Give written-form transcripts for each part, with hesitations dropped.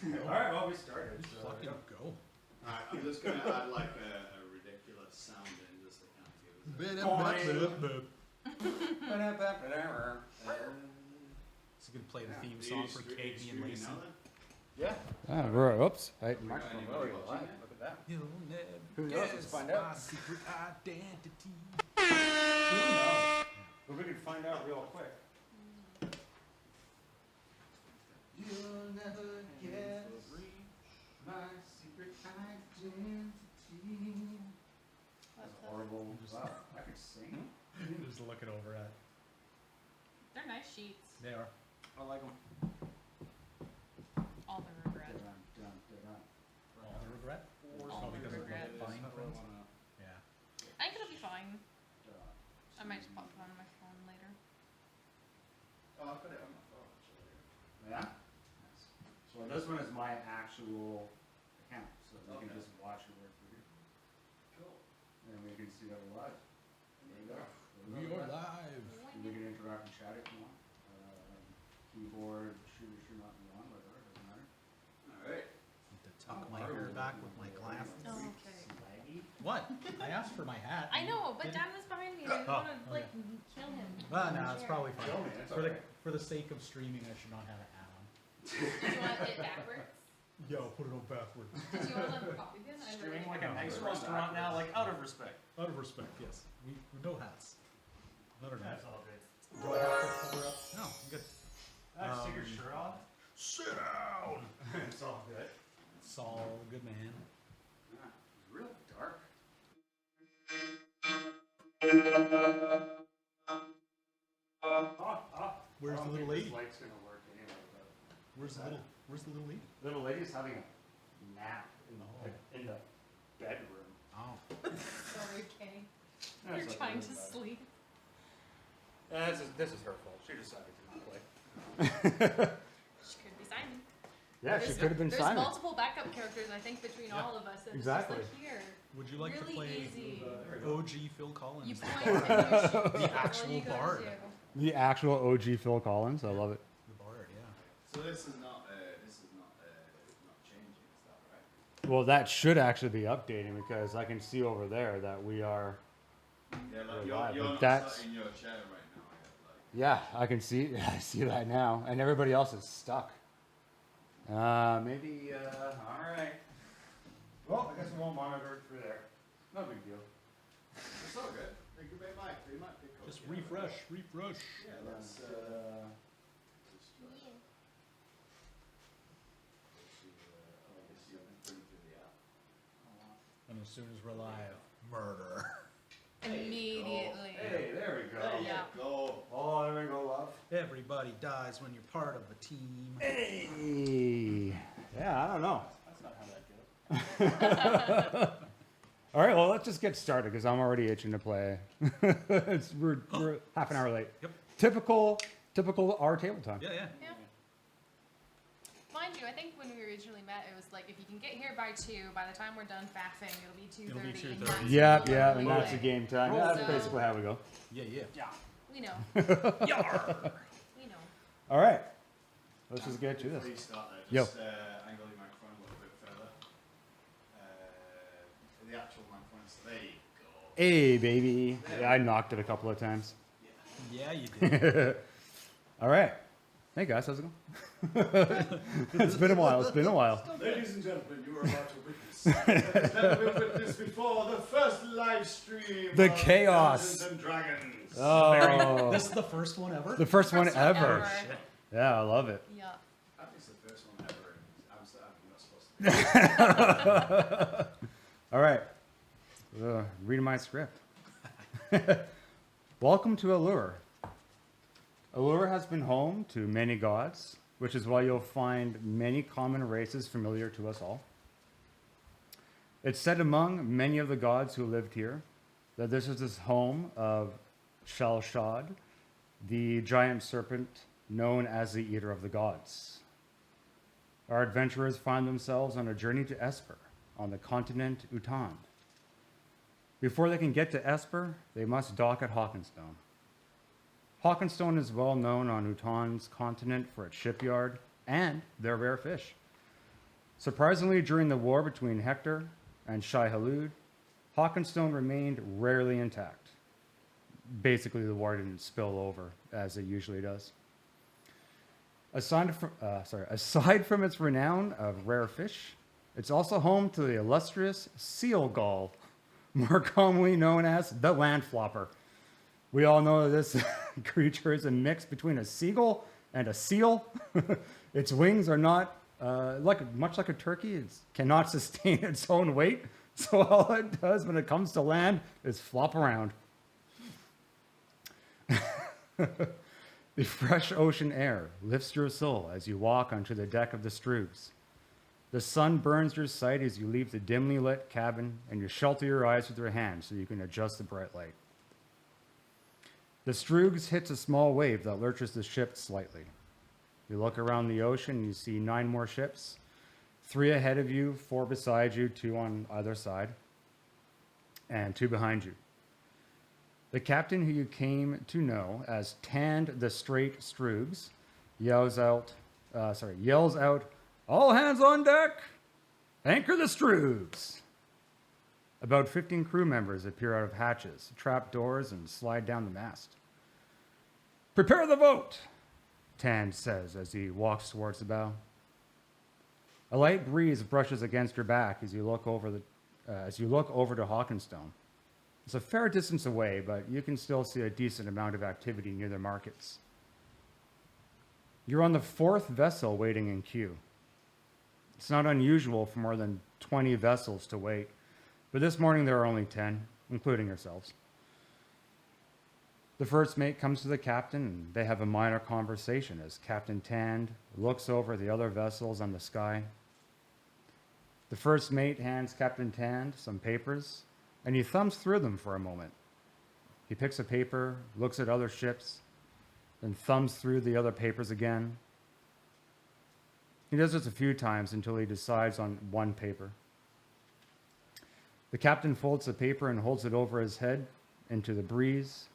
Alright, well, we started. So Fucking go. Alright, I'm just going to add like a ridiculous sound in just to kind of give us So you can play the theme song for Katie and Lacey. Yeah. Oops. Microphone really alive. Look at that. You'll never Who knows? Let's find out. my secret identity. Who knows? But we can find out real quick. You'll never guess my secret identity. That's horrible. Wow, I could sing. Just looking over at. They're nice sheets. They are. I like them. All the regret. All the regret? Or All so the because of regret. the fine print? Yeah. I think it'll be fine. I might just pop it on my phone later. Oh, I've got it on my phone actually. Yeah? Nice. So this one is my actual account, so you can just watch it work through. Cool. And we can see that we're live. There you go. We are live. We can interact and chat if you want. Keyboard, shoot or shoot not be on, whatever, doesn't matter. Alright. To tuck my hair back with my glasses. Oh, okay. Swaggy. What? I asked for my hat. I know, but Dan was behind me. I didn't Oh, want to like kill him. No, it's probably fine. Show me, it's For the okay. for the sake of streaming, I should not have a hat on. Do you want it backwards? Yo, put it on backwards. Did you want to copy again? I Streaming really like a nice restaurant now, like out of respect. Out of respect, yes. We no hats. Another hat. That's all good. Do I have to cover up? No, I'm good. Take your shirt off. Sit down. It's all good. Saul, good man. Yeah, it's real dark. Where's the little lady? This light's gonna work anyway, but Where's the little lady? little lady's having a nap in the bedroom. Oh. Sorry, Kay. That's You're okay, trying to doesn't matter. sleep. This is her fault. She decided to not play. She could be Simon. Yeah, she could have been There's Simon. multiple backup characters, I think, between Yeah. all of us. And Exactly. It's just like, here. Would you like Really to play easy. OG Phil Collins? You point and you shoot. The That's all actual you gotta bard. do. The actual OG Phil Collins. I love it. The bard, yeah. So this is not changing, is that right? Well, that should actually be updating because I can see over there that we are. Yeah, like We're live, you're but not that's- sat in your chair right now. Like, Yeah, I can see. I see that now, and everybody else is stuck. Maybe. All right. Well, I guess we won't monitor it through there. No big deal. it's all good. They might pick up. Just yeah, refresh, refresh. Yeah, that's just And as soon as we're live, murder. Immediately. Hey, there we go. There you Yeah. go. Oh, there we go, love. Everybody dies when you're part of a team. Hey. Yeah, I don't know. That's not how that goes. All right, well, let's just get started because I'm already itching to play. we're half an hour late. Yep. Typical our table time. Yeah, yeah. Yeah. Mind you, I think when we originally met, it was like if you can get here by 2, by the time we're done faffing, it'll be 2:30. It'll be and 2:30. that's Yeah, really yeah, and that's the quick. game time. Yeah, that's So- basically how we go. Yeah, yeah. Yeah. We know. Yar! We know. All right, let's just get to this. Before you start there, Yo. just angle your microphone a little bit further. The actual microphone, so there you go. Hey, baby. Yeah, I knocked it a couple of times. Yeah, you did. All right. Hey, guys, how's it going? It's been a while. It's been a while. Ladies and gentlemen, you are about to witness. Never been witnessed before the first live stream. The of chaos. Dungeons and Dragons. Oh, This is the first one ever? the first one First one ever. ever. Yeah, I love it. Yeah. I think it's the first one ever in Amsterdam. You're not supposed to. All right. Reading my script. Welcome to Eleur. Eleur has been home to many gods, which is why you'll find many common races familiar to us all. It's said among many of the gods who lived here that this is the home of Shalshad, the giant serpent known as the Eater of the Gods. Our adventurers find themselves on a journey to Esper, on the continent Utand. Before they can get to Esper, they must dock at Hawkinstone. Hawkinstone is well known on Utand's continent for its shipyard and their rare fish. Surprisingly, during the war between Hector and Shai-Hulud, Hawkinstone remained rarely intact. Basically, the war didn't spill over, as it usually does. Aside from its renown of rare fish, it's also home to the illustrious seal gull, more commonly known as the landflopper. We all know that this creature is a mix between a seagull and a seal. Its wings are not, much like a turkey, it cannot sustain its own weight. So all it does when it comes to land is flop around. The fresh ocean air lifts your soul as you walk onto the deck of the Stroogs. The sun burns your sight as you leave the dimly lit cabin, and you shelter your eyes with your hands so you can adjust the bright light. The Stroogs hits a small wave that lurches the ship slightly. You look around the ocean and you see 9 more ships, 3 ahead of you, 4 beside you, 2 on either side, and 2 behind you. The captain, who you came to know as Tand the Straight Stroogs, yells out, "All hands on deck! Anchor the Stroogs!" About 15 crew members appear out of hatches, trap doors, and slide down the mast. "Prepare the boat," Tand says as he walks towards the bow. A light breeze brushes against your back as you look over to Hawkinstone. It's a fair distance away, but you can still see a decent amount of activity near the markets. You're on the 4th vessel waiting in queue. It's not unusual for more than 20 vessels to wait, but this morning there are only 10, including yourselves. The first mate comes to the captain, and they have a minor conversation as Captain Tand looks over the other vessels on the sky. The first mate hands Captain Tand some papers, and he thumbs through them for a moment. He picks a paper, looks at other ships, then thumbs through the other papers again. He does this a few times until he decides on one paper. The captain folds the paper and holds it over his head into the breeze.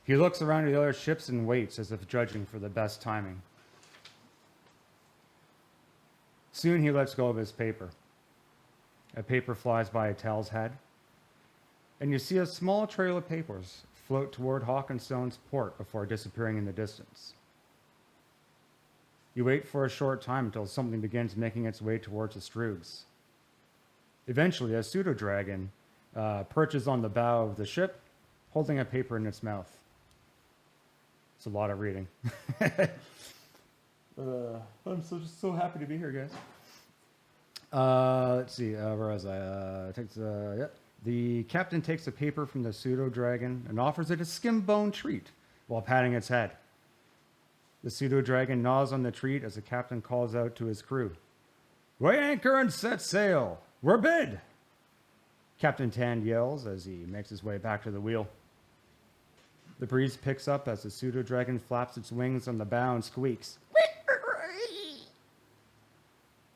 He looks around at the other ships and waits as if judging for the best timing. Soon he lets go of his paper. A paper flies by Tal's head, and you see a small trail of papers float toward Hawkinstone's port before disappearing in the distance. You wait for a short time until something begins making its way towards the Stroogs. Eventually, a pseudo-dragon perches on the bow of the ship, holding a paper in its mouth. It's a lot of reading. I'm so happy to be here, guys. Let's see, where was I? The captain takes a paper from the pseudo-dragon and offers it a skim-bone treat while patting its head. The pseudo-dragon gnaws on the treat as the captain calls out to his crew. "Weigh anchor and set sail! We're bid!" Captain Tand yells as he makes his way back to the wheel. The breeze picks up as the pseudo-dragon flaps its wings on the bow and squeaks.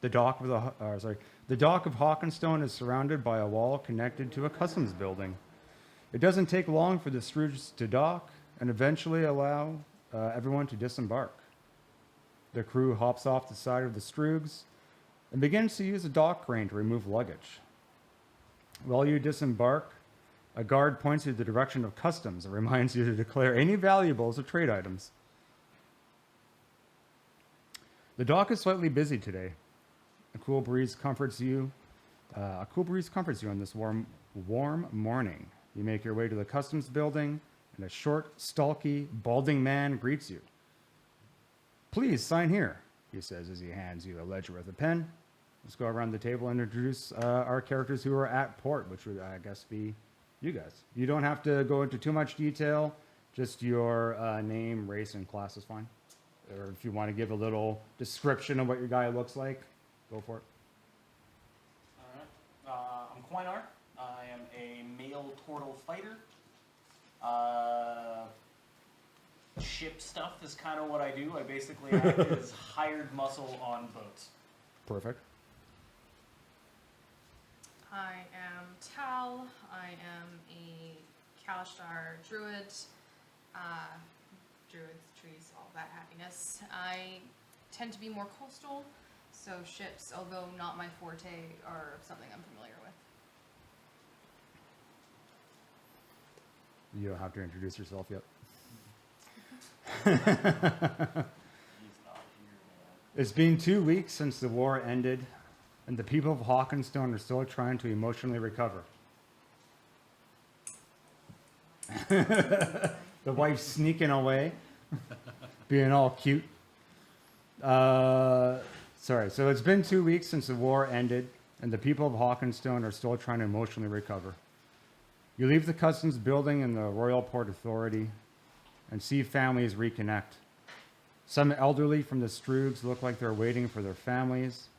The dock of Hawkinstone is surrounded by a wall connected to a customs building. It doesn't take long for the Stroogs to dock and eventually allow everyone to disembark. The crew hops off the side of the Stroogs and begins to use a dock crane to remove luggage. While you disembark, a guard points you in the direction of customs and reminds you to declare any valuables or trade items. The dock is slightly busy today. A cool breeze comforts you on this warm morning. You make your way to the customs building, and a short, stalky, balding man greets you. "Please sign here," he says as he hands you a ledger with a pen. Let's go around the table and introduce our characters who are at port, which would, I guess, be you guys. You don't have to go into too much detail. Just your name, race, and class is fine. Or if you want to give a little description of what your guy looks like, go for it. Alright. I'm Quoynor. I am a male Tortle fighter. Ship stuff is kind of what I do. I basically act as hired muscle on boats. Perfect. I am Tal. I am a Kalashtar Druid. Druids, trees, all that happiness. I tend to be more coastal, So ships, although not my forte, are something I'm familiar with. You don't have to introduce yourself yet. He's not here, man. It's been 2 weeks since the war ended, and the people of Hawkinstone are still trying to emotionally recover. The wife's sneaking away, being all cute. Sorry, so it's been 2 weeks since the war ended, and the people of Hawkinstone are still trying to emotionally recover. You leave the customs building in the Royal Port Authority and see families reconnect. Some elderly from the Stroogs look like they're waiting for their families,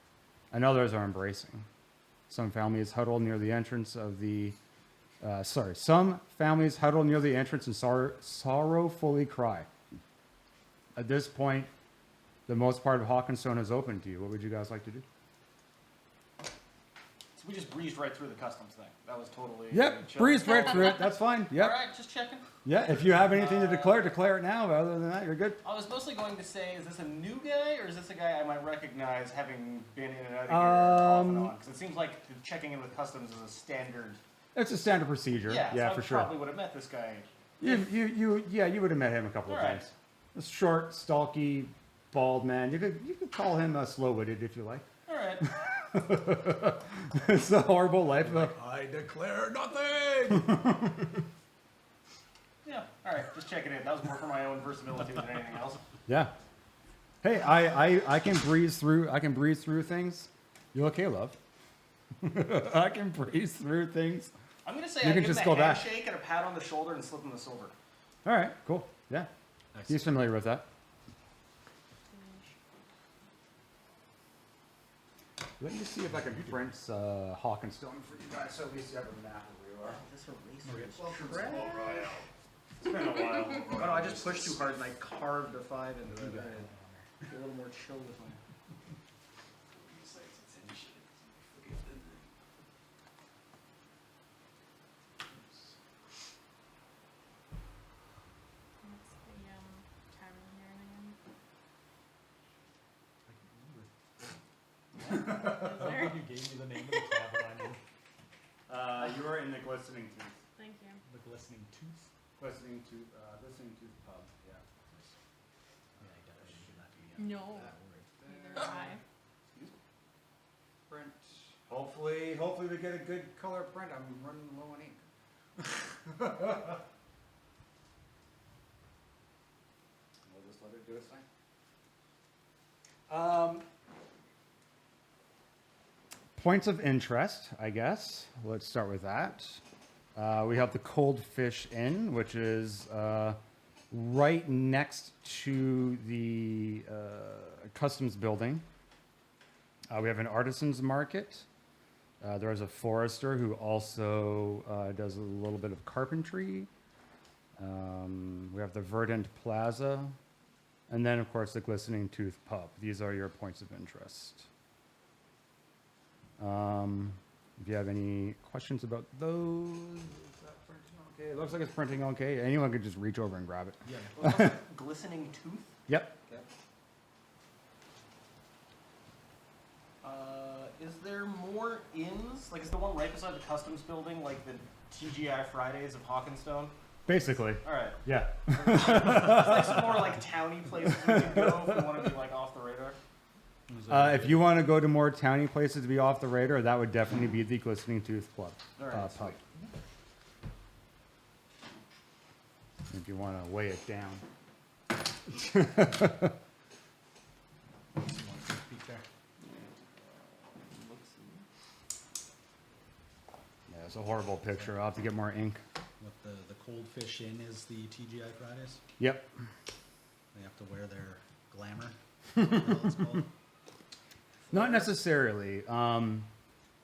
and others are embracing. Some families huddle near the entrance of the some families huddle near the entrance and sorrowfully cry. At this point, the most part of Hawkinstone is open to you. What would you guys like to do? So we just breezed right through the customs thing. That was totally Yep, chill. breeze right through it. That's fine. Yep. All right, just checking. Yeah, if you have anything to declare it now. But other than that, you're good. I was mostly going to say, is this a new guy or is this a guy I might recognize having been in and out of here off and on? Because it seems like checking in with customs is a standard. It's a standard procedure. Yeah, so for I sure. probably would have met this guy. You would have met him a couple of All right. times. A short, stalky, bald man. You could call him slow-witted if you like. All right. It's a horrible life. I declare nothing. Yeah. All right. Just checking in. That was more for my own versatility than anything else. Yeah. Hey, I can breeze through. I can breeze through things. You okay, love? I can breeze through things. I'm gonna say You I can give just him go a back. handshake and a pat on the shoulder and slip him the silver. All right, cool. Yeah, he's familiar with that. Let me see if I can print Hawkinstone for you guys, so at least you have a map of where you are. Is this a It's been a while. Oh no, I just pushed too hard and I carved a 5 into it. A little more chill with my. What's the tavern here again? You gave me the name of the tavern I'm in. You are in the Glistening Tooth. Thank you. The glistening tooth. Glistening Tooth pub. Yeah. Yeah, I definitely didn't do that to you. No. That word. Neither have I. Print. Hopefully we get a good color print. I'm running low on ink. We'll just let it do its thing. Points of interest, I guess. Let's start with that. We have the Cold Fish Inn, which is right next to the customs building. We have an artisans market. There is a forester who also does a little bit of carpentry. We have the Verdant Plaza. And then, of course, the Glistening Tooth Pub. These are your points of interest. If you have any questions about those, is that printing okay? It looks like it's printing okay. Anyone could just reach over and grab it. Yeah. Glistening tooth. Yep. Is there more inns? Like, is the one right beside the customs building like the TGI Fridays of Hawkinstone? Basically. All right. Yeah. There's like some more like towny places we can go if we want to be like off the radar. If you want to go to more towny places to be off the radar, that would definitely be the Glistening Tooth Club. All right, Pub. sweet. If you want to weigh it down. Peek there. Yeah, it's a horrible picture. I'll have to get more ink. What the Cold Fish Inn is the TGI Fridays. Yep. They have to wear their glamour. What the hell it's called. Not necessarily.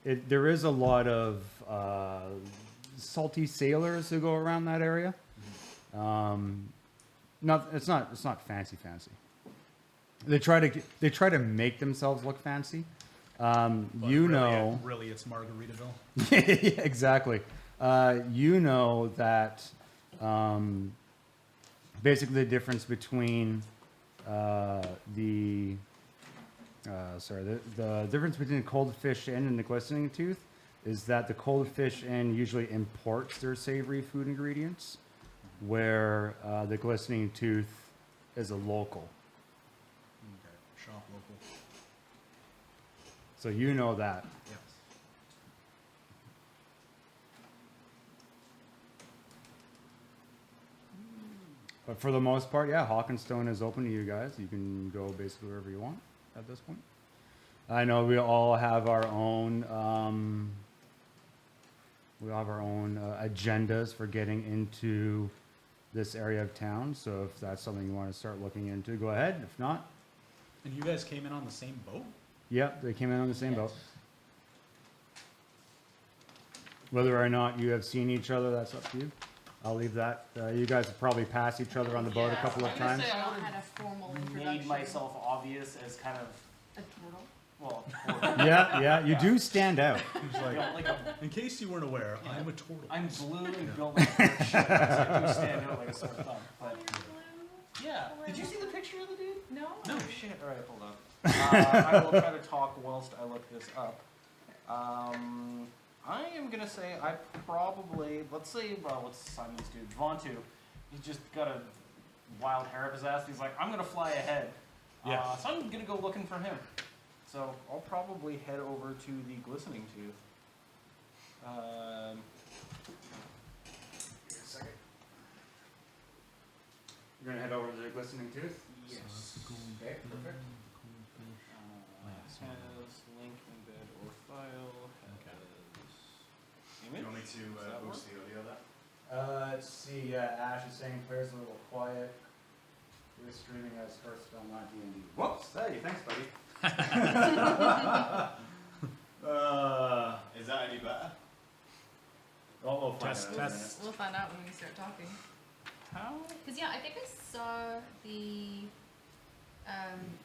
There is a lot of salty sailors who go around that area. It's not fancy. They try to make themselves look fancy. But really, it's Margaritaville. Yeah, exactly. You know that basically the difference between the The difference between the Cold Fish Inn and the Glistening Tooth is that the Cold Fish Inn usually imports their savory food ingredients, where the Glistening Tooth is a local. Okay. Shop local. So you know that. Yes. But for the most part, yeah, Hawkinstone is open to you guys. You can go basically wherever you want at this point. I know we all have our own agendas for getting into this area of town. So if that's something you want to start looking into, go ahead. If not, And you guys came in on the same boat? yep, they came in on the same boat. Whether or not you have seen each other, that's up to you. I'll leave that. You guys have probably passed each other on the boat a Yeah, couple of I'm gonna times. say I I would've had a formal made introduction. myself obvious as kind of, A turtle. well, Yeah, you do stand out. He's you know, like a, in case you weren't aware, I'm a turtle. I'm blue and built like a shit, so I do stand out like a sore thumb. But yeah, did you see the picture of the dude? No. No shit. All right, hold on. I will try to talk whilst I look this up. I am gonna say I probably, let's say, what's Simon's dude? Vontu. He just got a wild hair up his ass. He's like, I'm gonna fly ahead. Yeah. So I'm gonna go looking for him. So I'll probably head over to the Glistening Tooth. Give me a second. You're gonna head over to the Glistening Tooth? Yes. Okay, perfect. Has link embed or file. Okay. Has You image. want me to Does that boost the audio there? Let's see, Ash is saying players a little quiet. We're streaming as first on my D&D. Whoops, hey, thanks buddy. Is that any better? We'll find Test, out in a test. We'll find out when we start talking. How? Cause yeah, I think I saw the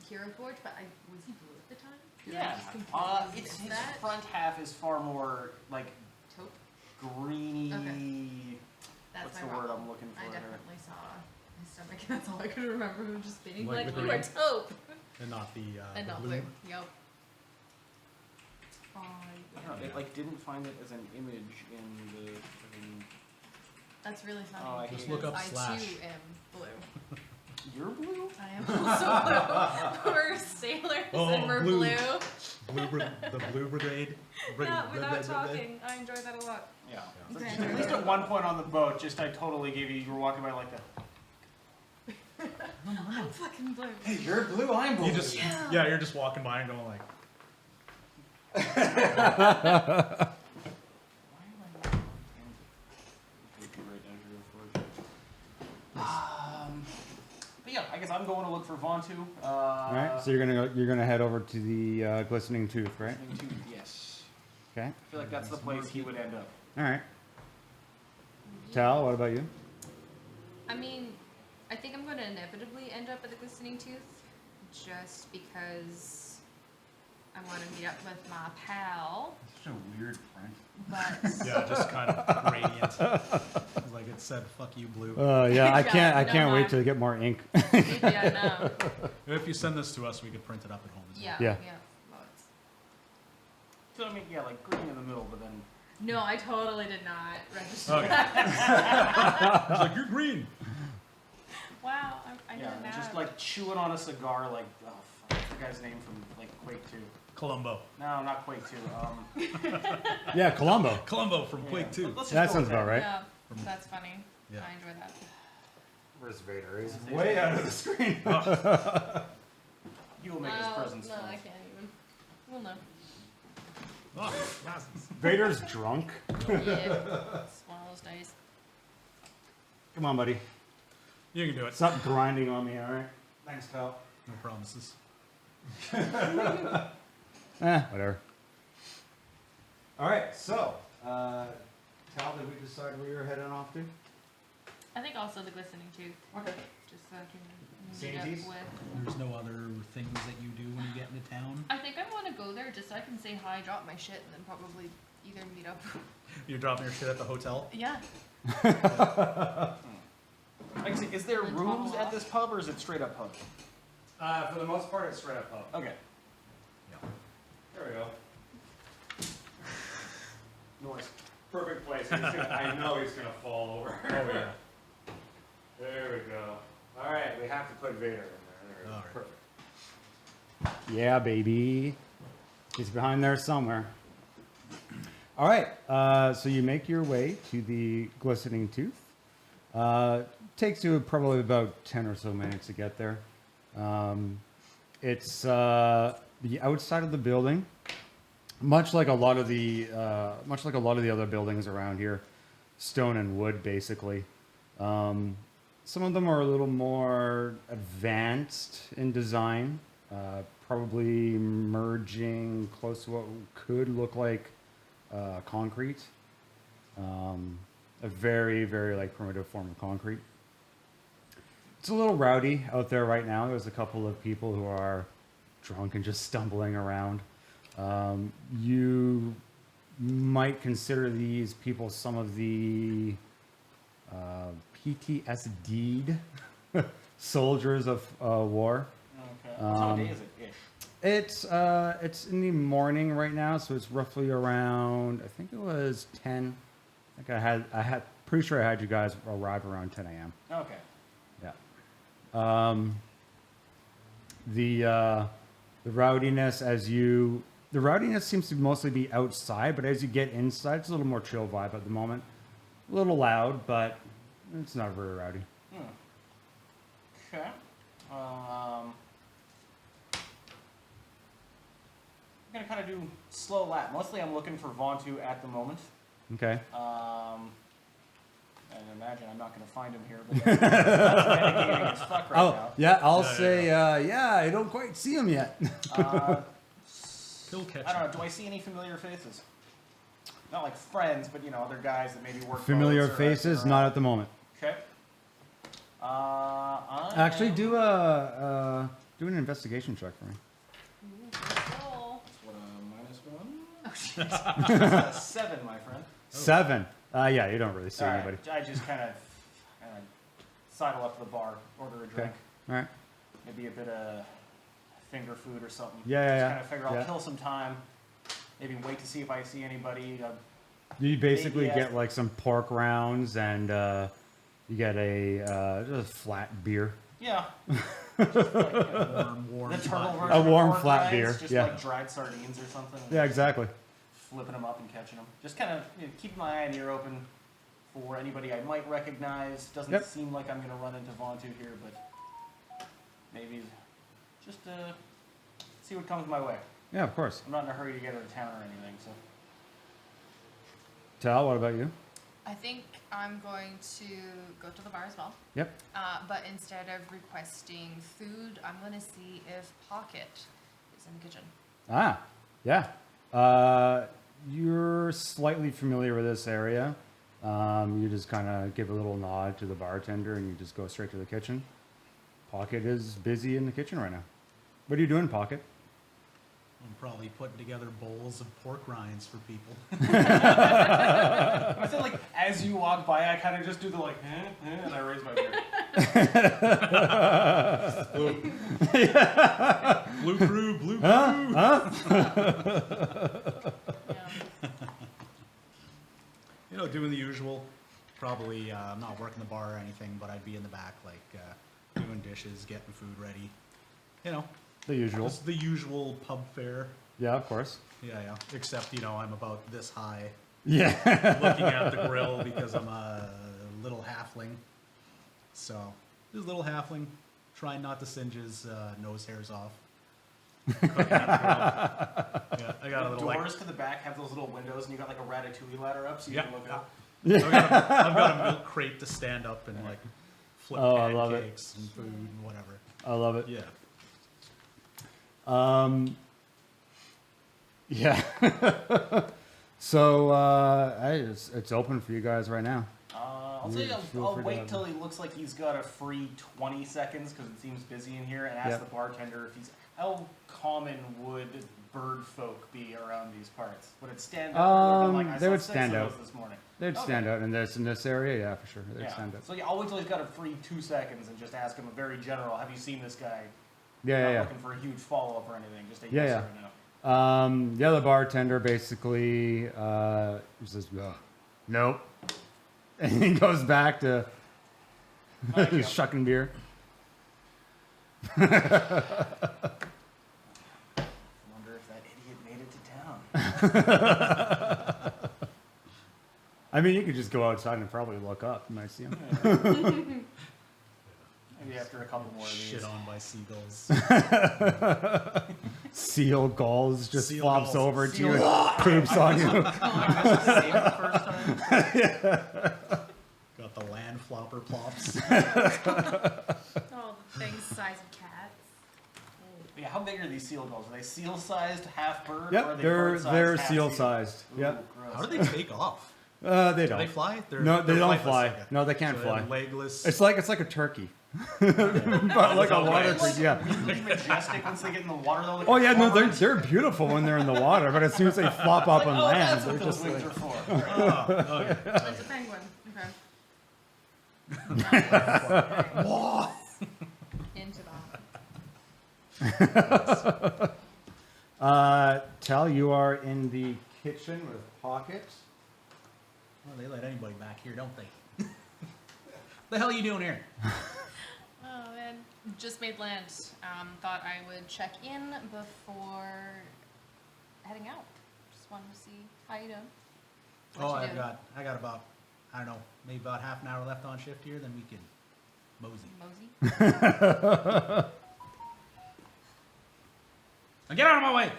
Hero Forge, but was he blue at the time? Did I Yeah. just completely It's miss his that? front half is far more like Taupe. greeny. Okay. That's What's my the word problem. I'm looking for? I here? definitely saw his stomach, and that's all I could remember him just being Like like, the you are green? taupe. And not the And the not blue. blue. Yep. I don't know, it like didn't find it as an image in the. freaking- That's really funny. Oh, I Just hate look because up I slash. too am blue. You're blue? I am also blue. We're sailors Oh, and we're blue. blue. The blue brigade. Yeah, without talking, I enjoy that a lot. Yeah. So Okay. just at least at one point on the boat, just I totally gave you. You were walking by like that. I'm fucking blue. Hey, you're blue, I'm blue. You just Yeah. you're just walking by and going like, Why am I not? But yeah, I guess I'm going to look for Vontu. All right, so you're gonna head over to the Glistening Tooth, right? Yes. Okay. I feel like that's the place he would end up. All right. Tal, what about you? I mean, I think I'm going to inevitably end up at the Glistening Tooth, just because I want to meet up with my pal. Such a weird print. But yeah, just kind of radiant. Like it said, "Fuck you, blue." Yeah, I Yeah, can't no, wait I'm- to get more ink. yeah, no. If you send this to us, we could print it up at home as well. Yeah, Yeah. yeah. Well, it's- So I mean, yeah, like green in the middle, but then No, I totally did not register Okay. that. It's like you're green. Wow, I yeah, didn't and know. just like chewing on a cigar, like oh fuck, what's the guy's name from like Quake 2? Columbo. No, not Quake 2. Yeah, Columbo. Columbo from Quake 2. Let's just That go sounds with about right. Yeah, that's funny. Yeah. I enjoy that. Where's Vader? He's He's way out of the screen. You will make his presence no, felt. I can't even. Well, no. Oh, glasses. Vader's drunk. Yeah, it's one of those days. Come on, buddy. You can do it. Stop grinding on me, all right? Thanks, pal. No promises. Whatever. All right, so, Tal, did we decide where you're heading off to? I think also the Glistening Tooth, Okay. just so I can Same meet up teas? with. There's no other things that you do when you get into town. I think I want to go there just so I can say hi, drop my shit, and then probably either meet up. You're dropping your shit at the hotel. Yeah. Like, is there And rooms top at off. this pub, or is it straight up pub? For the most part, it's straight up pub. Okay. There we go. Nice. Perfect place. I know he's gonna fall over. Oh yeah. There we go. All right, we have to put Vader in there. There we go. All right. Perfect. Yeah, baby. He's behind there somewhere. All right, so you make your way to the glistening tooth. Takes you probably about 10 or so minutes to get there. It's the outside of the building, much like a lot of the other buildings around here, stone and wood basically. Some of them are a little more advanced in design, probably merging close to what could look like concrete. A very, very like primitive form of concrete. It's a little rowdy out there right now. There's a couple of people who are drunk and just stumbling around. You might consider these people some of the PTSD'd soldiers of war. Okay. What time of day is it? Ish. It's in the morning right now, so it's roughly around, I think it was 10. I think pretty sure I had you guys arrive around 10 a.m. Okay. Yeah. The rowdiness the rowdiness seems to mostly be outside, but as you get inside, it's a little more chill vibe at the moment. A little loud, but it's not very rowdy. Okay. I'm gonna kind of do slow lap. Mostly, I'm looking for Vontu at the moment. Okay. And imagine I'm not gonna find him here, but that's metagaming as fuck right now. Yeah, I'll say, I don't quite see him yet. He'll catch I don't know. him. Do I see any familiar faces? Not like friends, but other guys that maybe work. Familiar boats or faces, around. not at the moment. Okay. Actually, do an investigation check for me. Roll. That's what a -1. Oh shit. That's a 7, my friend. 7. Yeah, you don't really see All right, anybody. I just kind of sidle up to the bar, order a drink, All right. maybe a bit of finger food or something. Yeah. Just kind of figure I'll Yeah. kill some time. Maybe wait to see if I see anybody. You basically Maybe get like some pork rounds and you get just a flat beer. Yeah. Just like, Warm. the turtle flat. version. A warm of pork flat rinds, beer, Just yeah. like dried sardines or something. Yeah, exactly. Flipping them up and catching them. Just kind of keeping my eye and ear open for anybody I might recognize. Doesn't Yep. seem like I'm going to run into Vontu here, but maybe just see what comes my way. Yeah, of course. I'm not in a hurry to get out of town or anything, so. Tal, what about you? I think I'm going to go to the bar as well. Yep. But instead of requesting food, I'm going to see if Pocket is in the kitchen. Ah, yeah. You're slightly familiar with this area. You just kind of give a little nod to the bartender and you just go straight to the kitchen. Pocket is busy in the kitchen right now. What are you doing, Pocket? I'm probably putting together bowls of pork rinds for people. I feel like as you walk by, I kind of just do the like, and I raise my beer. Blue crew, blue crew. Yeah. Doing the usual. Probably I'm not working the bar or anything, but I'd be in the back, like doing dishes, getting food ready. The usual. Just the usual pub fare. Yeah, of course. Yeah. Except, I'm about this high Yeah. looking at the grill because I'm a little halfling. So, this little halfling, trying not to singe his nose hairs off. Cooking at the grill. Yeah, I got a little Doors to the back have those little windows, and you got like a ratatouille ladder up, so you Yeah. can look up. I've got a milk crate to stand up and like flip Oh, I love it. pancakes and food and whatever. I love it. Yeah. Yeah. So it's open for you guys right now. I'll You say feel I'll free to wait have till he looks like he's got a free 20 seconds because it seems busy in here, and ask Yeah. the bartender if he's how common would bird folk be around these parts? Would it stand out? Like, I they saw would 6 stand of out. those this morning. They'd Okay. stand out in this area, yeah, for sure. They'd Yeah. stand out. So yeah, I'll wait till he's got a free 2 seconds and just ask him a very general. Have you seen this guy? Yeah, Not yeah, looking for a huge follow up or anything. Just a Yeah, yes yeah. or a no. The other bartender basically says, nope. And he goes back to shucking beer. Wonder if that idiot made it to town. I mean, you could just go outside and probably look up. You might see him. Maybe after a couple more of these. Shit on by seagulls. Seal gulls just Seal flops gulls. over to you and poops on you. I missed the same the first time. Got the land flopper plops. Oh, the things the size of cats. Yeah, how big are these seal gulls? Are they seal-sized, half bird, or are Yep, they they're bird-sized, half seal seal? sized. Ooh, Yep. gross. How do they take off? They Do they don't. fly? No, they don't flightless, fly. okay. No, they can't So fly. they're legless. It's like a turkey, but like a water creature. Yeah. Really majestic once they get in the water, though. Like Oh yeah, no, cormorants. they're beautiful when they're in the water, but as soon as they flop up on Oh, land, that's they're what those just wings like, are for. Oh, okay. It's a penguin. Okay. Into that. Tell you are in the kitchen with Pocket. Well, they let anybody back here, don't they? The hell are you doing here? Oh man, just made land. Thought I would check in before heading out. Just wanted to see how you doing. What you doing? I got about, I don't know, maybe about half an hour left on shift here, then we can mosey. Mosey. Now get out of my way!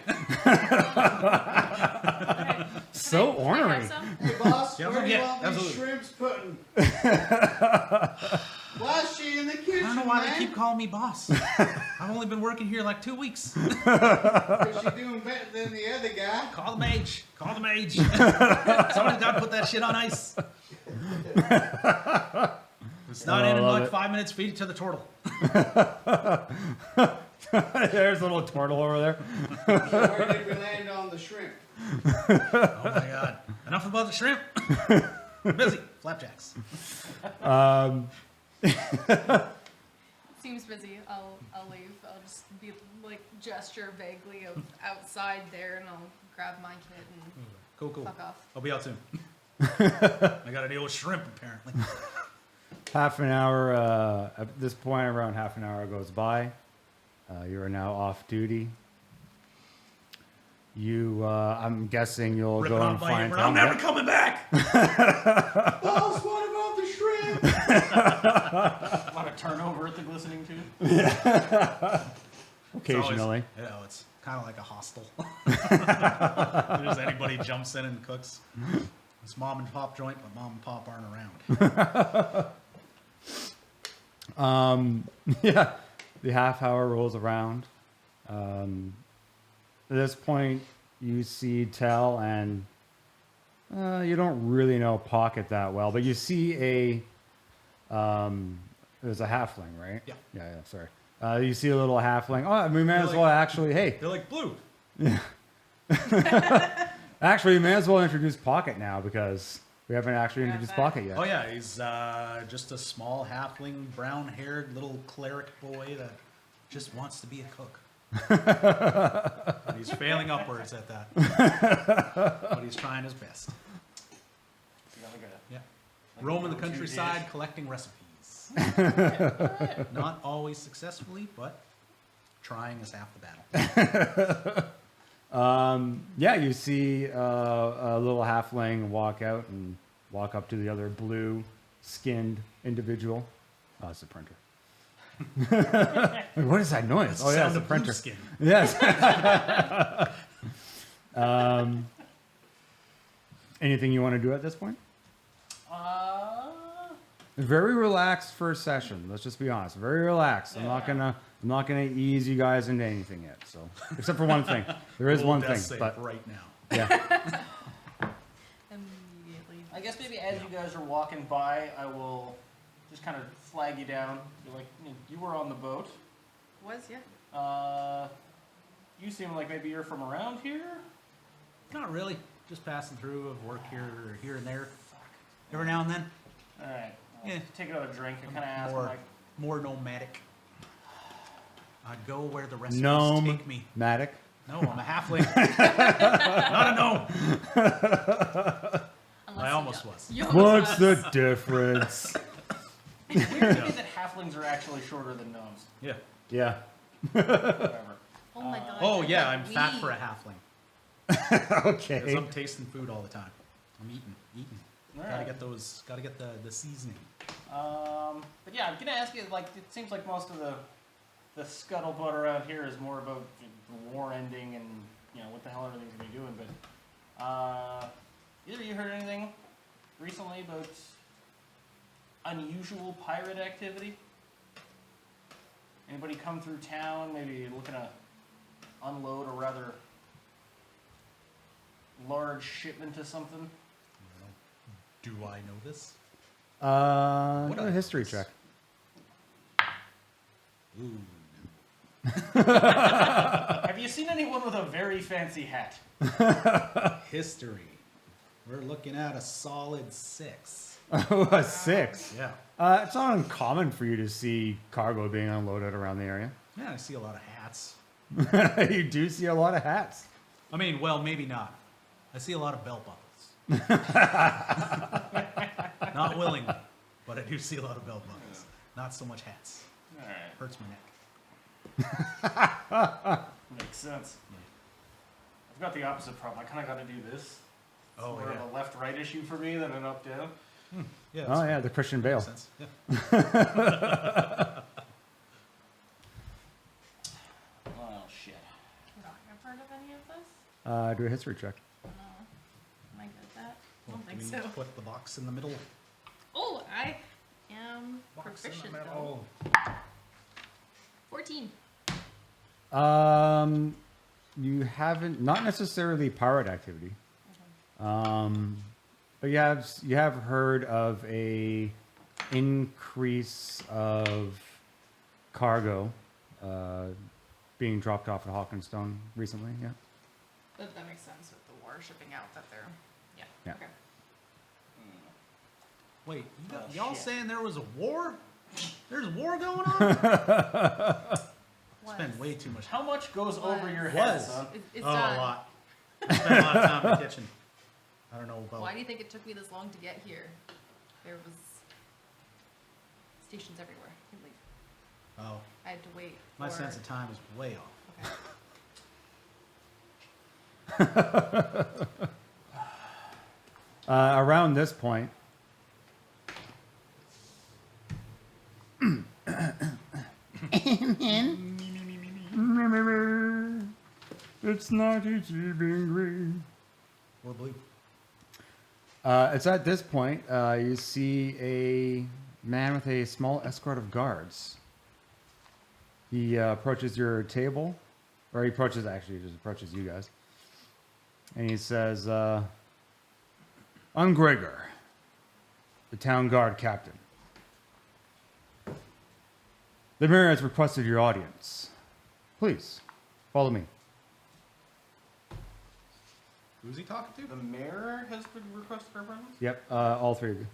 Okay. So Can I ornery. have some? Hey, boss, Yeah, where do you yeah, want these absolutely. shrimps putting? Why is she in the kitchen, I don't know why man? they keep calling me boss. I've only been working here like 2 weeks. Is she doing better than the other guy? Call the mage. Call the mage. Somebody's got to put that shit on ice. It's not Oh, I in love like it. 5 minutes. Feed it to the turtle. There's a little turtle over there. So where did we land on the shrimp? Oh my god. Enough about the shrimp. Busy. Flapjacks. Seems busy. I'll leave. I'll just be like gesture vaguely of outside there, and I'll grab my kit and Cool. fuck off. I'll be out soon. I got to deal with shrimp apparently. Half an hour, at this point, around half an hour goes by. You are now off duty. I'm guessing you'll Rip go it and on by find him. I'm never coming back. Boss, what about the shrimp? A lot of turnover at the glistening tooth. occasionally. It's kind of like a hostel. Just anybody jumps in and cooks. It's mom and pop joint, but mom and pop aren't around. Yeah, the half hour rolls around. At this point, you see Tell, and you don't really know Pocket that well, but you see there's a halfling, right? Yeah. Yeah, sorry. You see a little halfling. Oh, we may as well actually, hey, They're like blue. actually, we may as well introduce Pocket now because we haven't actually Yeah, introduced fair. Pocket yet. Oh yeah, he's just a small halfling, brown-haired little cleric boy that just wants to be a cook. And he's failing upwards at that, but he's trying his best. You know, like a- Yeah, like roaming the go-to countryside dish. collecting recipes. Not always successfully, but trying is half the battle. Yeah, you see a little halfling walk out and walk up to the other blue-skinned individual. Oh, it's a printer. What is that noise? That's Oh, the yeah, sound it's a of blue printer. skin. Yes. Anything you want to do at this point? Very relaxed first session. Let's just be honest. Very relaxed. I'm not gonna ease you guys into anything yet. So, except for one thing. There is Roll one death thing, save but right now. yeah. Immediately. I guess maybe as you guys are walking by, I will just kind of flag you down. Be like, you were on the boat. Was yeah. You seem like maybe you're from around here. Not really. Just passing through of work here and there. Every now and then. All right. I'll Yeah. Take another drink. I kind of ask him, More, like, more nomadic. I go where the rest of us Gnome. take me. Matic. No, I'm a halfling. Not a gnome. Unless I you almost don't. was. You almost What's was. the difference? Weird to me that halflings are actually shorter than gnomes. Yeah. Yeah. Whatever. Oh my god. Oh I yeah, thought I'm fat we- for a halfling. Because Okay. I'm tasting food all the time. I'm eating. Gotta Alright. get those. Gotta get the seasoning. But yeah, I'm gonna ask you. Like, it seems like most of the scuttlebutt around here is more about the war ending and what the hell everything's gonna be doing. But either of you heard anything recently about unusual pirate activity? Anybody come through town, maybe looking to unload a rather large shipment to something? Do I know this? Do What a a- history check. Ooh. Have you seen anyone with a very fancy hat? History. We're looking at a solid 6. Oh, a 6. Yeah. It's not uncommon for you to see cargo being unloaded around the area. Yeah, I see a lot of hats. You do see a lot of hats. I mean, well, maybe not. I see a lot of belt buckles. Not willingly, but I do see a lot of belt buckles. Not so much hats. Alright, Hurts my neck. makes sense. I've got the opposite problem. I kind of got to do this. It's Oh, more yeah. of a left-right issue for me than an up-down. Yeah. Oh yeah, the Christian Bale. Makes sense. Yeah. Oh, shit. Not have heard of any of this? Do a history check. No. Am I good at that? I don't Do think we so. need to put the box in the middle? Oh, I am Box in the proficient though. middle. 14. You haven't, not necessarily pirate activity. But you have heard of a increase of cargo being dropped off at Hawkinstone recently. Yeah. That makes sense with the war shipping out that they're. Yeah. Yeah. Okay. Wait, Oh, y'all shit. saying there was a war? There's a war going on? Spend way too much. How much goes over Was. your head, Was. son? It's Oh, done. a lot. I spent a lot of time in the kitchen. I don't know about. Why do you think it took me this long to get here? There was stations everywhere. I can't believe Oh, I had to wait. my for... sense of time is way off. Okay. Around this point, it's not easy being green. Or blue. It's at this point you see a man with a small escort of guards. He approaches your table, or he approaches, actually, he just approaches you guys. And he says, I'm Gregor, the town guard captain. The mayor has requested your audience. Please, follow me. Who's he talking to? The mayor has been requested our presence? Yep, all three of you.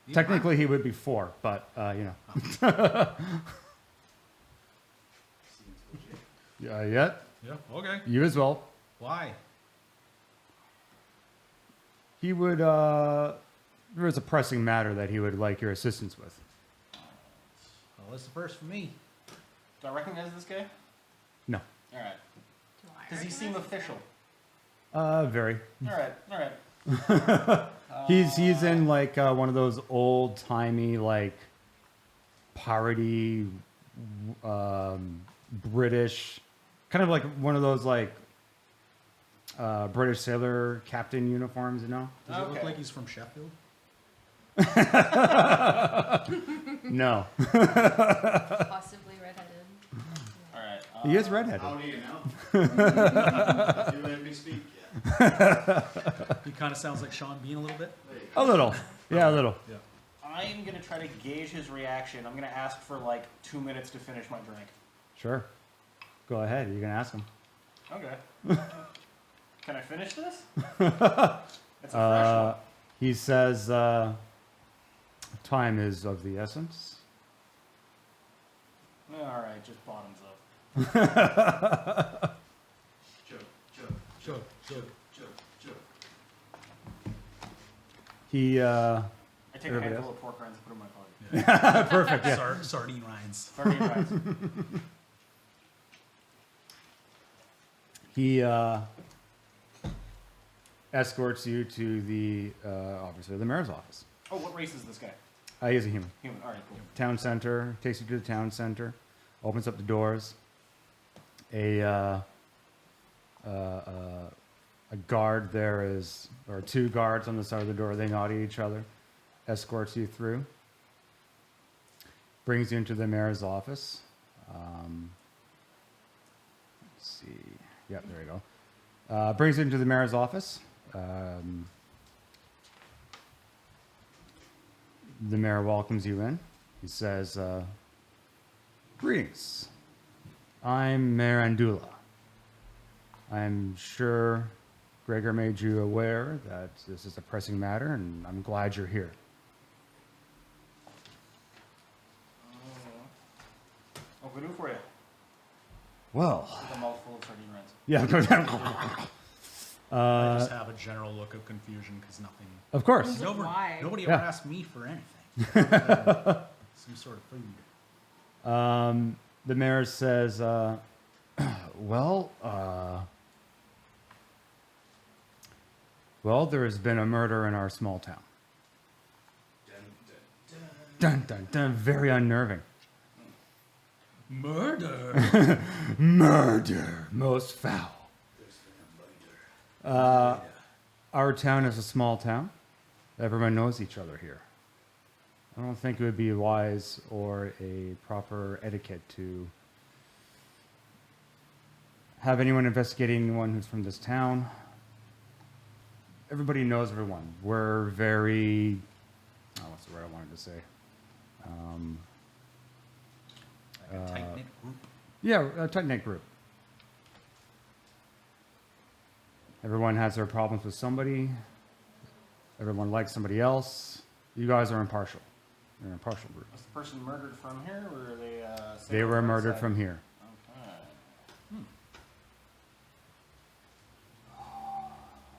You Technically, he would be 4, but, yeah, Yeah, okay. you as well. Why? He would, there is a pressing matter that he would like your assistance with. Well, it's the first for me. Do I recognize this guy? No. Alright. Do I Does he seem recognize official? Very. Alright. He's in like one of those old timey like piratey British, kind of like one of those like British sailor captain uniforms, you know? Does he look Okay. like he's from Sheffield? No, Possibly redheaded. Alright. he is redheaded. How do you know? You let me speak, yeah. He kind of sounds like Sean Bean a little bit. There you A little, yeah, a little. Yeah. I am gonna try to gauge his reaction. I'm gonna ask for like 2 minutes to finish my drink. Sure. Go ahead. You can ask him. Okay. Can I finish this? It's a fresh one. He says, time is of the essence. Alright, just bottoms up. He I take a Everybody handful of pork rinds and put them in my pocket. perfect. Yeah. Sardine rinds. 30 rinds. He escorts you to the obviously the mayor's office. Oh, what race is this guy? He's a human. Human. All right, cool. Town center, takes you to the town center, opens up the doors. A guard there is, or two guards on the side of the door. They nod at each other, escorts you through, brings you into the mayor's office. Let's see. Yep, there you go. Brings you into the mayor's office. The mayor welcomes you in. He says, "Greetings. I'm Mayor Andula. I'm sure Gregor made you aware that this is a pressing matter, and I'm glad you're here." What can we do for you? Well, With a mouthful of sardine rinds. yeah. I just have a general look of confusion because nothing. Of course. Why? Nobody Yeah. ever asked me for anything. Some sort of food. The mayor says, well, there has been a murder in our small town. Dun, dun, dun. Very unnerving. Murder. Murder. Most foul. Our town is a small town. Everyone knows each other here. I don't think it would be wise or a proper etiquette to have anyone investigating anyone who's from this town. Everybody knows everyone. We're very, what's the word I wanted to say? Like a tight knit group. Yeah, a tight-knit group. Everyone has their problems with somebody. Everyone likes somebody else. You guys are impartial. You're an impartial group. Was the person murdered from here, or are they? They were murdered from here. Okay.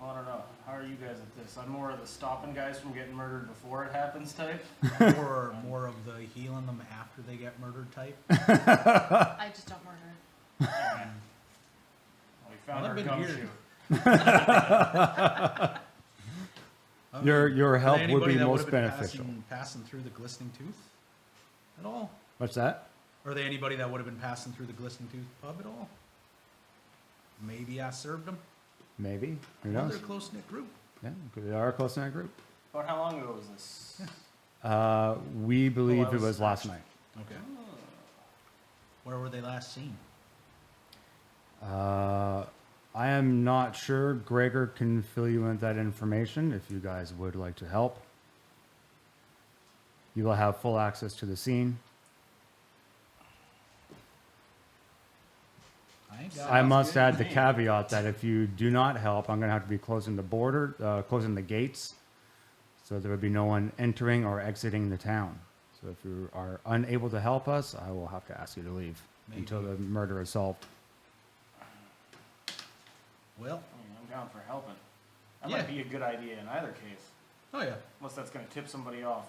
Well, I don't know. How are you guys at this? I'm more of the stopping guys from getting murdered before it happens type. Or more of the healing them after they get murdered type. I just don't murder. Well, we found Well, our that'd been gumshoe. Your Are there help would anybody be that most would've been beneficial. passing through the glistening tooth at all? What's that? Are there anybody that would have been passing through the glistening tooth pub at all? Maybe I served them. Maybe. Who Well, knows? they're a close knit group. Yeah, they are close in that group. About how long ago was this? We believe I it was was last night. Okay. Where were they last seen? I am not sure. Gregor can fill you in with that information if you guys would like to help. You will have full access to the scene. I must add the caveat that if you do not help, I'm going to have to be closing the border, closing the gates, so there would be no one entering or exiting the town. So if you are unable to help us, I will have to ask you to leave until the murder is solved. Well, I mean, I'm down for helping. That Yeah. might be a good idea in either case. oh yeah. Unless that's going to tip somebody off.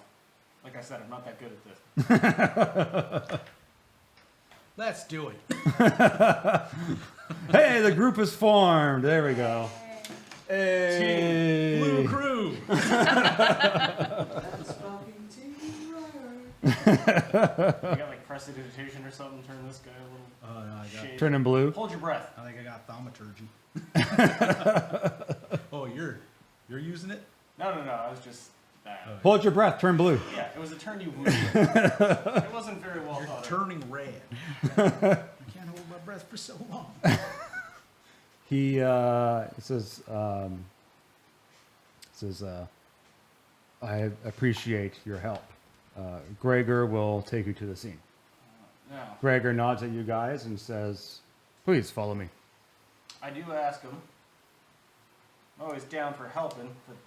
Like I said, I'm not that good at this. Let's do it. Hey, the group is formed. There we go. Hey. Blue crew. That's fucking team right. You got like prestidigitation or something? Turn this guy a little Oh no, I got. shade. Turn him blue. Hold your breath. I think I got thaumaturgy. Oh, you're using it? No. I was just. Hold your breath. Turn blue. Yeah, it was a turn you moved. It wasn't very well You're thought out. turning red. I can't hold my breath for so long. He says, I appreciate your help. Gregor will take you to the scene. No. Gregor nods at you guys and says, please follow me. I do ask him. I'm always down for helping, but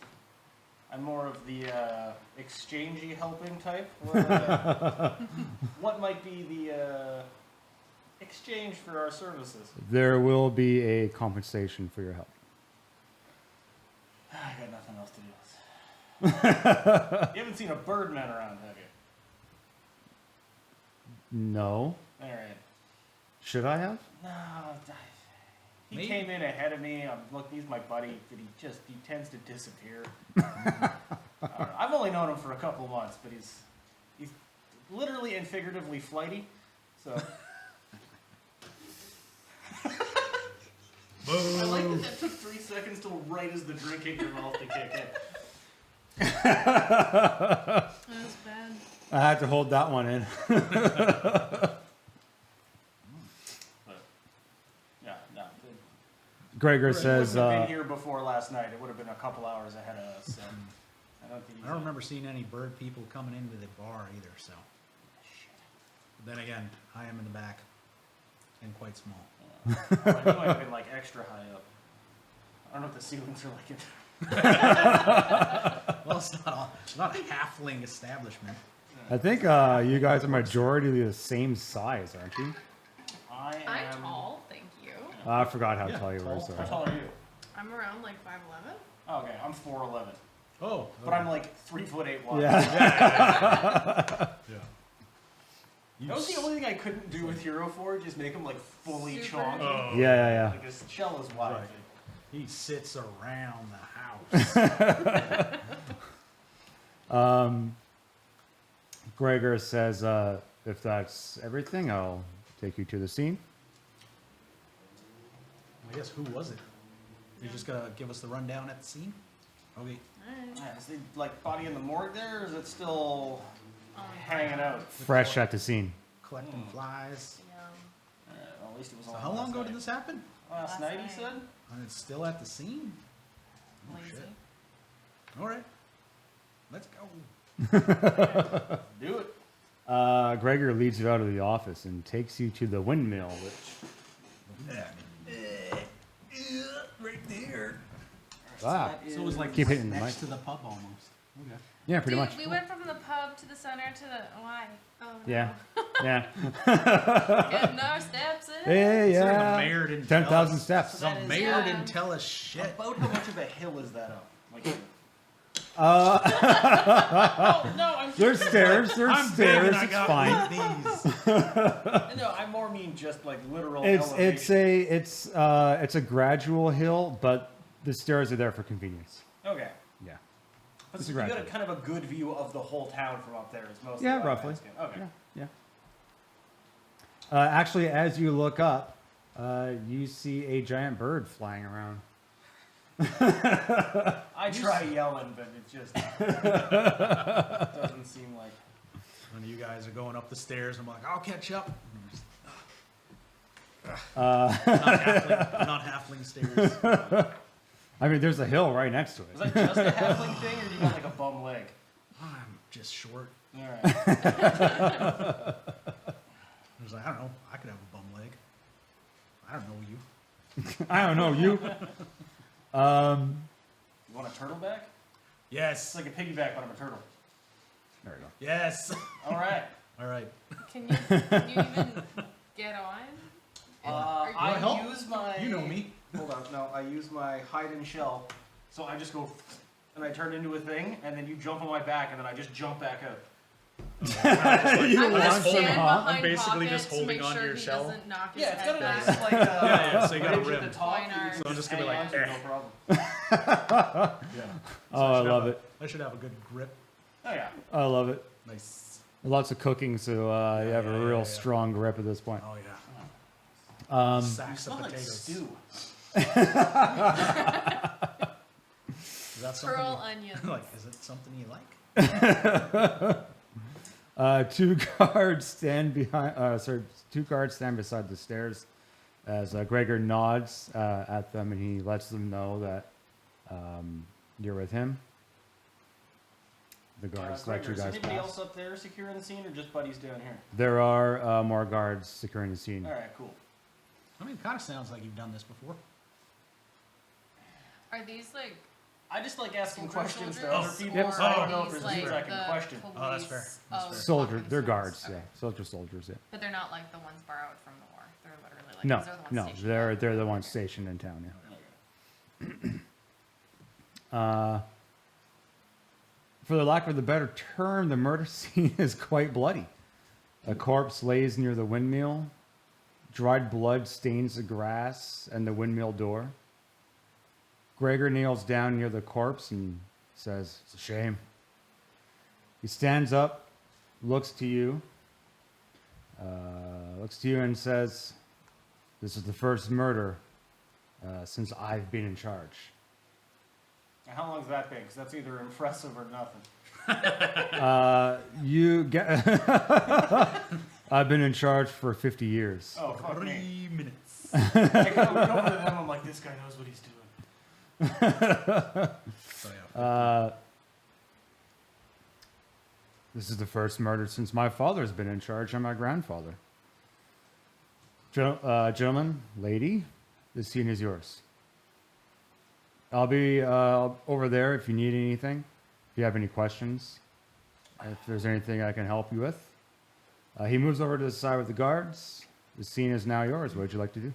I'm more of the exchangey helping type. What might be the exchange for our services? There will be a compensation for your help. I got nothing else to do. You haven't seen a birdman around, have you? No. All right. Should I have? No, he Maybe. came in ahead of me. Look, he's my buddy, but he tends to disappear. I've only known him for a couple months, but he's literally and figuratively flighty. So I like that it took 3 seconds till right as the drink hit your mouth to kick in. That was bad. I had to hold that one in. But yeah, no. Gregor He says, wouldn't have been here before last night. It would have been a couple hours ahead of us. So I don't think I don't remember seeing any bird people coming into the bar either, so. But then again, I am in the back and quite small. He might have been like extra high up. I don't know what the ceilings are like in Well, it's not a halfling establishment. I think you guys are majority the same size, aren't you? I am. I'm tall, thank you. I forgot how Yeah, tall you were. tall. How Sorry. tall are you? I'm around like 5'11". Oh, okay, I'm 4'11", Oh. but I'm like 3'8" wide. Yeah. Yeah. That was the only thing I couldn't do with Hero Forge is make him like fully Super. chonky. Oh. Yeah. Like his shell is wide. Right. He sits around the house. Gregor says, if that's everything, I'll take you to the scene. I guess who was it? You just gotta give us the rundown at the scene? Okay. Alright. Yeah, is the like body in the morgue there, or is it still Oh, hanging out? Fresh at the scene. Collecting flies. Yeah. Well, at least it was So on how long last ago night. did this happen? Last night, he said. And it's still at the scene? Oh, Lazy. shit. Alright. Let's go. Do it. Gregor leads you out of the office and takes you to the windmill, which... Right there. Ah. That So it was is- like Keep hitting the next mic. to the pub almost. Okay. Yeah, pretty Dude, much. we went from the pub to the center to the why? Oh no. Yeah. Yeah. Getting our steps in. Hey, So the yeah. mayor didn't tell 10,000 us. steps. The That is- mayor Yeah. didn't tell us shit. About how much of a hill is that up? Like, Uh, oh, no, I'm there's stairs. There's I'm big stairs. and I It's got fine. these. No, I more mean just like literal It's elevation. a gradual hill, but the stairs are there for convenience. Okay. Yeah. But It's so a you got a gradual. kind of a good view of the whole town from up there. It's mostly Yeah, like roughly. landscape. Okay. Yeah. Actually, as you look up, you see a giant bird flying around. I try yelling, but it just doesn't seem like. When you guys are going up the stairs, I'm like, I'll catch up. Not halfling stairs. I mean, there's a hill right next to Was it. that just a halfling thing, or do you got like a bum leg? I'm just short. All right. I was like, I don't know. I could have a bum leg. I don't know you. I don't know, you. You want a turtleback? It's Yes. like a piggyback, but I'm a turtle. There we go. Yes. All right. All right. Can you even get on? I help? use my. You know me. Hold on. No, I use my hide and shell. So I just go, and I turn into a thing, and then you jump on my back, and then I just jump back out. You I'm gonna launch stand him off. behind I'm basically Pocket just holding to make onto sure your he shell. doesn't knock his Yeah, it's head got a back. nice like yeah, so you got a ridge rim. at the top. Quoynor. that you So can I'm just gonna be hang like, onto, no problem. Yeah. Oh, I love it. I should have a good grip. Oh yeah. I love it. Nice. Lots of cooking, so you have a real yeah. strong grip at this point. Oh yeah. You Sacks smell of like potatoes. stew. Is that something? Curl onions. Like, is it something you like? Two guards stand behind. Two guards stand beside the stairs, as Gregor nods at them, and he lets them know that you're with him. The guards let you Is guys anybody pass. else up there securing the scene, or just buddies down here? There are more guards securing the scene. All right, cool. I mean, it kind of sounds like you've done this before. Are these like I just like asking soldier questions to soldiers, other people, Yep. so I or don't know are if these there's things I like can the question. Oh, that's fair. police That's of fair. Soldier, they're Hawkinstone? guards. Okay. Yeah, soldiers. Yeah. But they're not like the ones borrowed from the war. They're literally like No, these are the ones no, stationed they're there. the ones stationed in town. Yeah. For the lack of a better term, the murder scene is quite bloody. A corpse lays near the windmill. Dried blood stains the grass and the windmill door. Gregor kneels down near the corpse and says, "It's a shame." He stands up, looks to you and says, "This is the first murder since I've been in charge." And how long's that been? Because that's either impressive or nothing. You get. I've been in charge for 50 years. Oh, fuck me. 3 minutes. I go over to them, I'm like, this guy knows what he's doing. So yeah. This is the first murder since my father's been in charge and my grandfather. Gentlemen, lady, the scene is yours. I'll be over there if you need anything, if you have any questions, if there's anything I can help you with. He moves over to the side with the guards. The scene is now yours. What would you like to do?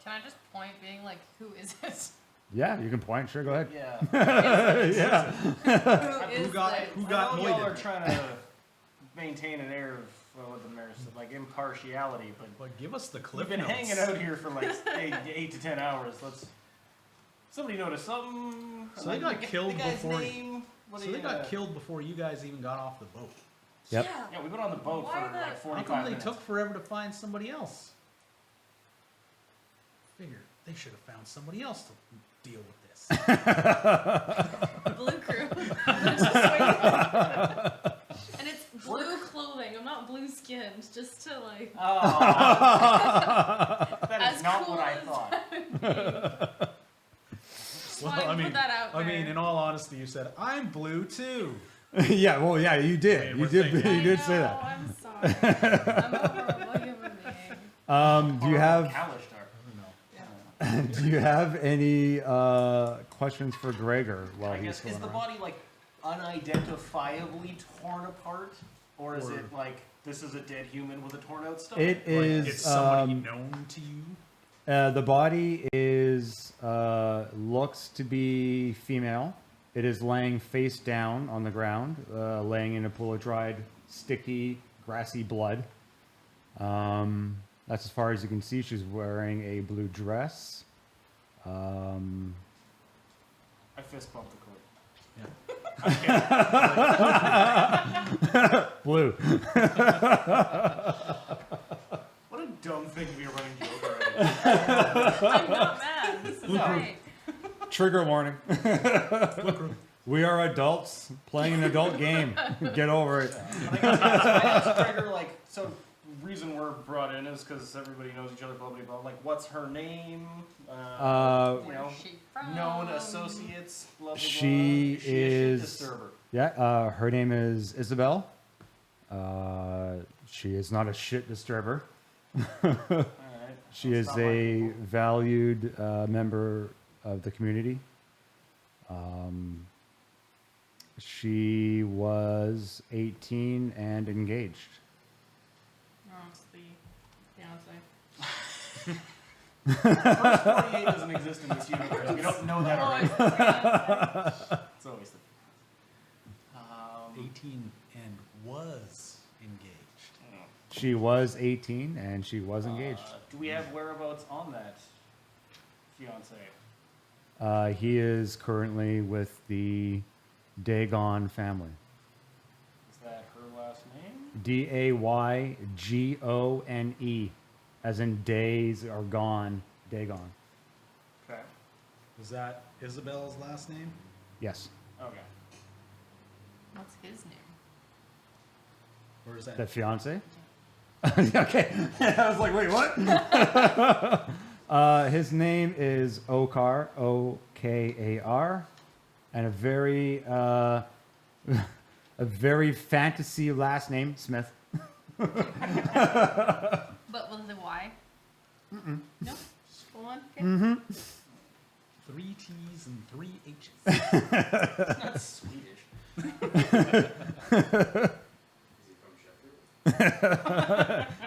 Can I just point, being like, who is it? Yeah, you can point. Sure, go ahead. Yeah. Yeah. Who is got- this? who I got know y'all moided? are trying to maintain an air of, well, what the mayor said, like impartiality, but But give us the we've clip been notes. hanging out here for like 8 to 10 hours. Somebody notice something. So they got killed the guy's before- name. What So do they you, got killed before you guys even got off the boat. Yep. Yeah. Yeah, we've been on the boat Why for the- like How 45 come they minutes. took forever to find somebody else? Figure they should have found somebody else to deal with this. Blue crew. They're just waiting. And it's blue clothing. I'm not blue skinned. Just to like. Oh, that is As not cool what I as thought. Just wanted to put that out I there. mean, in all honesty, you said I'm blue too. Yeah, well, yeah, you did. I mean, You we're did. thinking- You did I say know, that. I'm sorry. I'm over a human being. Do you have Kalashtar? Yeah. Do you have any questions for Gregor while I he's guess, going is the around? body like unidentifiably torn apart? Or is Or- it like this is a dead human with a torn out stomach? It Like, is. it's somebody known to you. The body is looks to be female. It is laying face down on the ground, laying in a pool of dried, sticky, grassy blood. That's as far as you can see. She's wearing a blue dress. I fist bumped the court. Blue. What a dumb thing to be a running joke already. I'm not mad. This is great. Trigger warning. Look, We are adults playing an adult game. Get over it. I asked Gregor, like, so reason we're brought in is because everybody knows each other, blah, blah, blah. Like, what's her name? You know, Where's she from? known associates, blah, blah, blah. She Is she a is- shit disturber? Yeah, her name is Isabel. She is not a shit disturber. All right. She That's is not my a people. valued member of the community. She was 18 and engaged. No, it's the fiance. First 48 doesn't exist in this universe. We don't know that Oh, already. it's the fiance. It's always the 18 and was engaged. She was 18 and she was engaged. Do we have whereabouts on that fiance? He is currently with the Dagon family. Is that her last name? Daygone, as in days are gone, Dagon. Okay. Was that Isabel's last name? Yes. Okay. What's his name? Or is that The fiance? Okay. I was like, wait, what? His name is Okar, Okar, and a very fantasy last name, Smith. But with the Y? No? Just full on? Okay. 3 T's and 3 H's? It's not Swedish.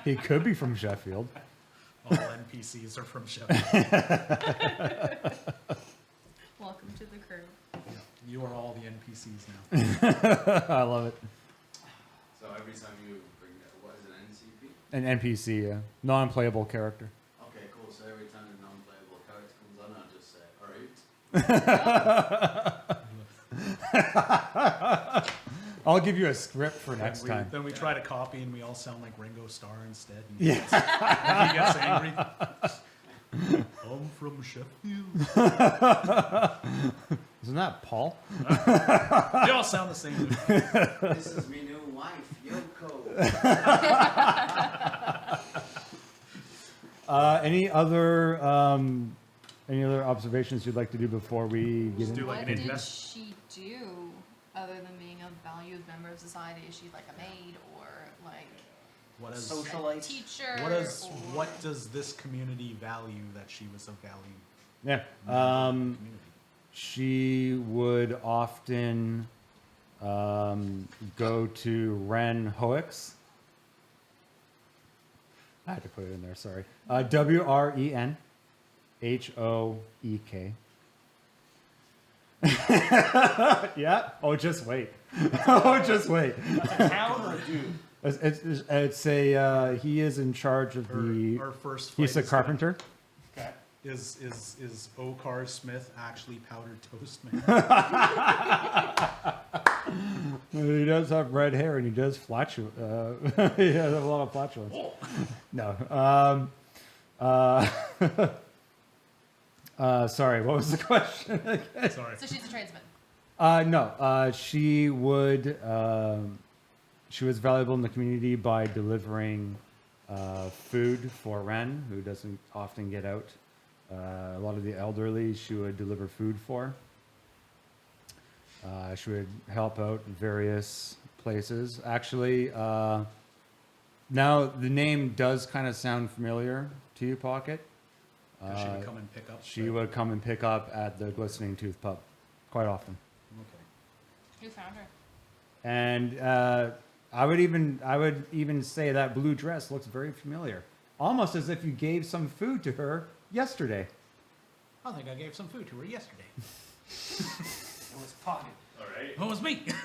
He could be from Sheffield. All NPCs are from Sheffield. Welcome to the crew. You are all the NPCs now. I love it. So every time you bring what is it, NCP? An NPC, non-playable character. Okay, cool. So every time a non-playable character comes on, I'll just say, alright. I'll give you a script for next we, time. Then we try to copy and we all sound like Ringo Starr instead. And Yeah. he gets angry. I'm from Sheffield. Isn't that Paul? They all sound the same. This is my new wife, Yoko. Any other observations you'd like to do before we get Just do into like What an did invest- she do other than being a valued member of society? Is she like a maid or like What is a Socialite. teacher? what does this community value that she was of value? Yeah. Community. She would often go to Ren Hoeks. I had to put it in there, sorry. WREN HOEK. Yeah. Oh, just wait. Oh, just wait. A town or a dude? It's a he is in charge of the. Our first He's a fight is carpenter. Okay. Is Okar Smith actually powdered toast man? He does have red hair and he does flatulence. He has a lot of flatulence. No. Sorry, what was the question again? Sorry. So she's a tradesman. No. She would. She was valuable in the community by delivering food for Ren, who doesn't often get out. A lot of the elderly, she would deliver food for. She would help out in various places. Actually, now the name does kind of sound familiar to you, Pocket. 'Cause she would come and pick up. She would come and pick up at the Glistening Tooth pub quite often. Okay. Who found her? And I would even say that blue dress looks very familiar, almost as if you gave some food to her yesterday. I think I gave some food to her yesterday. It was Pocket. Alright. Oh, it was me. With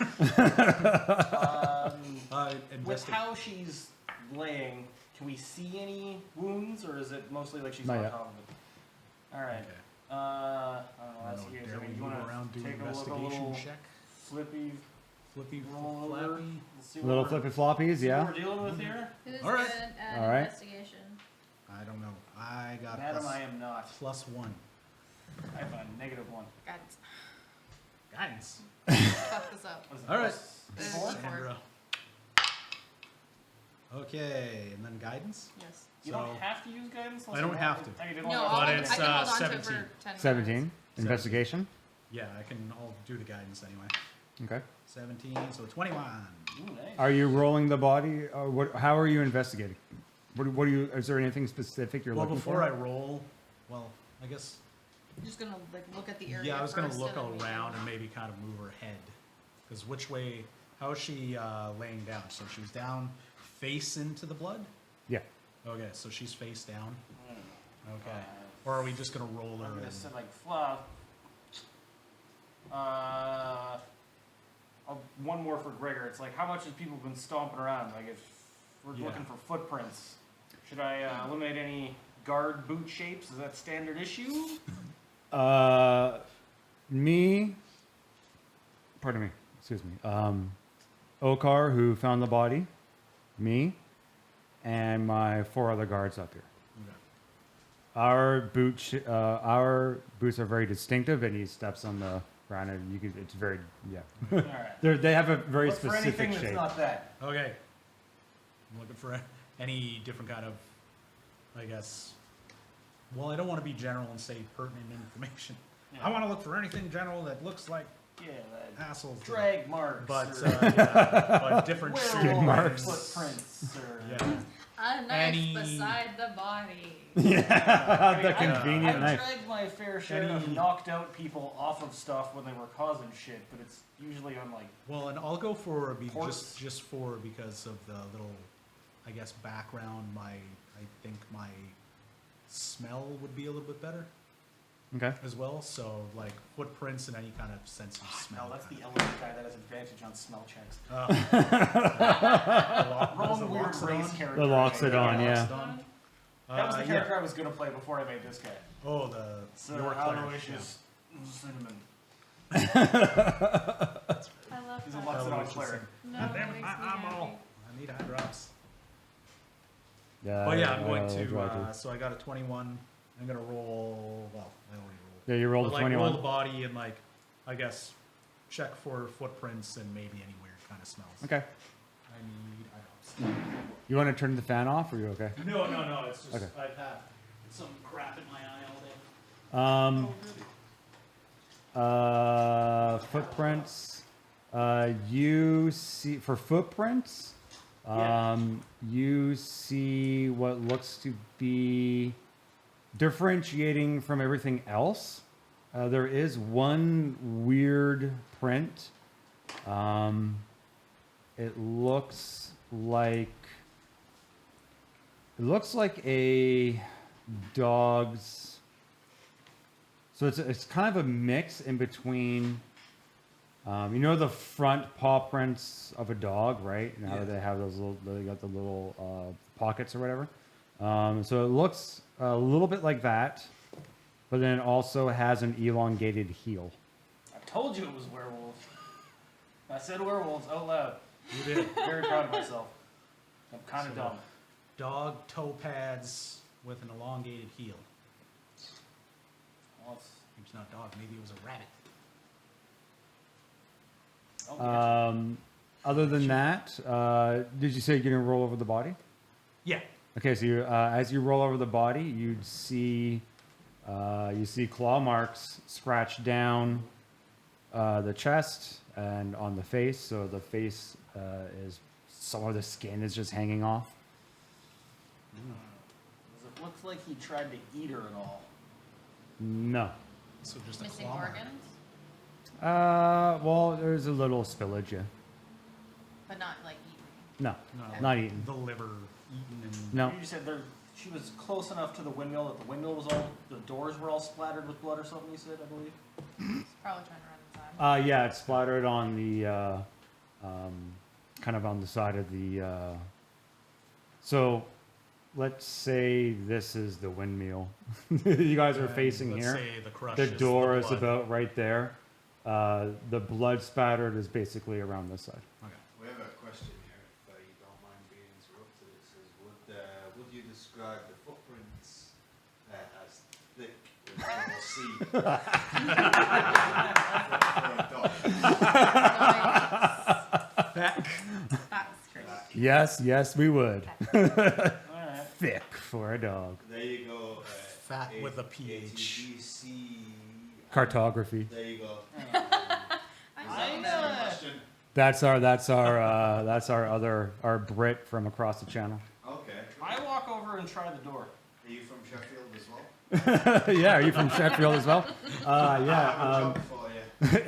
Investigate. how she's laying, can we see any wounds, or is it mostly like she's Not on yet. top of it? All right. Okay. I don't know. I That's don't know, here. dare we You move want around, do to an take a look, a investigation little check? flippy, Flippy, roll over, flappy. let's see what Little we're- flippy floppies, see what yeah. we're dealing with here. Who's All right. good at All right. investigation? I don't know. I got Madam, plus, I am not. +1. I have a -1. Guidance. Guidance. Fuck this up. What is it, All right. plus Four? four? Sandra. Okay, and then guidance. Yes. You So- don't have to use guidance. unless I don't you have want to. Oh, you didn't No, want But I it's, can hold on to it 17. for 10 minutes. 17. Investigation. Yeah, I'll do the guidance anyway. Okay. 17, so 21. Ooh, nice. Are you rolling the body? Or what? How are you investigating? What are you? Is there anything specific you're Well, looking before for? I roll, well, I guess. You're just gonna like look at the area. Yeah, I was gonna first look and then around and maybe kind of move her head, because which way? How is she laying down? So she's down, face into the blood. Yeah. Okay, so she's face down. Hmm. Okay. Or are we just gonna roll I'm her? gonna in? say like fluff. One more for Gregor. It's like, how much has people been stomping around? Like, if we're Yeah. looking for footprints, should I eliminate any guard boot shapes? Is that standard issue? Me. Pardon me. Excuse me. Okar, who found the body, me, and my 4 other guards up here. Okay. Our boots are very distinctive, and he steps on the ground, and you can. It's very yeah. All right. They have a very Look for anything specific that's shape. not that. Okay. I'm looking for any different kind of, I guess. Well, I don't want to be general and say pertinent information. Yeah. I want to look for anything general that looks like Yeah, that assholes. drag marks. But, or yeah, but different werewolf marks. footprints. Or, Yeah. A knife Any- beside the body. Yeah, the I- convenient I've knife. dragged my fair share of Any- knocked out people off of stuff when they were causing shit, but it's usually on like Well, and I'll go for Ports. just for because of the little, I guess, background. I think my smell would be a little bit better. Okay. as well. So like footprints and any kind of sense of smell. No, that's the kind element guy that has advantage on smell checks. of thing. Wrong weird race Loxodon? character. The Loxodon, yeah. Loxodon? That was the Yeah. character I was gonna play before I made this guy. Oh, the So your cleric. Aloysius Cinnamon. I love He's a that. Loxodon Aloysius cleric. No, God that damn it, makes me my happy. eyeball. I need eye drops. Yeah. But yeah, I'm going I'll to. try to. So I got a 21. I'm gonna roll. Well, I already rolled. Yeah, you rolled But, a like, 21. roll the body and like, I guess, check for footprints and maybe any weird kind of smells. Okay. I need eye drops. You want to turn the fan off, or are you okay? No, it's just Okay. I've had some crap in my eye all day. Footprints. You see for footprints. You see what looks to be differentiating from everything else. There is one weird print. It looks like a dog's. So it's kind of a mix in between. You know the front paw prints of a dog, right? And how they have those little, they got the little pockets or whatever. So it looks a little bit like that, but then it also has an elongated heel. I told you it was werewolves. I said werewolves out loud. You did. Very proud of myself. I'm kind of So- dumb. Dog toe pads with an elongated heel. Well, it's, Maybe it's not a dog. Maybe it was a rabbit. Other than that, did you say you're gonna roll over the body? Yeah. Okay, so you, as you roll over the body, you see claw marks scratched down the chest and on the face. So the face is some of the skin is just hanging off. it looks like he tried to eat her and all. No. So just a Missing claw mark. organs, Well, there's a little spillage. Yeah. but not like eaten. No, No, not eaten. The liver eaten and No. You said she was close enough to the windmill that the windmill was all, the doors were all splattered with blood or something, you said, I believe? He's probably trying to run inside. Yeah, it's splattered on the kind of on the side of the. So, let's say this is the windmill. You guys are and facing let's here. Say the crush The is door is blood. about right there. The blood spattered is basically around this side. Okay. We have a question here, if you don't mind being interrupted. It says, would you describe the footprints as thick with double C? That's crazy. Yes, we would. Alright. Thick for a dog. There you go. Fat with a PH. ATGC. Cartography. There you go. I'm I so know. excited. Question. That's our Brit from across the channel. Okay. I walk over and try the door. Are you from Sheffield as well? Yeah, are you from Sheffield as well? I have a Yeah, job for you.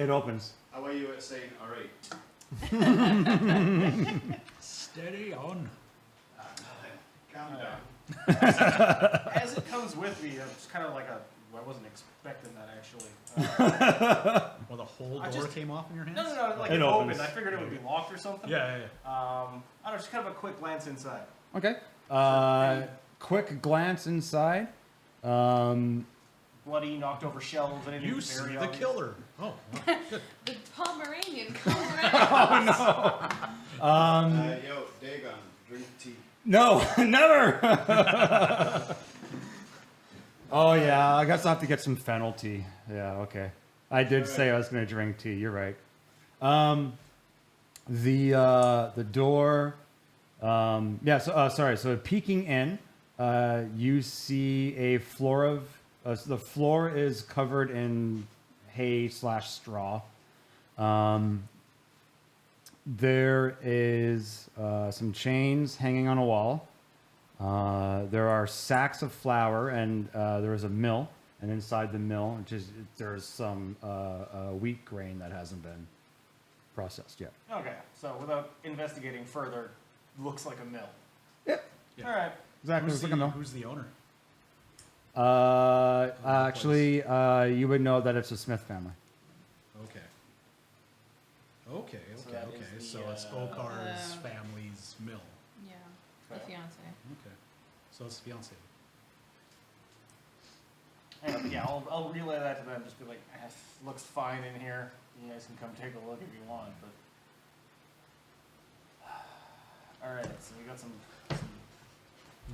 it opens. How are you at saying alright? Steady on. Calm down. As it comes with me, it's kind of like I wasn't expecting that actually. Well, the whole I door just- came off in your hands? No, like It it opens. opened. I figured it would be locked or something. Yeah. I don't know, just kind of a quick glance inside. Okay. Quick glance inside. Bloody, knocked over shelves, anything You very see the obvious. killer. Oh, The Pomeranian comes around. Yo, Dagon, drink tea. No, never. Oh yeah, I guess I'll have to get some fennel tea. Yeah, okay. I did say I was going to drink tea. You're right. The door. Yeah. So sorry. So peeking in, you see a floor of. So the floor is covered in hay/straw. There is some chains hanging on a wall. There are sacks of flour, and there is a mill. And inside the mill, there's some wheat grain that hasn't been processed yet. Okay, so without investigating further, looks like a mill. Yep. Yeah. All right. Exactly. who's It's like a mill. who's the owner? Actually, you would know that it's a Smith family. Okay. Okay, So okay, that okay. is So the, it's Okar's uh, family's mill. Yeah, the Okay. fiance. Okay. So it's fiance. Anyway, yeah, I'll relay that to them. Just be like, looks fine in here. You guys can come take a look if you want. But all right, so we got some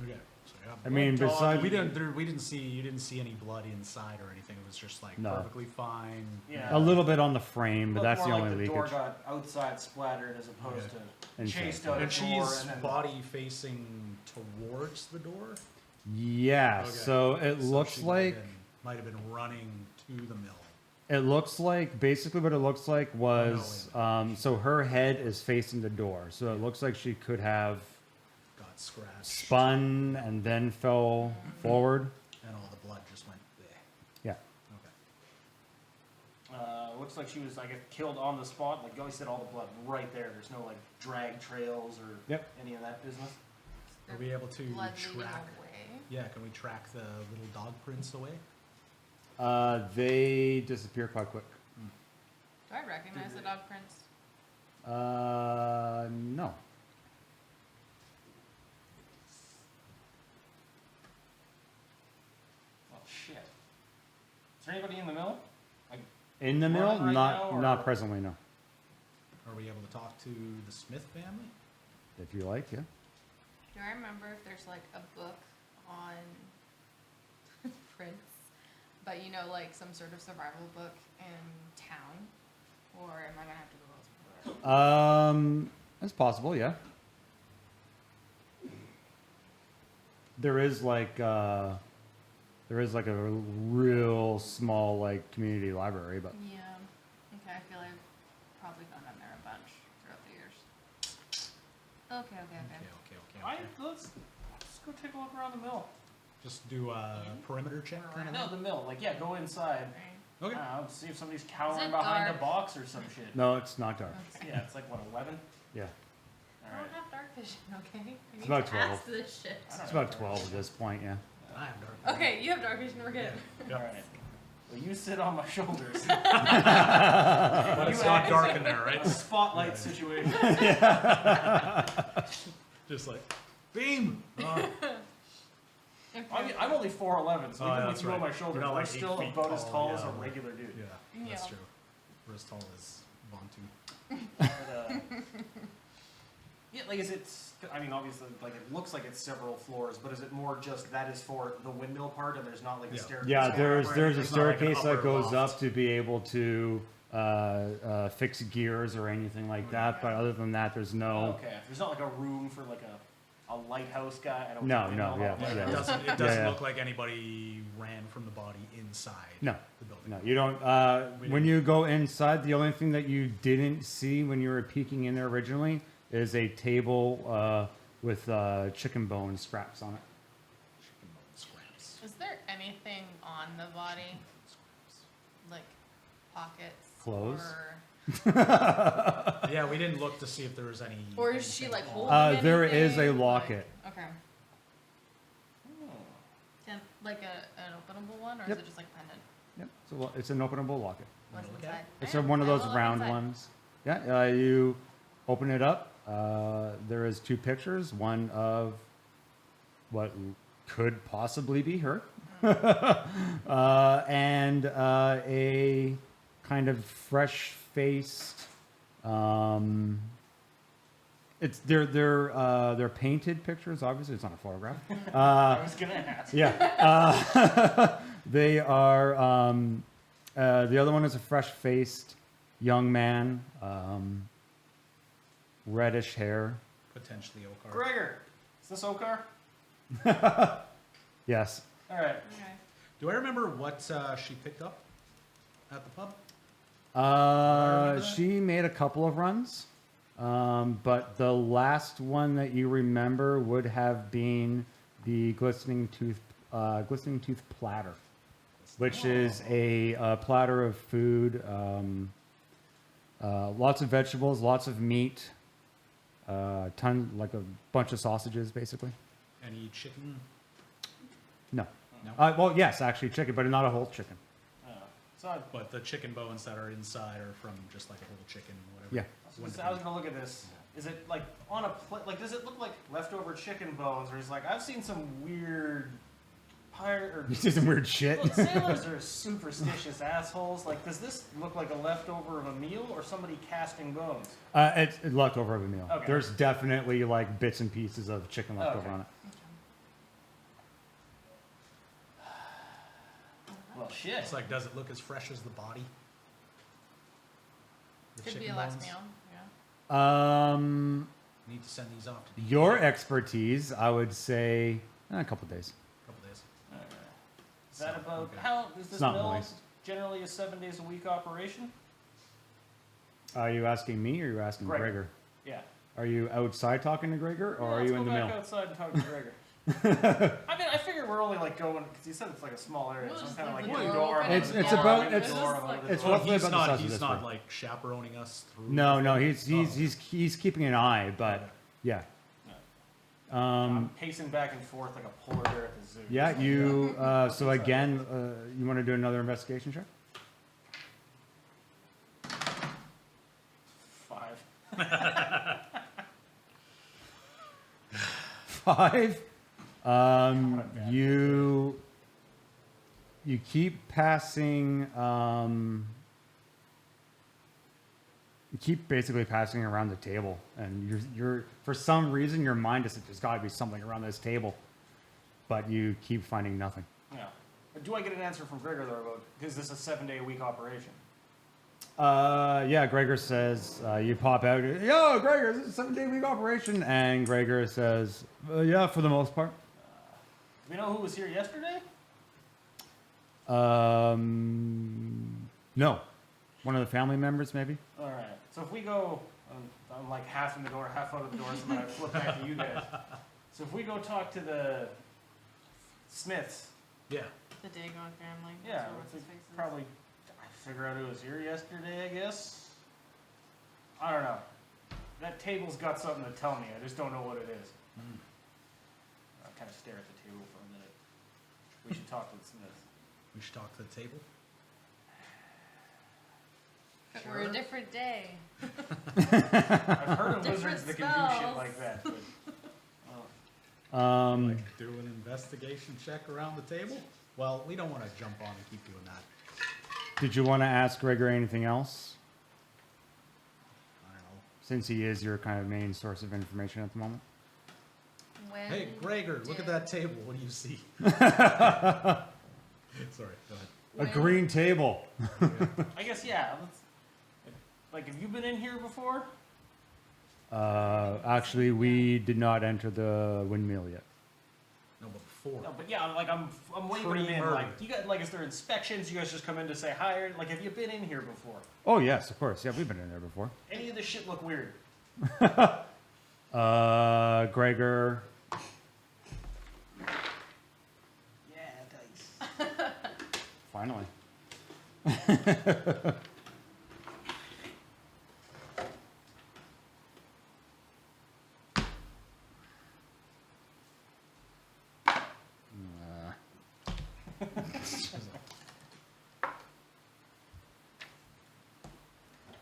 Okay. So yeah. I mean, Blood besides, we didn't see you didn't see any blood inside or anything. It was just like No. perfectly fine. Yeah. a little bit on the frame, but looked that's the more only like the door leakage. got outside splattered as opposed to Inside. chased out And a door she's and then body facing towards the door. Yeah, Okay. so it So looks she like might have been running to the mill. it looks like basically what it looks like was so her head is facing the door, so it looks like she could have Got scratched. spun and then fell forward. And all the blood just went there. Yeah. Okay. looks like she was, I guess, killed on the spot. Like you said, all the blood right there. There's no like drag trails or Yep. any of that business. Are we able to Blood leading track? away. Yeah, can we track the little dog prints away? They disappear quite quick. Do I recognize the dog prints? No. Oh shit! Is there anybody in the mill? Like, In the mill, Running right not now, not or- presently, no. Are we able to talk to the Smith family? If you like, yeah. Do I remember if there's like a book on prints, but you know, like some sort of survival book in town? Or am I gonna have to go elsewhere? It's possible, yeah. There is like a real small like community library, but Yeah. Okay, I feel like I've probably gone on there a bunch throughout the years. Okay. I, let's go take a look around the mill. Just do a perimeter check kind of No, the mill. Like, yeah, go inside. Right. Okay. See if somebody's Is cowering it behind dark? a box or some shit. no, it's not dark. Yeah, it's like what, 11? Yeah, I All right. don't have dark vision, okay? I need about to 12. ask this shit. I don't it's know. about 12 at this point. Yeah. I have dark. Okay, you have dark vision, we're good. All right. Well, you sit on my shoulders. But it's You not act- dark in there, right? A spotlight situation. Just like beam. Oh, I'm only 4'11", so Oh, even yeah, with that's you on right. my shoulders, You're not I'm like 8 still feet about as tall, tall as a yeah. regular dude. yeah, that's Yeah. true. We're as tall as Vontu. But, yeah, like is it? I mean, obviously, like it looks like it's several floors, but is it more just that is for the windmill part, and there's not like a Yeah. staircase? Yeah, going there's up or there's a anything? not like an staircase that upper goes loft. up to be able to fix gears or anything like that. But other than that, there's no. Okay, there's not like a room for like a lighthouse guy. I don't No, think no, they know yeah, how Yeah, to- it doesn't, it Yeah, doesn't yeah. look like anybody ran from the body inside No. the building. No, you don't. When you go inside, the only thing that you didn't see when you were peeking in there originally is a table with chicken bone scraps on it. Chicken bone scraps. Is there anything on the body? Like pockets? Clothes? Yeah, we didn't look to see if there was any. Or is she like anything on. holding There is a anything? locket. Like, okay. Like an openable one, or Yep. is it just like pendant? Yep. So it's an openable locket. What's Okay. inside? It's Yeah, one of I those will look round inside. ones. Yeah. You open it up. There is two pictures. One of what could possibly be her, and a kind of fresh-faced. It's they're painted pictures. Obviously, it's not a photograph. I was gonna ask. Yeah. They are. The other one is a fresh-faced young man, reddish hair. Potentially Okar. Gregor, is this Okar? Yes. All right. Okay. Do I remember what she picked up at the pub? remember that. She made a couple of runs, but the last one that you remember would have been the glistening tooth platter, which is a platter of food, lots of vegetables, lots of meat, like a bunch of sausages, basically. Any chicken? No. No. Well, yes, actually chicken, but not a whole chicken. So But the chicken bones that are inside are from just like a whole chicken, whatever. Yeah. I was gonna look at this. Is it like on a plate? Like, does it look like leftover chicken bones, or is like I've seen some weird pirate or You see some weird shit. Look, sailors are superstitious assholes. Like, does this look like a leftover of a meal or somebody casting bones? It's leftover of a meal. Okay. There's definitely like bits and pieces of chicken left over Okay. on it. Well, shit. It's like, does it look as fresh as the body? The Could be chicken a last bones? meal. Yeah. Need to send these off to the Your expertise, I would say, a couple days. couple days. Is that about Okay. how is this It's not mill moist. generally a 7 days a week operation? Are you asking me or are you asking Gregor. Gregor? Yeah. Are you outside talking to Gregor or Yeah, are let's you go in the back mill? outside and talk to Gregor. I mean, I figure we're only like going because you said it's like a small area, We'll so I'm just kind of leave like the in the door door. open It's- and it's the about- door it's- opens. door, Like- it's Oh, roughly he's about the not, size of he's this not room. like chaperoning us through. No, he's Oh. he's keeping an eye, but yeah. I'm pacing back and forth like a polar bear at the zoo. Yeah, you. So again, you want to do another investigation check? 5. 5. You keep passing. You keep basically passing around the table, and you're for some reason your mind is there's got to be something around this table, but you keep finding nothing. Yeah. But do I get an answer from Gregor though about is this a 7 day a week operation? Yeah, Gregor says, you pop out, yo, Gregor, this is a 7 day week operation. And Gregor says, yeah, for the most part. Do we know who was here yesterday? No. One of the family members, maybe? All right. So if we go, I'm like half in the door, half out of the door, so then I flip back to you guys. So if we go talk to the Smiths, Yeah. The Dagon family. yeah, That's what's we his face is. probably figure out who was here yesterday, I guess. I don't know. That table's got something to tell me. I just don't know what it is. I kind of stare at the table for a minute. We should talk to the Smiths. We should talk to the table. But we're a different day. I've heard of Different wizards that can do shit spells. like that. But, Like do an investigation check around the table? Well, we don't want to jump on and keep doing that. Did you want to ask Gregor anything else? I don't know. Since he is your kind of main source of information at the moment. When Hey, Gregor, look at did- that table. What do you see? Sorry, go ahead. A when- green table. I guess, yeah. Like, have you been in here before? Actually, we did not enter the windmill yet. No, but before. No, but yeah, like I'm waving them in. Pre-murder. Like, you guys, like, is there inspections? You guys just come in to say hi? Or, like, have you been in here before? Oh, yes, of course. Yeah, we've been in there before. Any of this shit look weird? Gregor. Yeah, dice. Finally.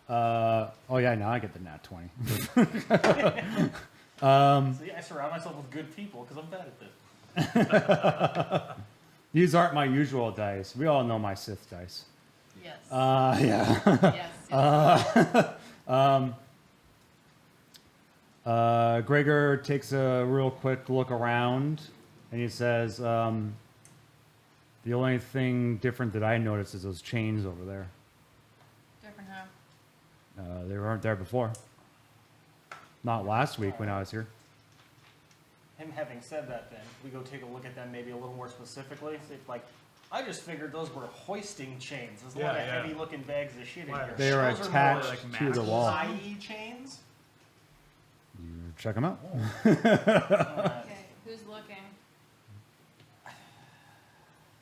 Oh yeah, now I get the nat 20. So yeah, I surround myself with good people because I'm bad at this. These aren't my usual dice. We all know my Sith dice. Yes. Yeah. Yes. Gregor takes a real quick look around and he says, the only thing different that I noticed is those chains over there. Different how? They weren't there before. Not last week when I was here. Him having said that, then we go take a look at them maybe a little more specifically. See if, like, I just figured those were hoisting chains. There's a lot of Yeah, yeah. heavy-looking bags of shit in Why, here. They are Those more attached like to the masks. wall. IE chains. You check them out. Okay, who's looking?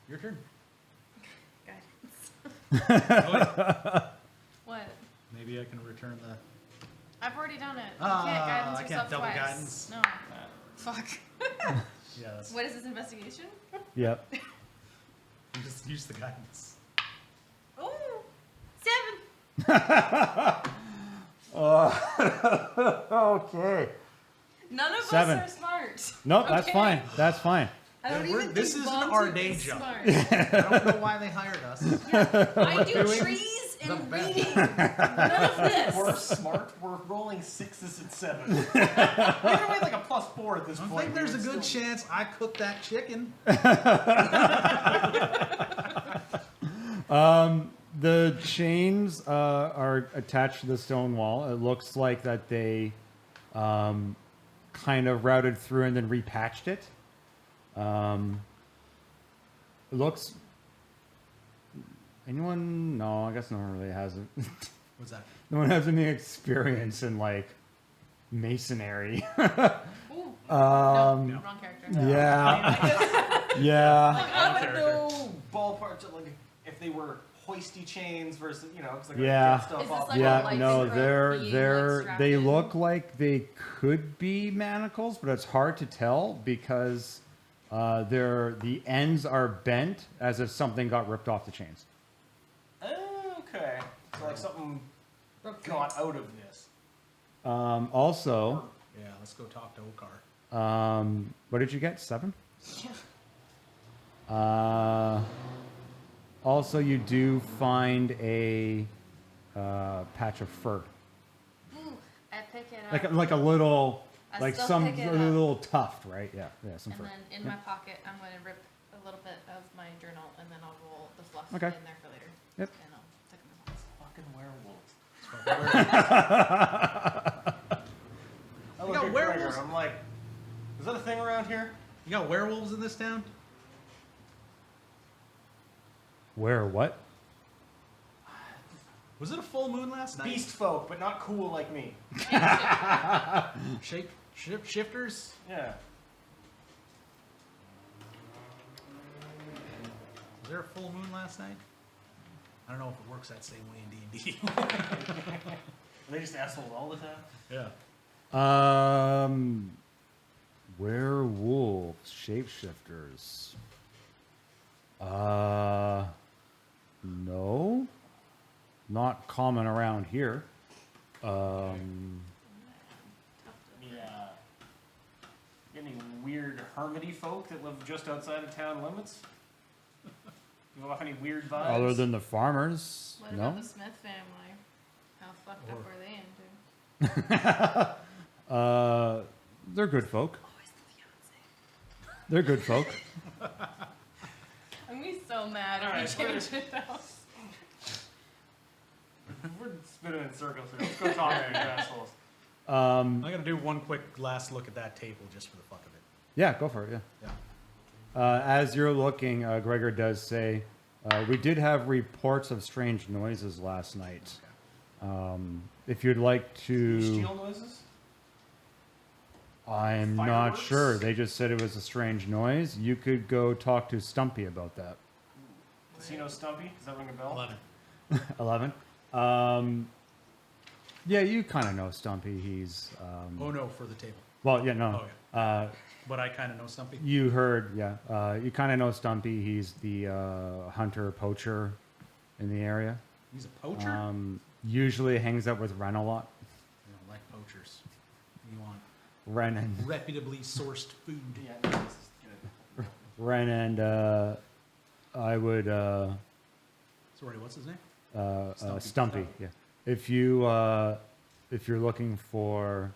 Your turn. Guidance. What? Maybe I can return the. I've already done it. You Ah, can't guidance I can't yourself double twice. guidance. No. Fuck. Yeah, that's. What is this investigation? Yep. Let's use the guidance. Ooh, 7. Okay. None of 7. us are smart. Nope, that's Okay? fine. That's fine. I don't We're- even this think isn't Vontu our day is job. smart. I don't know why they hired us. I do doing trees the and best. reading. None of this. We're smart. We're rolling 6s and 7s. Either way, like a +4 at this I point. think there's a We're good still- chance I cooked that chicken. The chains are attached to the stone wall. It looks like that they kind of routed through and then repatched it. It looks. Anyone? No, I guess no one really hasn't. What's that? No one has any experience in like masonry. Ooh. No. Wrong character. Yeah. Yeah. Like, I don't know ballpark, like if they were hoisty chains versus, you know, because like Yeah. get stuff Is off. this like a Yeah, light no, rope they're being, they're like, they strapped in? look like they could be manacles, but it's hard to tell because the ends are bent as if something got ripped off the chains. Okay. So like something got out of this. Also, Yeah, let's go talk to Okar. what did you get? 7? Yeah. Also, you do find a patch of fur, Ooh, I pick it up. like a little, I like still some pick it up. little tuft, right? Yeah, yeah, some And fur. then in my pocket, I'm going to rip a little bit of my journal, and then I'll roll the fluff Okay. in there for later. Yep. And I'll stick in my box. Fucking werewolves. I You look got at werewolves? Gregor, I'm like, is that a thing around here? You got werewolves in this town? Where? What? Was it a full moon last night? Beast folk, but not cool like me. Shifters? Yeah. Was there a full moon last night? I don't know if it works that same way in D&D. Are they just assholes all the time? Yeah. Werewolves, shapeshifters. No, not common around here. Yeah. Any weird hermity folk that live just outside of town limits? You have any weird vibes? Other than the farmers, What no. about the Smith family? How fucked up were they into? They're good folk. Always the fiance. They're good folk. I'm gonna be so mad if Alright, we change it though. We're spinning in circles here. Let's go talk to you assholes. I'm going to do one quick last look at that table just for the fuck of it. Yeah, go for it. Yeah. As you're looking, Gregor does say, we did have reports of strange noises last night. If you'd like to, Steel noises? I'm not Fireworks? sure. They just said it was a strange noise. You could go talk to Stumpy about that. Casino Stumpy? Does that ring a bell? 11. 11. Yeah, you kind of know Stumpy. He's Oh no, for the table. well, yeah, no. Okay. But I kind of know something. You heard, yeah. You kind of know Stumpy. He's the hunter poacher in the area. He's a poacher? Usually hangs out with Ren a lot. I don't like poachers. You want Ren and reputably sourced food. Yeah, no, this is good. Ren and I would Sorry, what's his name? Stumpy. Stumpy. Yeah. If you're looking for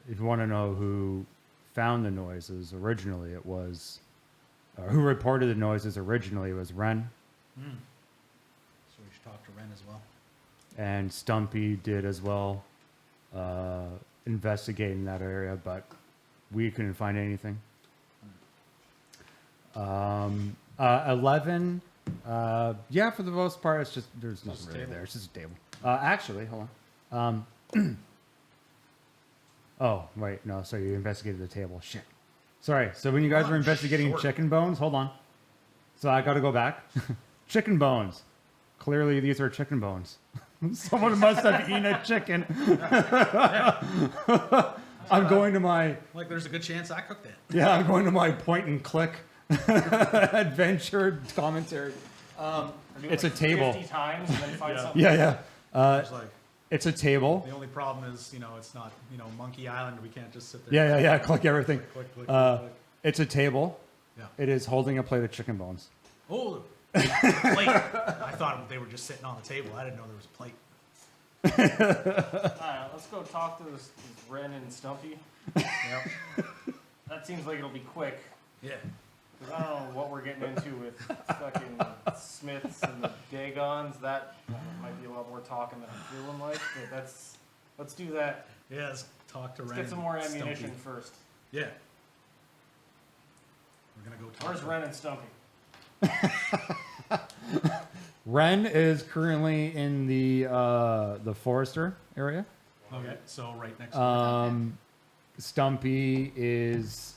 if you want to know who found the noises originally, it was who reported the noises originally, it was Ren. So we should talk to Ren as well. And Stumpy did as well, investigating that area, but we couldn't find anything. 11, yeah, for the most part, it's just, there's nothing really there. It's just a table. Actually, hold on. Oh, wait, no, sorry, you investigated the table. Shit. Sorry, so when you guys were investigating short. chicken bones, hold on. So I gotta go back. Chicken bones. Clearly, these are chicken bones. Someone must have eaten a chicken. I'm going to my, Like, there's a good chance I cooked that. yeah, I'm going to my point and click Adventure commentary. Or do it It's like a table. 50 times and then find Yeah. something. Yeah. It's like, It's a table. the only problem is, it's not, Monkey Island. We can't just sit there. Yeah. Click everything. Click, click, Uh, click. It's a table. Yeah. It is holding a plate of chicken bones. Oh, plate. I thought they were just sitting on the table. I didn't know there was a plate. Alright, let's go talk to this Ren and Stumpy. Yep. That seems like it'll be quick. Yeah. Because I don't know what we're getting into with fucking Smiths and the Dagons. That might be a lot more talking than I'm feeling like. But let's do that. Yeah, let's talk to Let's Ren. get some more and ammunition Stumpy. first. Yeah. We're going to go talk Where's to Ren and Stumpy? Ren is currently in the Forester area. Okay, so right next Stumpy is.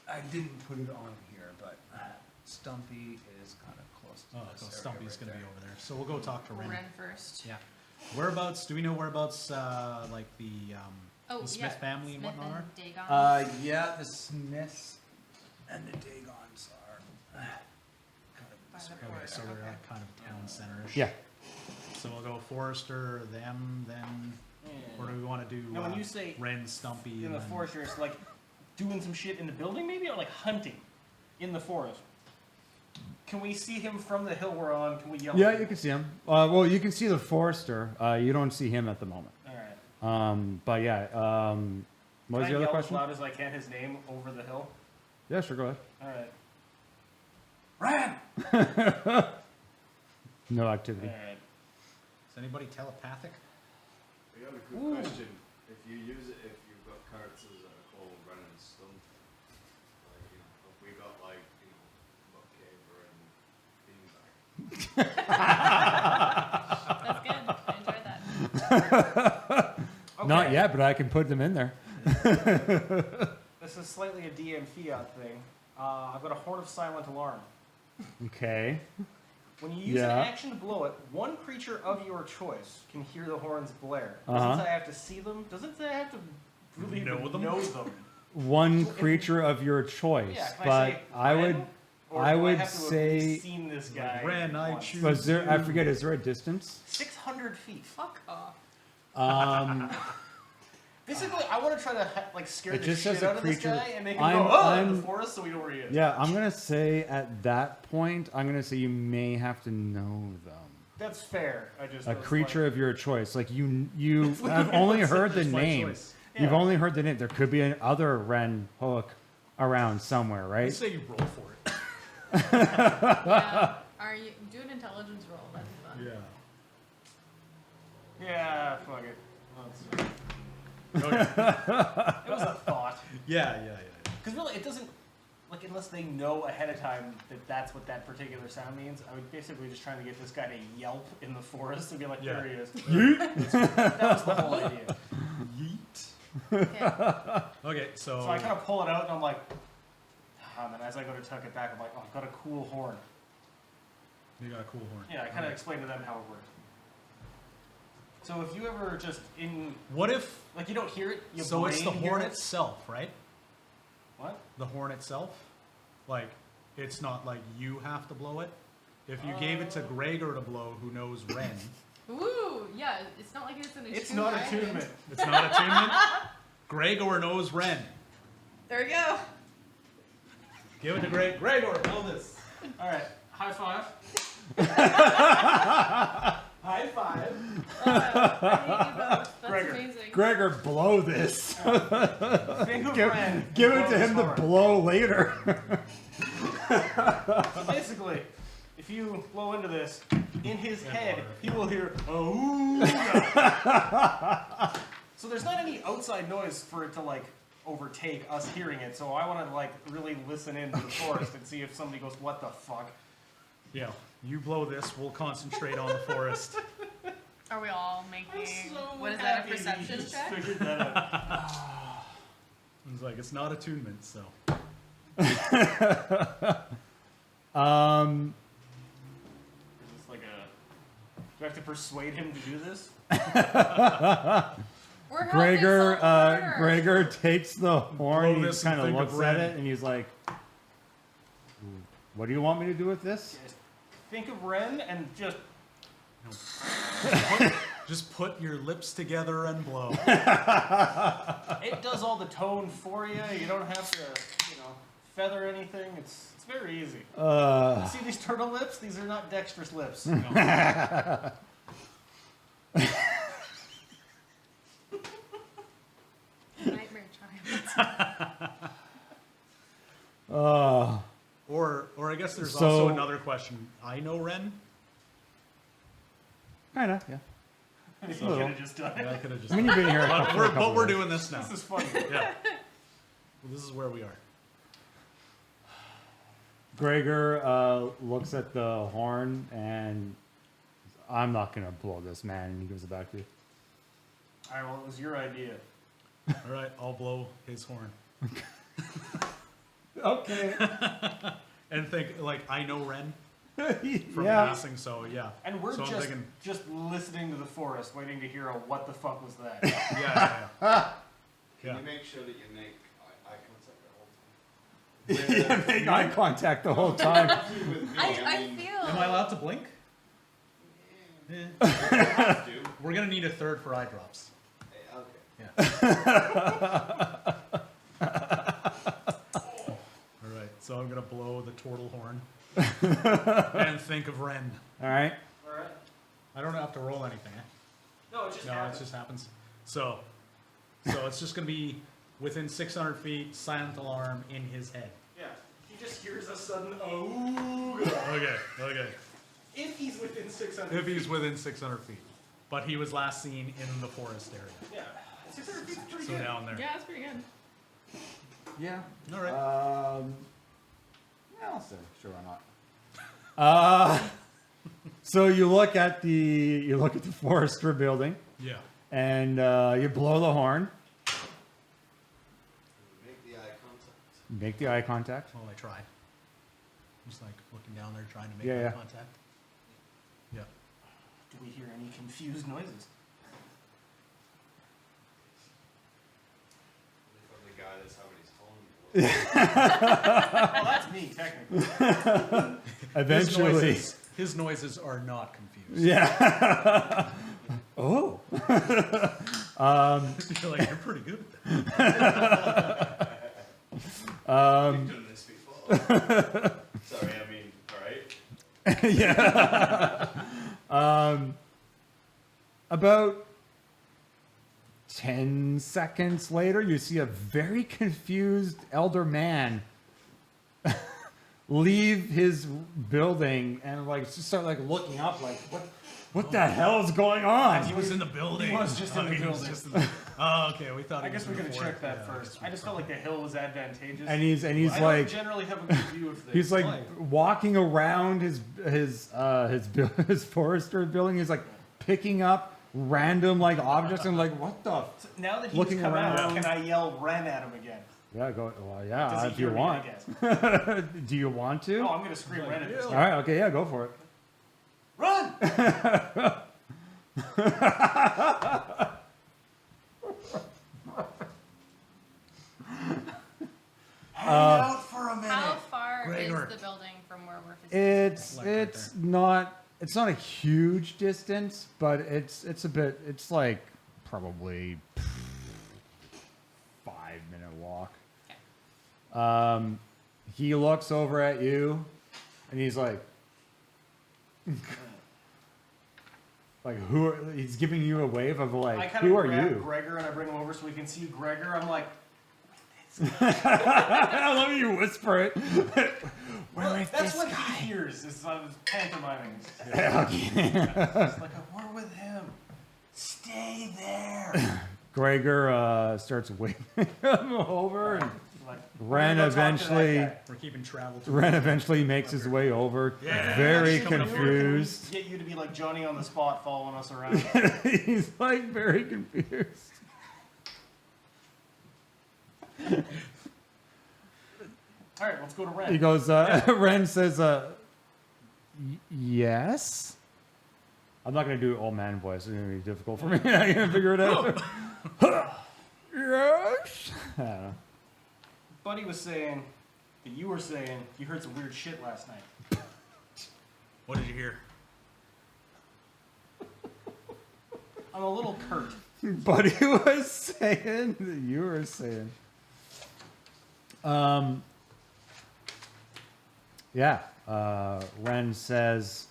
I didn't put it on here, but Stumpy is kind of close to Oh, this so area Stumpy's right going to there. be over there. So we'll go talk to Ren. Ren first. Yeah. Whereabouts, do we know whereabouts, like the Smith yeah, family and Smith whatnot are? and Dagon. Yeah, the Smiths and the Dagons are kind By of. the Okay, border, so they're okay. like kind of town center-ish. Yeah. So we'll go Forester, them, then, or do we want to do Now, when you say Ren, Stumpy, in and the then... forest, it's like doing some shit in the building, maybe, or like hunting in the forest. Can we see him from the hill we're on? Can we yell? Yeah, at him? you can see him. Well, you can see the Forester. You don't see him at the moment. All right. But yeah. What was Can the I other yell question? as loud as I can his name over the hill? Yeah, sure. Go ahead. All right. Ren. No All activity. right. Is anybody telepathic? I got a quick question. If you use it, if you've got characters that are called Ren and Stumpy, like, if we got like, Buckhaver and Beanbag. That's good. I enjoyed that. Okay. Not yet, but I can put them in there. This is slightly a DM fiat thing. I've got a Horn of Silent Alarm. Okay. When you use an action to blow it, one creature of your choice can hear the horns blare. Doesn't say I have to see them. Doesn't say I have to really Know even them? know them. One creature of your choice, Yeah, can but I say I would. Ren? Or I do would have to have say- seen this guy. Ren, I once? choose- Was there? I forget. Is there a distance? 600 feet. Fuck off. Basically, I want to try to like scare It the just shit says a out of this creature- guy and make him I'm- go, oh, in I'm- the forest, so we know where he is. Yeah, I'm gonna say at that point, I'm gonna say you may have to know them. That's fair. I just A was creature like, of your choice, like you have only heard the It's my name. choice. You've Yeah. only heard the name. There could be another Ren Hook around somewhere, I right? say you roll for it. Yeah. Do an intelligence roll. That'd be fun. Yeah. yeah, fuck it. Let's- Okay. It was a thought. Yeah. Because really, it doesn't, like, unless they know ahead of time that that's what that particular sound means, I was basically just trying to get this guy to yelp in the forest and be like, Yeah. there he is. That was the whole idea. Yeet. Okay. Okay, so... So I kind of pull it out and I'm like, and then as I go to tuck it back, I'm like, oh, I've got a cool horn. You got a cool horn. Yeah, I kind of explained to them how it works. So if you ever just What if... like you don't hear it, you So it's the brain hear horn it. itself, right? What? The horn itself? Like, it's not like you have to blow it? If you gave it to Gregor to blow, who knows Ren, Ooh, yeah. It's not like it's an attunement. It's not either. attunement. it's not attunement? Gregor knows Ren. There we go. Give it to Gregor, blow this. All right, high five. High five. I hate you both. That's Gregor. amazing. Gregor, blow this. Think of Ren. Give it Blow to his him to horn. blow later. So basically, if you blow into this, in his head, he will hear, oh. So there's not any outside noise for it to like overtake us hearing it. So I want to like really listen into the forest and see if somebody goes, what the fuck? Yeah, you blow this, we'll concentrate on the forest. Are we all making? So What is that? A happy that you perception just check? figured that out. It's like, it's not attunement, so... Is this like a? Do I have to persuade him to do this? We're Gregor, helping someone. Gregor takes the horn. Blow He this kind and of think of looks at Ren. it and he's like, What do you want me to do with this? Just think of Ren and just Just put your lips together and blow. it does all the tone for you. You don't have to, feather anything. It's very easy. See these turtle lips? These are not dexterous lips. Nightmare child. Or I guess there's So- also another question. I know Ren. Kinda, yeah. You could have just done Yeah, I it. could have just. I mean, you've been here. But we're doing this now. This is funny. Yeah. Well, this is where we are. Gregor looks at the horn and I'm not gonna blow this, man. And he gives it back to you. All right, well, it was your idea. All right, I'll blow his horn. Okay. And think like I know Ren from Yeah. passing, so yeah. And we're So I'm thinking- just listening to the forest, waiting to hear a what the fuck was that? Yeah. Can Yeah. you make sure that you make eye contact Yeah, make eye contact the whole time. the whole time? With me, I mean, feel. Am I allowed to blink? you have to. We're gonna need a third for eye drops. Okay. All right, so I'm gonna blow the Tortle horn and think of Ren. All right. All right. I don't have to roll anything. Eh? No, it just No, happened. it just happens. So it's just gonna be within 600 feet, silent alarm in his head. Yeah. He just hears a sudden oh. Okay. If he's within 600 If he's within 600 feet, but he was last seen in the forest area, Yeah. 600 feet is pretty so good. down there. Yeah, that's pretty good. Yeah. All right. Yeah, I'll say sure why not. So you look at the forester building Yeah. and you blow the horn. Make the eye contact. Make the eye contact. Well, I try. Just like looking down there, trying to make Yeah, eye yeah. contact. Yeah. Do we hear any confused noises? From the guy that's having his phone. Well, that's me, technically. Eventually. His noises are not confused. Yeah. Oh. You're like, you're pretty good at that. You've done this before. Sorry, I mean, alright. Yeah. About 10 seconds later, you see a very confused elder man leave his building and like just start like looking up like what the hell is going on? He was in the building. He was just in the he was building. just in the- Oh, okay. We thought. I he guess was we in could the have checked forest. that Yeah, first. I just felt like the hill was advantageous. And he's I like don't generally have a good view of things. he's like Like- walking around his forester building. He's like picking up random like objects and like what the So now that he's looking come out, around. can I yell Ren at him again? yeah go well Does yeah he if hear you me, want. I guess. Do you want to? Oh, I'm gonna scream Ren at this All guy. right, okay, yeah, go for it. Run! Hang out for a minute. How far Gregor. is the building from where we're physically? It's not a huge distance, but it's a bit. It's like probably 5-minute walk. He looks over at you, and he's like, who? He's giving you a wave of I like, kind who of are grab you? Gregor and I bring him over so we can see Gregor. I'm like, I love you whisper it. Where is that's this what guy? he hears. Is I was pantomiming. Okay. It's like, we're with him. Stay there. Gregor starts waving him over, and Like, Ren I'm gonna go talk to that eventually guy. We're keeping travel. Ren eventually makes his way over, Yeah, very he's coming up here. confused. Get you to be like Johnny on the spot, following us around. He's like very confused. All right, let's go to He Ren. goes, Ren says, yes. I'm not gonna do old man voice. It's gonna be difficult for me. I can't figure it out. Yes. I don't know. Buddy was saying, But you were saying you heard some weird shit last night. What did you hear? I'm a little curt. But he was saying that you were saying. Yeah. Ren says.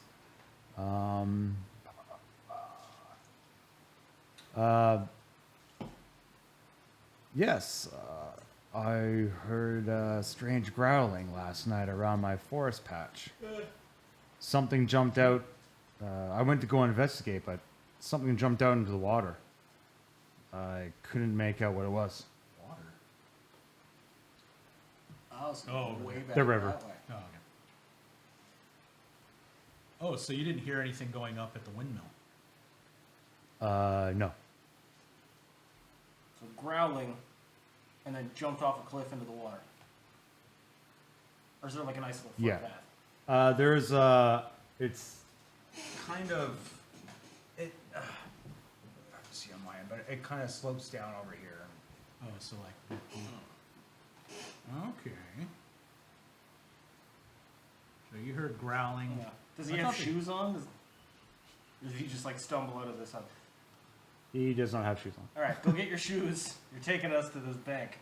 Yes. I heard strange growling last night around my forest patch. Something jumped out. I went to go investigate, but something jumped out into the water. I couldn't make out what it was. Water. Oh, so Oh, way back the river. that way. Oh, okay. Oh, so you didn't hear anything going up at the windmill? No. So growling, and then jumped off a cliff into the water. Or is there like a nice little Yeah. footpath? There's it's kind of it. I have to see on my end, but it kind of slopes down over here. Oh, so like. Okay. So you heard growling. Yeah. Does he I have thought they- shoes on? Or does he just like stumble out of this hut? He does not have shoes on. All right, go get your shoes. You're taking us to this bank.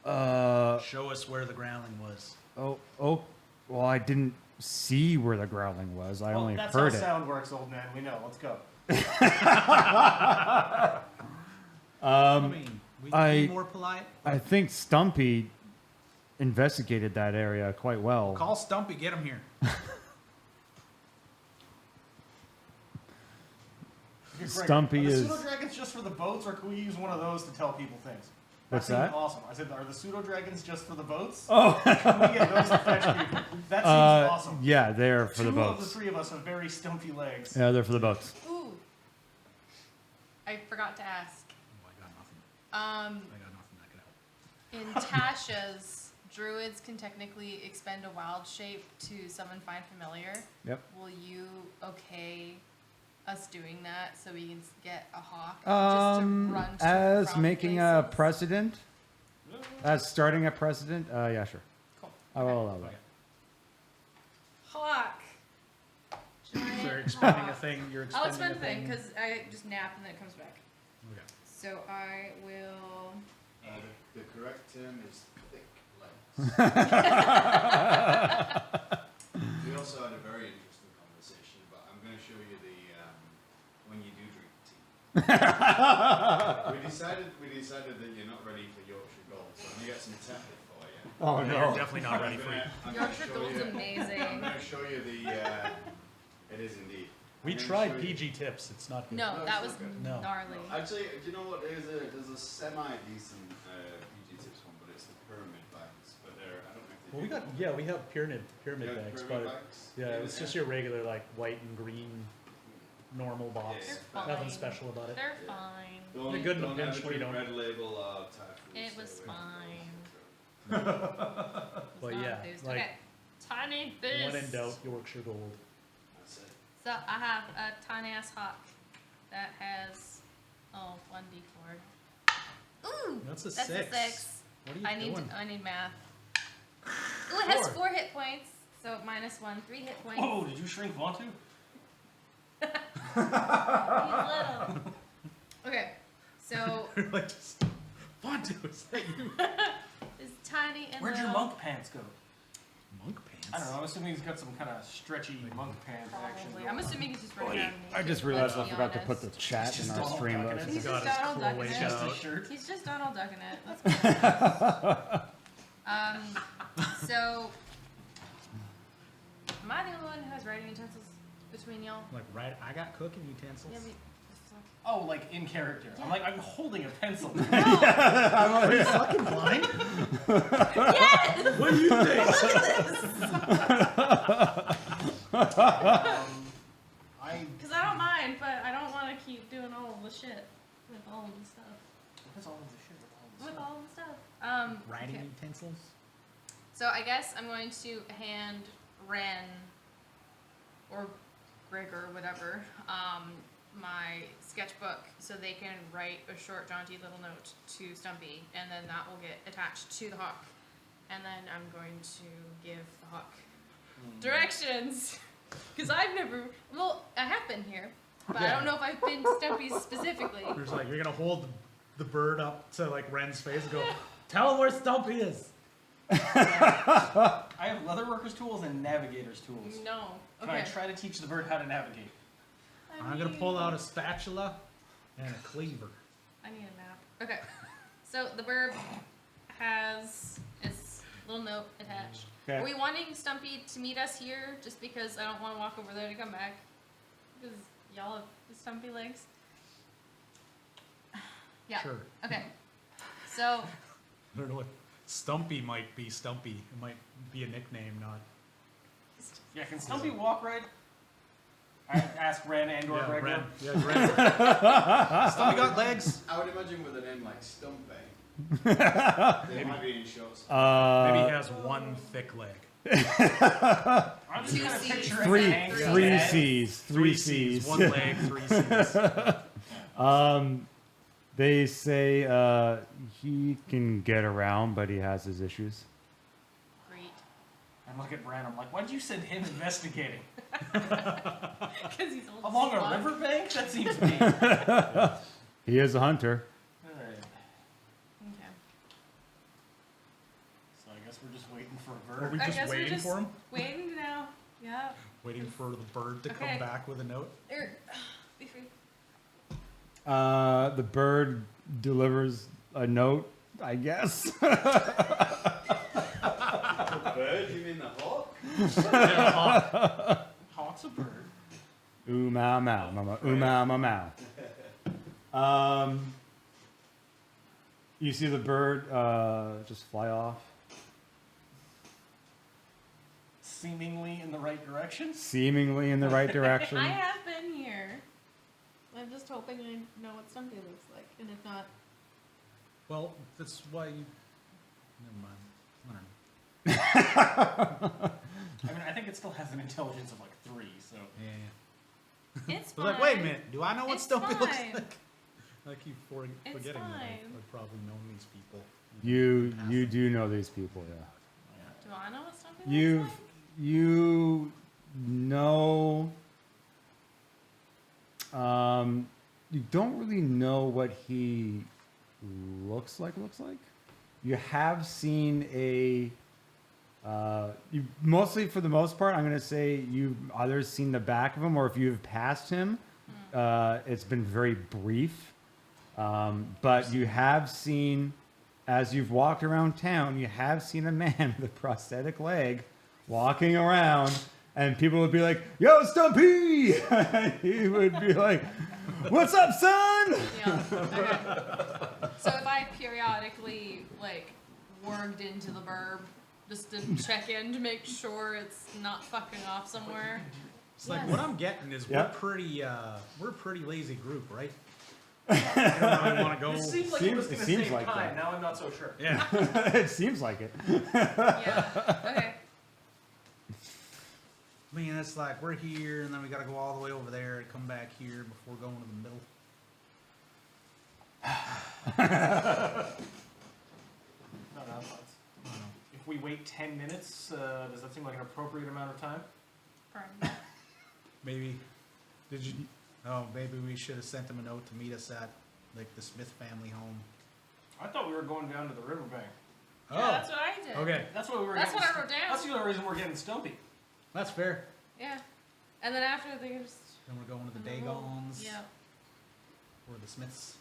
Show us where the growling was. Oh. Well, I didn't see where the growling was. I only that's heard how it. sound works, old man. We know. Let's go. I mean, we can be I- more polite. I think Stumpy investigated that area quite well. Call Stumpy, get him here. Okay, Greg, Stumpy are the is- pseudo dragons just for the boats, or can we use one of those to tell people things? What's seems that? Awesome. I said, are the pseudo dragons just for the boats? Oh, Can we get those to fetch people? That seems awesome. yeah, they're for the Two of the boats. three of us have very stumpy legs. Yeah, they're for the boats. Ooh. I forgot to ask. Oh, I got nothing. Um, I got nothing that can help. in Tasha's, druids can technically expend a wild shape to summon Find Familiar. Yep. Will you okay us doing that so we can get a hawk just to run to As from making a places? precedent, as starting a precedent, yeah, sure. Cool. I will Okay. allow that. Okay. Hawk. So you're Giant expending a hawk. thing. You're I'll expending expend the a thing thing. because I just nap and then it comes back. Okay. So I will. The correct term is thick legs. We also had a very interesting conversation, but I'm going to show you the when you do drink tea. we decided that you're not ready for Yorkshire Gold, so I'm going to get some tepid for you. Oh You're definitely not ready for it. Yorkshire Gold's I'm amazing. going to show you the. It is indeed. We I'm gonna tried show you- PG tips. It's not good. No, No, that it's was not good. No. gnarly. Actually, do you know what? There's a semi-decent PG tips one, but it's the pyramid bags. But they're I don't know if they. Well, we have pyramid bags, but yeah, it's just your regular like white and green normal box. Yeah. They're Nothing fine. special about it. They're fine. Don't, They're good in a don't pinch ever where you drink don't- Red Label or Thai food. It stay was away from fine. those. But It's not yeah, enthused. like, okay. Tiny boost. When in doubt, Yorkshire Gold. That's it. So I have a tiny ass hawk that has 1d4. Ooh, That's a that's six. a 6. What are you I need doing? I need math. Ooh, it has 4 hit points. So -1, 3 hit points. Whoa, did you shrink Vontu? He's little. Okay, so like just, Vontu, is that you? it's tiny and Where'd your little. monk pants go? Monk pants. I don't know. I'm assuming he's got some kind of stretchy monk pants action. Probably. going I'm on. assuming he's just running around. I just naked, realized I let's be forgot to put the honest. chat He's in just our all stream. ducking it. He's Got just his Donald ducking Croatian it. Just out. his shirt. He's just Donald ducking it. That's so, am I the only one who has writing utensils between y'all? Like, right, I got cooking utensils. Yeah, Oh, like in character. Yeah. I'm like, I'm holding a pencil. Are you fucking blind? Yes! What do you think? Because I don't mind, but I don't want to keep doing all of the shit with all of the stuff. What's all of this shit with all this With stuff? all of the stuff. Writing Okay. utensils? So I guess I'm going to hand Ren or Gregor, whatever, my sketchbook so they can write a short, jaunty little note to Stumpy, and then that will get attached to the hawk. And then I'm going to give the hawk directions. Because I've never, well, I have been here, but I don't know if I've been to Stumpy's specifically. There's like, you're gonna hold the bird up to like Ren's face and go, tell him where Stumpy is. I have leatherworker's tools and navigator's tools. No. Can Okay. I try to teach the bird how to navigate? I'm gonna pull out a spatula and a cleaver. I need a map. Okay. So the bird has its little note attached. Okay. Are we wanting Stumpy to meet us here just because I don't want to walk over there to come back? Because y'all have stumpy legs? Yeah. Sure. Okay. So, I don't know what Stumpy might be. Stumpy. It might be a nickname, not. Yeah, can Stumpy walk right? I asked Ren and or Greg. Ren. Yeah, Ren. Stumpy got legs. I would imagine with a name like Stumpy, they might be in shorts. Maybe he has one thick leg. I'm just Two gonna C's. picture Three, an angry three head. C's, three C's. One leg, 3 C's. They say he can get around, but he has his issues. great. I look at Ren. I'm like, why'd you send him investigating? Because he's old. Along as a fuck. riverbank? That seems mean. He is a hunter. Alright. Okay. So I guess we're just waiting for a Are bird. we I just guess we're waiting just for him? Waiting now. Yeah. Waiting for the bird to Okay. come back with a note? Be free. The bird delivers a note, I guess. The bird? You mean the hawk? Hawk's a bird. Ooh, mow, mow, mama, ooh, mow, mow, mow. You see the bird just fly off, Seemingly in the right direction. seemingly in the right direction. I have been here. I'm just hoping I know what Stumpy looks like, and if not, Well, that's why you. Never mind. I mean, I think it still has an intelligence of like 3, so. Yeah. it's I fine. was like, wait a minute. Do I know what It's Stumpy looks fine. like? I keep forgetting that fine. I've probably known these people. You do know these people, yeah. Do I know what Stumpy You looks like? you know. You don't really know what he looks like. You have seen a. You mostly, for the most part, I'm going to say you've either seen the back of him, or if you've passed him, it's been very brief. But you have seen, as you've walked around town, you have seen a man with a prosthetic leg walking around, and people would be like, "Yo, Stumpy!" And he would be like, "What's up, son?" Yeah. Okay. So if I periodically like wormed into the burb just to check in to make sure it's not fucking off somewhere. It's like Yes. what I'm getting is Yeah. we're a pretty lazy group, right? I don't really want to go. It seems like it was Seems- going it to seems save like time. that. Now I'm not so sure. Yeah. It seems like it. Yeah. Okay. I mean, it's like we're here, and then we got to go all the way over there and come back here before going to the middle. No, if we wait 10 minutes, does that seem like an appropriate amount of time? Fine. Maybe. Did you? Oh, maybe we should have sent them a note to meet us at like the Smith family home. I thought we were going down to the riverbank. Oh, Yeah, that's what I did. okay, That's what we were. That's getting what I wrote down. That's the only reason we're getting Stumpy. that's fair. Yeah. And then after they just. Then we're going to the and then we'll- Dagons Yeah. or the Smiths.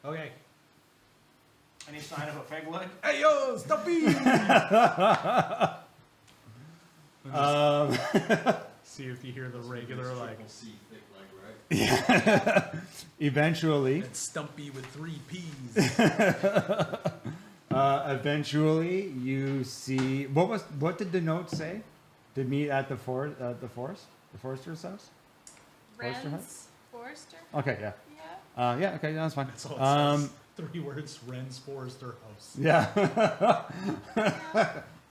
Okay. Any sign of a peg leg? Hey yo, Stumpy! See if you hear the regular like Triple C thick leg, right? Eventually, it's Stumpy with 3 P's. eventually, you see what did the note say? To meet at the forest, the forester's house. Forester hut? Ren's Forester? Okay, yeah, Yeah. yeah, okay, that's fine. That's all it says. 3 words: Ren's Forester House. Yeah.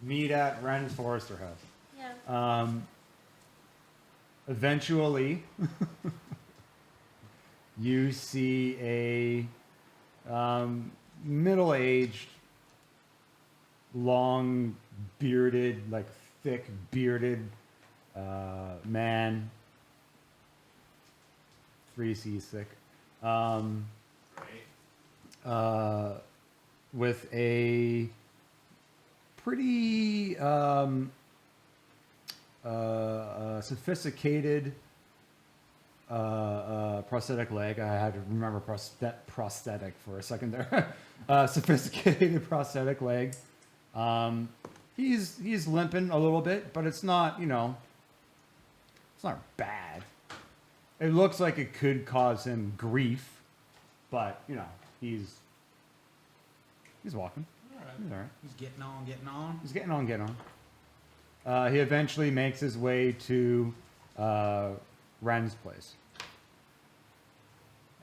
Meet at Ren's Forester house. Yeah. eventually, you see a middle-aged, long bearded, like thick bearded man, 3C thick, with a pretty sophisticated prosthetic leg. I had to remember prosthetic for a second there. Sophisticated prosthetic leg. He's limping a little bit, but it's not, it's not bad. It looks like it could cause him grief, but he's walking. All right. He's all right. He's getting on. He's getting on. He eventually makes his way to Ren's place.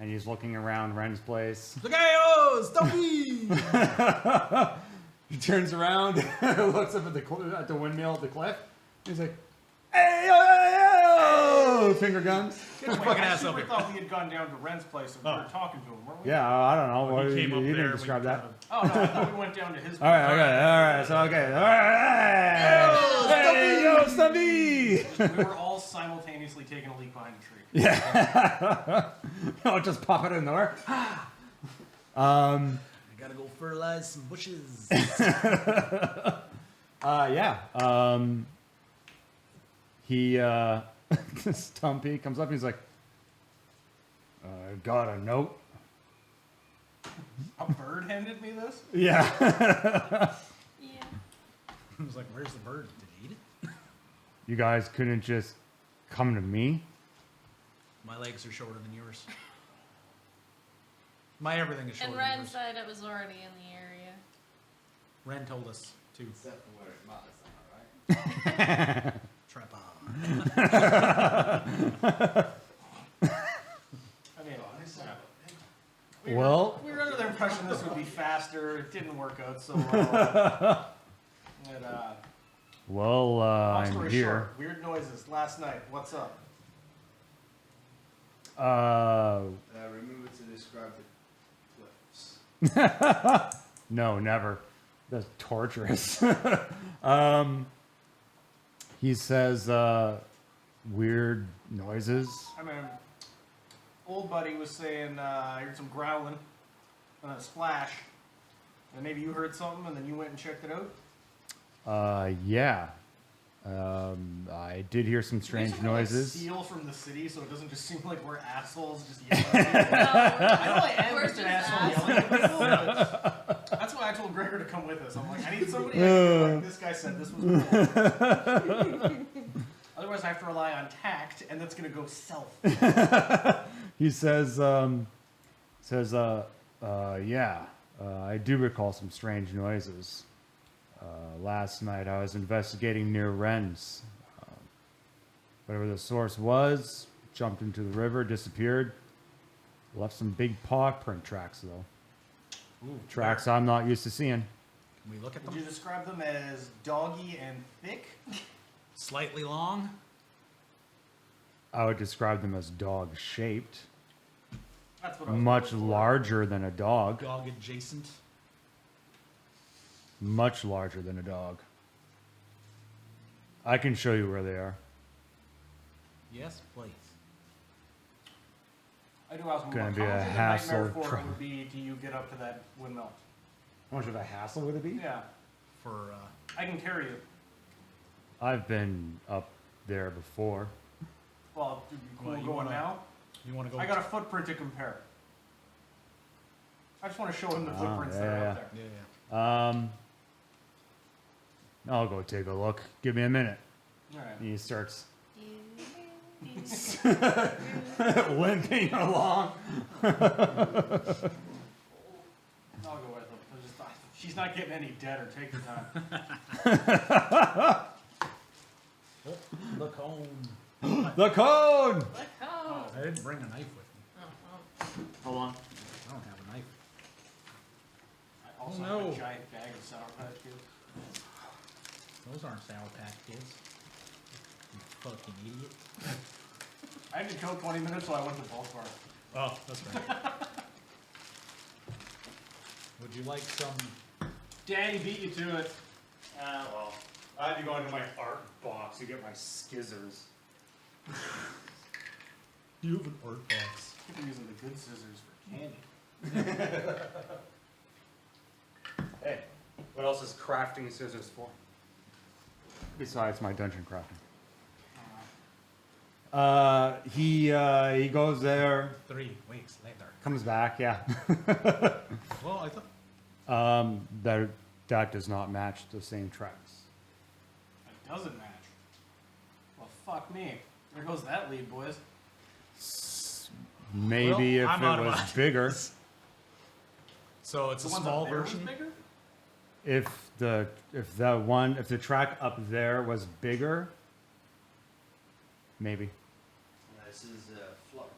And he's looking around Ren's place. Look at Stumpy! He turns around, looks up at the windmill at the cliff. He's like, "Hey, yo, yo, yo!" Finger guns. Get his Wait, fucking I ass super over here. thought we had gone down to Ren's place and we were talking to him, weren't we? Yeah, I don't know. What, He came up you there. didn't describe we that. kind of- Oh no, I thought we went down to his All right, okay, all right, so okay, all right. Hey, yo, Stumpy! We were all simultaneously taking a leak behind a tree. Yeah. I'll just pop it in there. I gotta go fertilize some bushes. Yeah. He Stumpy comes up and he's like, "I got a note." A bird handed me this? Yeah. Yeah. I was like, where's the bird? Did he eat it? You guys couldn't just come to me? My legs are shorter than yours. My everything is shorter And than Ren yours. said it was already in the area. Ren told us to Except for where it matters, am I right? trap on. I mean, yeah. Well, We were under the impression this would be faster. It didn't work out so well. Long I'm story here. short, weird noises last night. What's up? Remember to describe the cliffs. No, never. That's torturous. He says weird noises. I mean, old buddy was saying I heard some growling and a splash. And maybe you heard something and then you went and checked it out? Yeah. I did hear some strange Can we somehow, noises. Like, steal from the city so it doesn't just seem like we're assholes just yelling at people. I know I am We're just an just asshole yelling at people, but that's why I told Gregor to come with us. I'm like, I need somebody I can be like, this guy said this was cool. Otherwise I have to rely on tact and that's gonna go south. He says, yeah, I do recall some strange noises. Last night I was investigating near Ren's. Whatever the source was, jumped into the river, disappeared. Left some big paw print tracks, though. Ooh, Tracks I'm not used to seeing. Can we look at Would them? you describe them as doggy and thick? Slightly long. I would describe them as dog-shaped. That's what I was Much going for. larger than a dog. Dog adjacent. Much larger than a dog. I can show you where they are. Yes, please. I do ask Gonna how be much a of the hassle nightmare for try- it would be to you get up to that windmill? How much of a hassle would it be? Yeah, For I can carry you. I've been up there before. Well, it'd be cool Well, you going wanna- now. you want to go? I got a footprint to compare. I just want to show him the footprints that are yeah, out there. Yeah, yeah. I'll go take a look. Give me a minute. All right. And he starts I'll limping along. I'll go with him. She's not getting any deader. Take your time. The cone. The cone! Let go. I didn't bring a knife with me. Oh, Hold on. I don't have a knife. I also Oh, no. have a giant bag of Sour Patch Kids. Those aren't Sour Patch Kids. You fucking idiot. I had to kill 20 minutes, so I went to both bars. Oh, that's right. Would you like some? Daddy beat you to it. Well, I had to go into my art box to get my skizzers. You have an art box. I'm using the good scissors for candy. Hey, what else is crafting scissors for? Besides my dungeon crafting. He goes there, 3 weeks later. comes back, yeah. Well, I thought. That does not match the same tracks. It doesn't match. Well, fuck me. There goes that lead, boys. Maybe Well, I'm if out it of was ideas. bigger, So it's The a ones small up there was version. bigger? if the track up there was bigger, maybe. This is Flock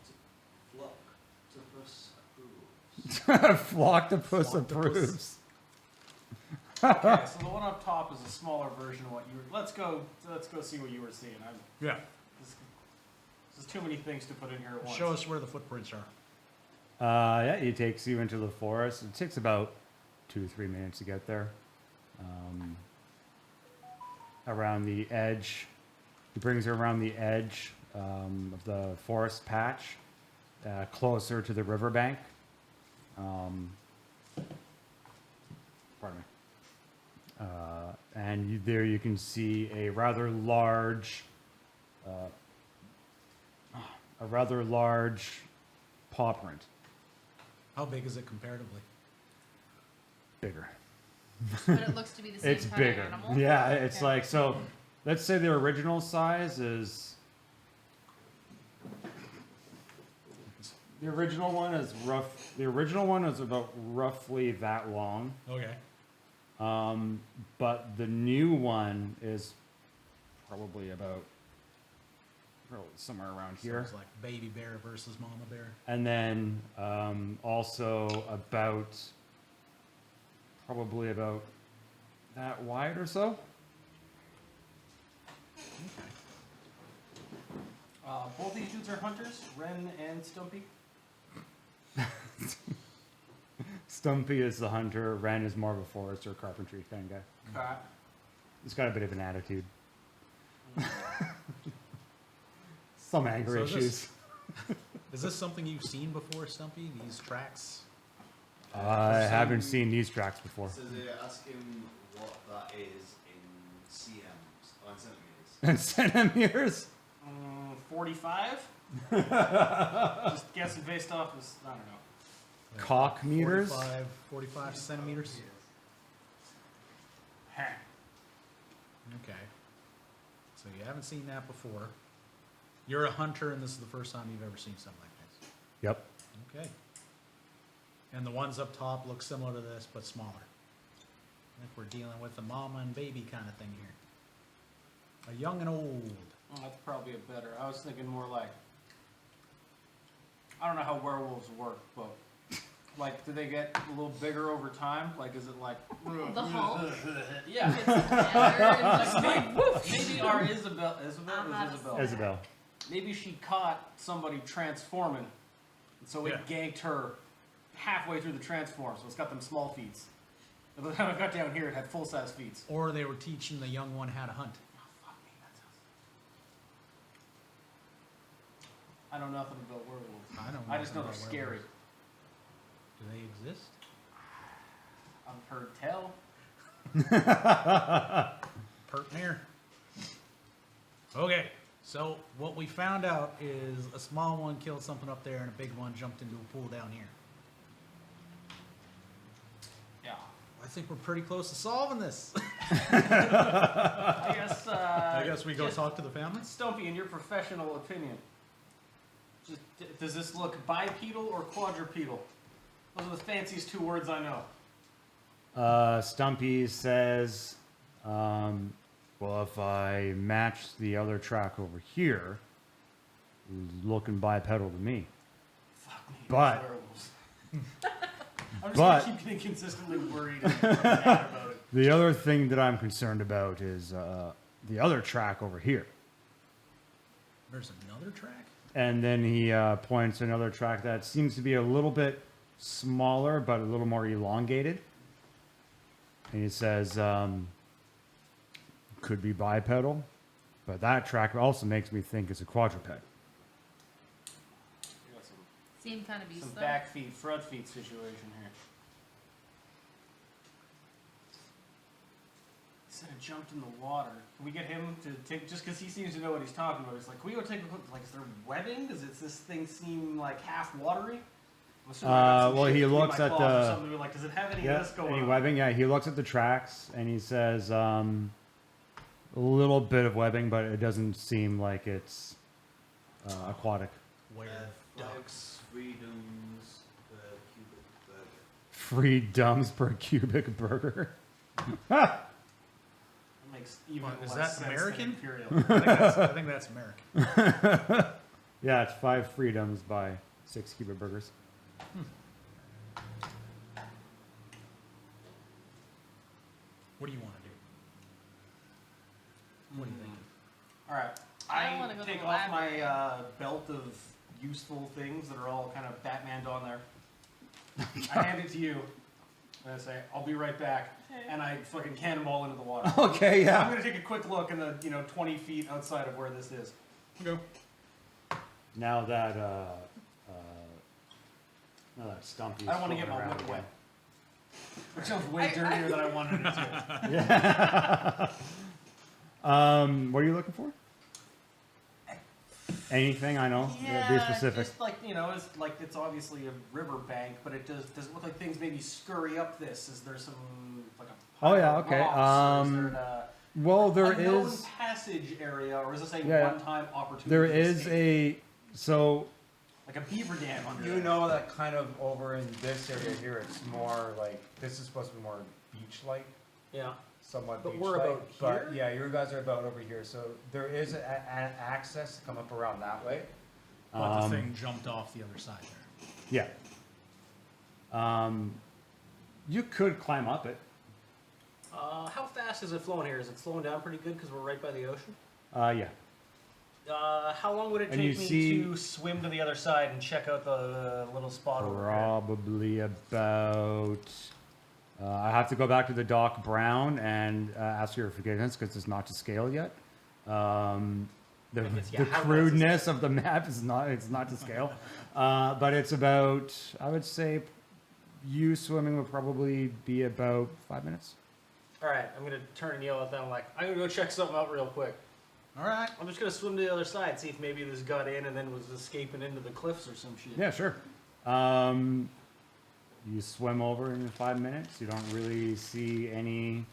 to approves. Flocktopus Flocktopus. approves. Okay, so the one up top is a smaller version of what you were. Let's go see what you were seeing. Yeah. This is too many things to put in here at once. Show us where the footprints are. Yeah, he takes you into the forest. It takes about 2-3 minutes to get there. Around the edge, he brings you around the edge of the forest patch, closer to the riverbank. Pardon me. And there you can see a rather large paw print. How big is it comparatively? Bigger. But it looks to be the same It's kind bigger. of animal. Yeah, it's Okay. like, so let's say the original size is. The original one is rough. The original one is about roughly that long. Okay. But the new one is probably somewhere around So here. it's like baby bear versus mama bear. And then also probably about that wide or so. Both these dudes are hunters, Ren and Stumpy. Stumpy is the hunter. Ren is more of a forester, carpentry kind of guy. Okay. He's got a bit of an attitude. Some anger So is issues. Is this something you've seen before, Stumpy? These tracks? I haven't seen these tracks before. So they ask him what that is in cms, or in centimeters. And centimeters? 45? Just guessing based off this, I don't know. Cock meters? 45 centimeters? Huh. Okay. So you haven't seen that before. You're a hunter, and this is the first time you've ever seen something like this. Yep. Okay. And the ones up top look similar to this, but smaller. I think we're dealing with a mama and baby kind of thing here. A young and old. Oh, that's probably a better. I was thinking more like, I don't know how werewolves work, but like, do they get a little bigger over time? Like, is it like The Hulk. Yeah. It's together and Like, maybe our Isabel. I'm not a Isabel. Isabel. Maybe she caught somebody transforming, and so it ganked her halfway through the transform. So it's got them small feet. And by the time I got down here, it had full size feet. Or they were teaching the young one how to hunt. Fuck me, that sounds. I know nothing about werewolves. I don't know I just know they're about scary. werewolves. Do they exist? I've heard tell. Pert near. Okay, so what we found out is a small one killed something up there and a big one jumped into a pool down here. Yeah. I think we're pretty close to solving this. I guess. I guess we go just- talk to the family. Stumpy, in your professional opinion, does this look bipedal or quadrupedal? Those are the fanciest two words I know. Stumpy says, well, if I match the other track over here, it's looking bipedal to me. Fuck me. But- werewolves. I'm just but- gonna keep getting consistently worried and mad about it. The other thing that I'm concerned about is the other track over here. There's another track? And then he points to another track that seems to be a little bit smaller, but a little more elongated. And he says, could be bipedal, but that track also makes me think it's a quadruped. You got Seem kind of beast some though. back feet, front feet situation here. He said it jumped in the water. Can we get him to take, just because he seems to know what he's talking about, he's like, can we go take a look? Like, is there webbing? Does this thing seem like half watery? I'm assuming I got some Well, shit he between looks my at claws or the- something to be like, does it have any Yeah, of this going any on? webbing? Yeah, he looks at the tracks and he says, a little bit of webbing, but it doesn't seem like it's aquatic. Where ducks. Freedoms per cubic burger. Free dumbs per cubic burger. That makes even What, is less that sense than American? Imperial. I think that's American. Yeah, it's 5 freedoms by 6 cubic burgers. What do you want to do? What do you think? All right. I don't wanna go to take the off library. my belt of useful things that are all kind of Batmaned on there. I hand it to you. And I say, I'll be right back. And I fucking cannonball into the water. Okay, I'm going to take a quick look in the, 20 feet outside of where this is. Go. Now that Stumpy's I don't want to get floating my around lip again. wet. Which sounds way dirtier than I wanted it to. What are you looking for? Anything? I know. Be specific. Just like, it's like it's obviously a riverbank, but it does it look like things maybe scurry up this? Is there some like a Oh, yeah, pile of okay, rocks, or is there Well, there a known is passage area, or is this a Yeah. one-time opportunity? there to is escape? Like a beaver dam under You there. know that kind of over in this area here, it's more like, this is supposed to be more beach-like, Yeah. somewhat But beach-like. we're about But here? yeah, you guys are about over here, so there is an access to come up around that way. But the thing jumped off the other side there. Yeah. You could climb up it. How fast is it flowing here? Is it slowing down pretty good because we're right by the ocean? Yeah. How long would it And you take me see- to swim to the other side and check out the little spot over here? Probably about. I have to go back to the Doc Brown and ask your forgiveness because it's not to scale yet. The guess, yeah, the how fast is crudeness of the map is not. It's not to scale, but it's about. I would say, you swimming would probably be about 5 minutes. All right, I'm gonna turn and yell at them like, I'm gonna go check something out real quick. All right. I'm just gonna swim to the other side, see if maybe this got in and then was escaping into the cliffs or some shit. Yeah, sure. You swim over in 5 minutes. You don't really see any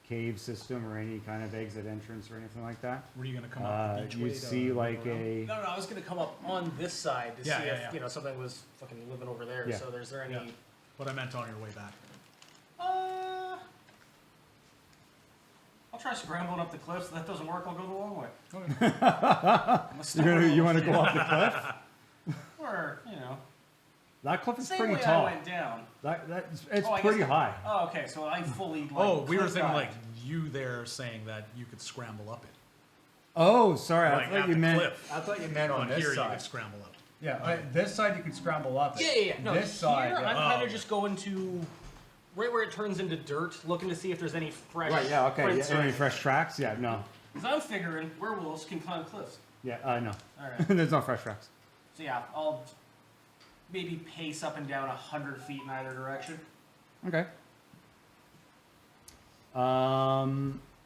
cave system or any kind of exit entrance or anything like that. Were you going to come up the beach You way to see go like around? a. No, I was gonna come up on this side to Yeah, see yeah, if yeah. something was fucking living over there. Yeah. So is there any? Yeah. But I meant on your way back. I'll try scrambling up the cliffs. If that doesn't work, I'll go the long way. Okay. I'm a stubborn You little want to shit. go off the cliff? Or That cliff is same pretty way tall. I went down. It's Oh, I pretty guess- high. Oh, okay. So I fully. Like, Oh, we were cliff thinking dived. like you there saying that you could scramble up it. Oh, sorry. Like I thought at you the meant. cliff. I thought you meant on On this here you side. could scramble up. Yeah, this side you could scramble up. Yeah, yeah, yeah. No, this side. here yeah. I'm kind Oh. of just going to right where it turns into dirt, looking to see if there's any fresh. Right. Yeah. Okay. prints or Any anything. fresh tracks? Yeah. No. 'Cause I'm figuring werewolves can climb cliffs. Yeah. No. All right. There's no fresh tracks. So yeah, I'll maybe pace up and down 100 feet in either direction. Okay.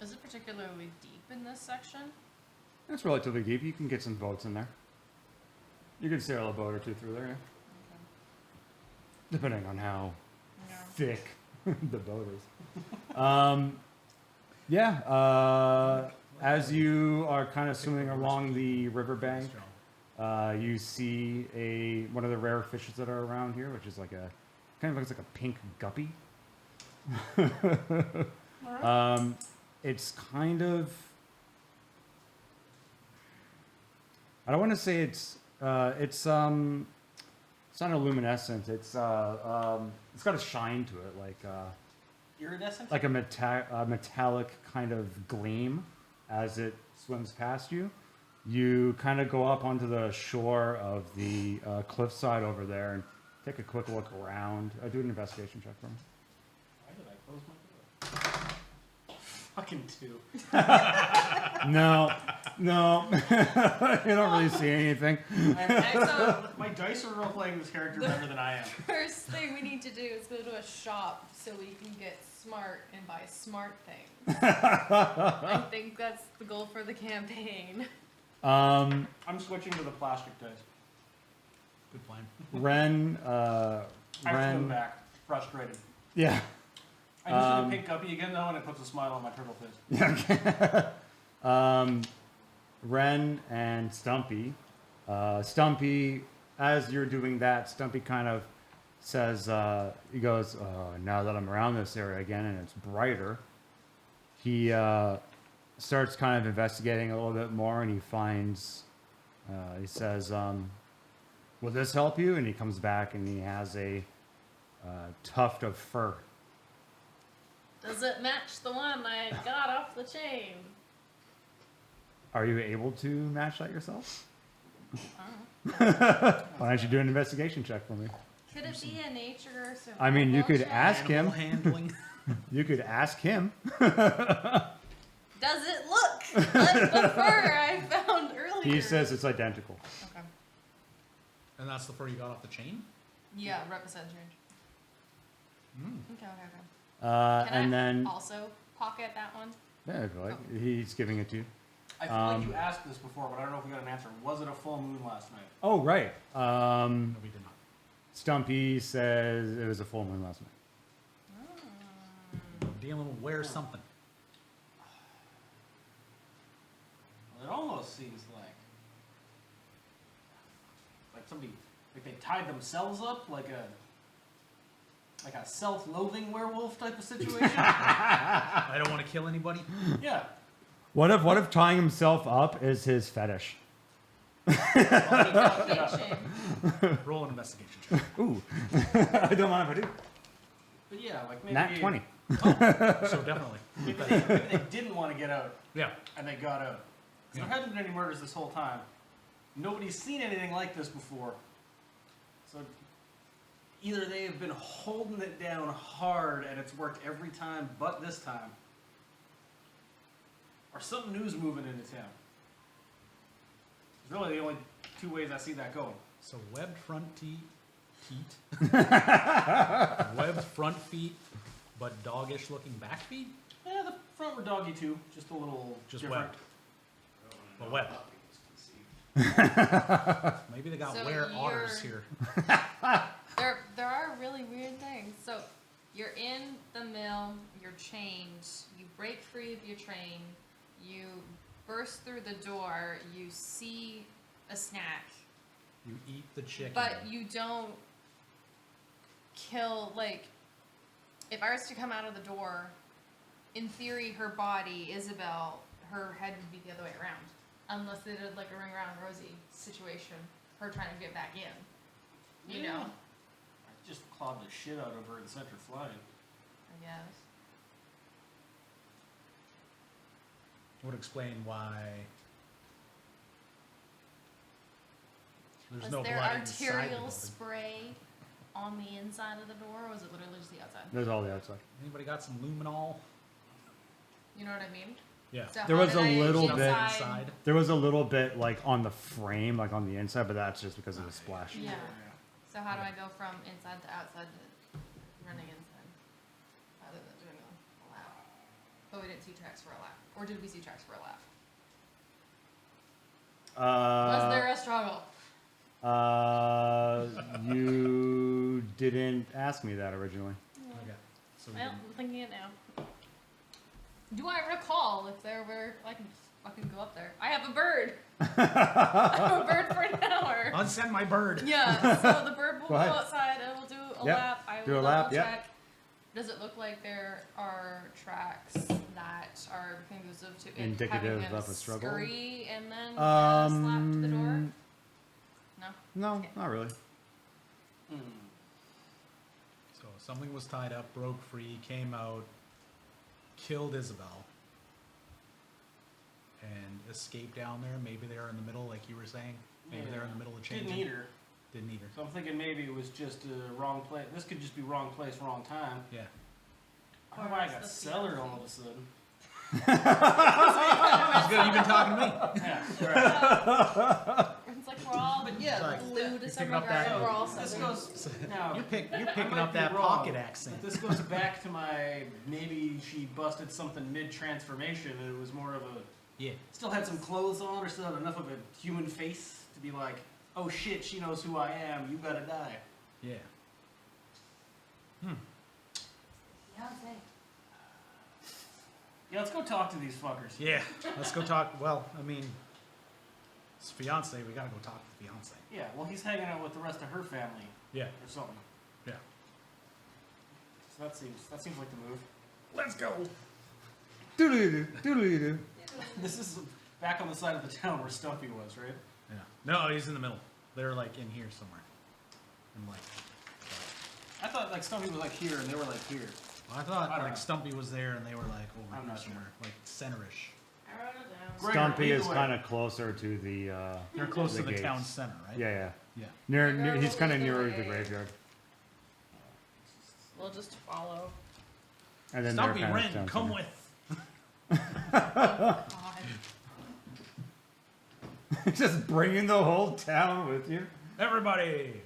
Is it particularly deep in this section? It's relatively deep. You can get some boats in there. You can sail a boat or two through there, yeah. Depending on how Yeah. thick the boat is. As you are kind of swimming along the riverbank, you see one of the rare fishes that are around here, which is like a kind of looks like a pink guppy. It's kind of. I don't want to say it's not a luminescent. It's got a shine to it, Iridescent? like a metallic kind of gleam as it swims past you. You kind of go up onto the shore of the cliffside over there and take a quick look around. Do an investigation check for me. Why did I close my door? Fucking 2. No, you don't really see anything. My dice are role playing this character better than I am. First thing we need to do is go to a shop so we can get smart and buy smart things. I think that's the goal for the campaign. I'm switching to the plastic dice. Good plan. Ren, I have to go back. Frustrated. yeah. I just do the pink guppy again though, and it puts a smile on my turtle face. Ren and Stumpy. Stumpy, as you're doing that, Stumpy kind of says, he goes, now that I'm around this area again and it's brighter, he starts kind of investigating a little bit more and he finds, he says, will this help you? And he comes back and he has a tuft of fur. Does it match the one I got off the chain? Are you able to match that yourself? Oh. Why don't you do an investigation check for me? Could it be a nature or something? I mean, you could ask him. Animal handling. You could ask him. Does it look like the fur I found earlier? He says it's identical. Okay. And that's the fur you got off the chain? Yeah, represent change. Okay. Can And I then, also pocket that one? yeah, if you like, he's giving it to you. I feel like you asked this before, but I don't know if we got an answer. Was it a full moon last night? Oh, right. No, we did not. Stumpy says it was a full moon last night. Damn little wear something. Well, it almost seems like somebody, like they tied themselves up like a self-loathing werewolf type of situation. I don't want to kill anybody. Yeah. What if tying himself up is his fetish? Location. Roll an investigation check. Ooh. I don't mind if I do. But yeah, like maybe Nat 20. So definitely. Maybe they didn't want to get out Yeah. and they got out. 'Cause there hasn't been any murders this whole time. Nobody's seen anything like this before. So either they have been holding it down hard and it's worked every time but this time, or something new's moving into town. It's really the only 2 ways I see that going. So webbed front feet. Webbed front feet, but doggish looking back feet? Yeah, the front were doggy too, just a little Just different. webbed. Well, webbed. Maybe they got So were otters you're- here. There are really weird things. So you're in the mill, you're chained, you break free of your chain, you burst through the door, you see a snack, You eat the chicken. but you don't kill, like, if I was to come out of the door, in theory her body, Isabel, her head would be the other way around. Unless they did like a ring around Rosie situation, her trying to get back in. You know? I just clawed the shit out of her and sent her flying. I guess. Would explain why there's Was no there blood inside the arterial building. spray on the inside of the door, or was it literally just the outside? There's all the outside. Anybody got some luminol? You know what I mean? Yeah. So There how was did a I little bit Inside. There was a little bit like on the frame, like on the inside, but that's just because of the splash. Yeah. So how do I go from inside to outside to running inside? Rather than doing a lap. But we didn't see tracks for a lap. Or did we see tracks for a lap? Was there a struggle? You didn't ask me that originally. Okay. So we Well, didn't- I'm thinking it now. Do I recall if there were... I can just fucking go up there. I have a bird! I have a bird for an hour! unsend my bird. Yeah, so the bird will Go go, ahead. outside, it will do a Yep. lap, I Do will a lap, double yep. check. Does it look like there are tracks that are conducive to it Indicative having of a struggle? scurry and then slap to the door? No? No, Okay. not really. So something was tied up, broke free, came out, killed Isabel, and escape down there. Maybe they're in the middle, like you were saying. Maybe they're in the middle of changing. Didn't eat her. Didn't eat her. So I'm thinking maybe it was just a wrong place. This could just be wrong place, wrong time. Yeah. I don't know why I got Cellar all of a sudden. It's good. You've been talking to me. Yeah, right. It's like we're all yeah, like, glued to picking some up regard. that- We're all This Southern. goes now. You're I picking might up be that wrong, pocket accent. But this goes back to my maybe she busted something mid-transformation and it was more of a Yeah. still had some clothes on or still had enough of a human face to be like, oh shit, she knows who I am. You gotta die. Yeah. Beyonce. Yeah, let's go talk to these fuckers. Yeah. Let's go talk. Well, I mean, it's fiance. We gotta go talk to the fiance. Yeah, well, he's hanging out with the rest of her family Yeah. or something. Yeah. So that seems like the move. Let's go. Doodly-doo, doodly-doo. This is back on the side of the town where Stumpy was, right? Yeah. No, he's in the middle. They're like in here somewhere. And like, I thought like Stumpy was like here and they were like here. I thought I don't like know. Stumpy was there and they were like over I'm here not sure. somewhere, like centerish. I wrote it down. Gregor, Stumpy either is way. kind of closer to the. They're close The to the gates. town center, right? Yeah, yeah. Yeah. Near he's kind of Either nearer the way. graveyard, We'll just follow. and then Stumpy, they're kind Ren, of come with. God. Just bringing the whole town with you. Everybody.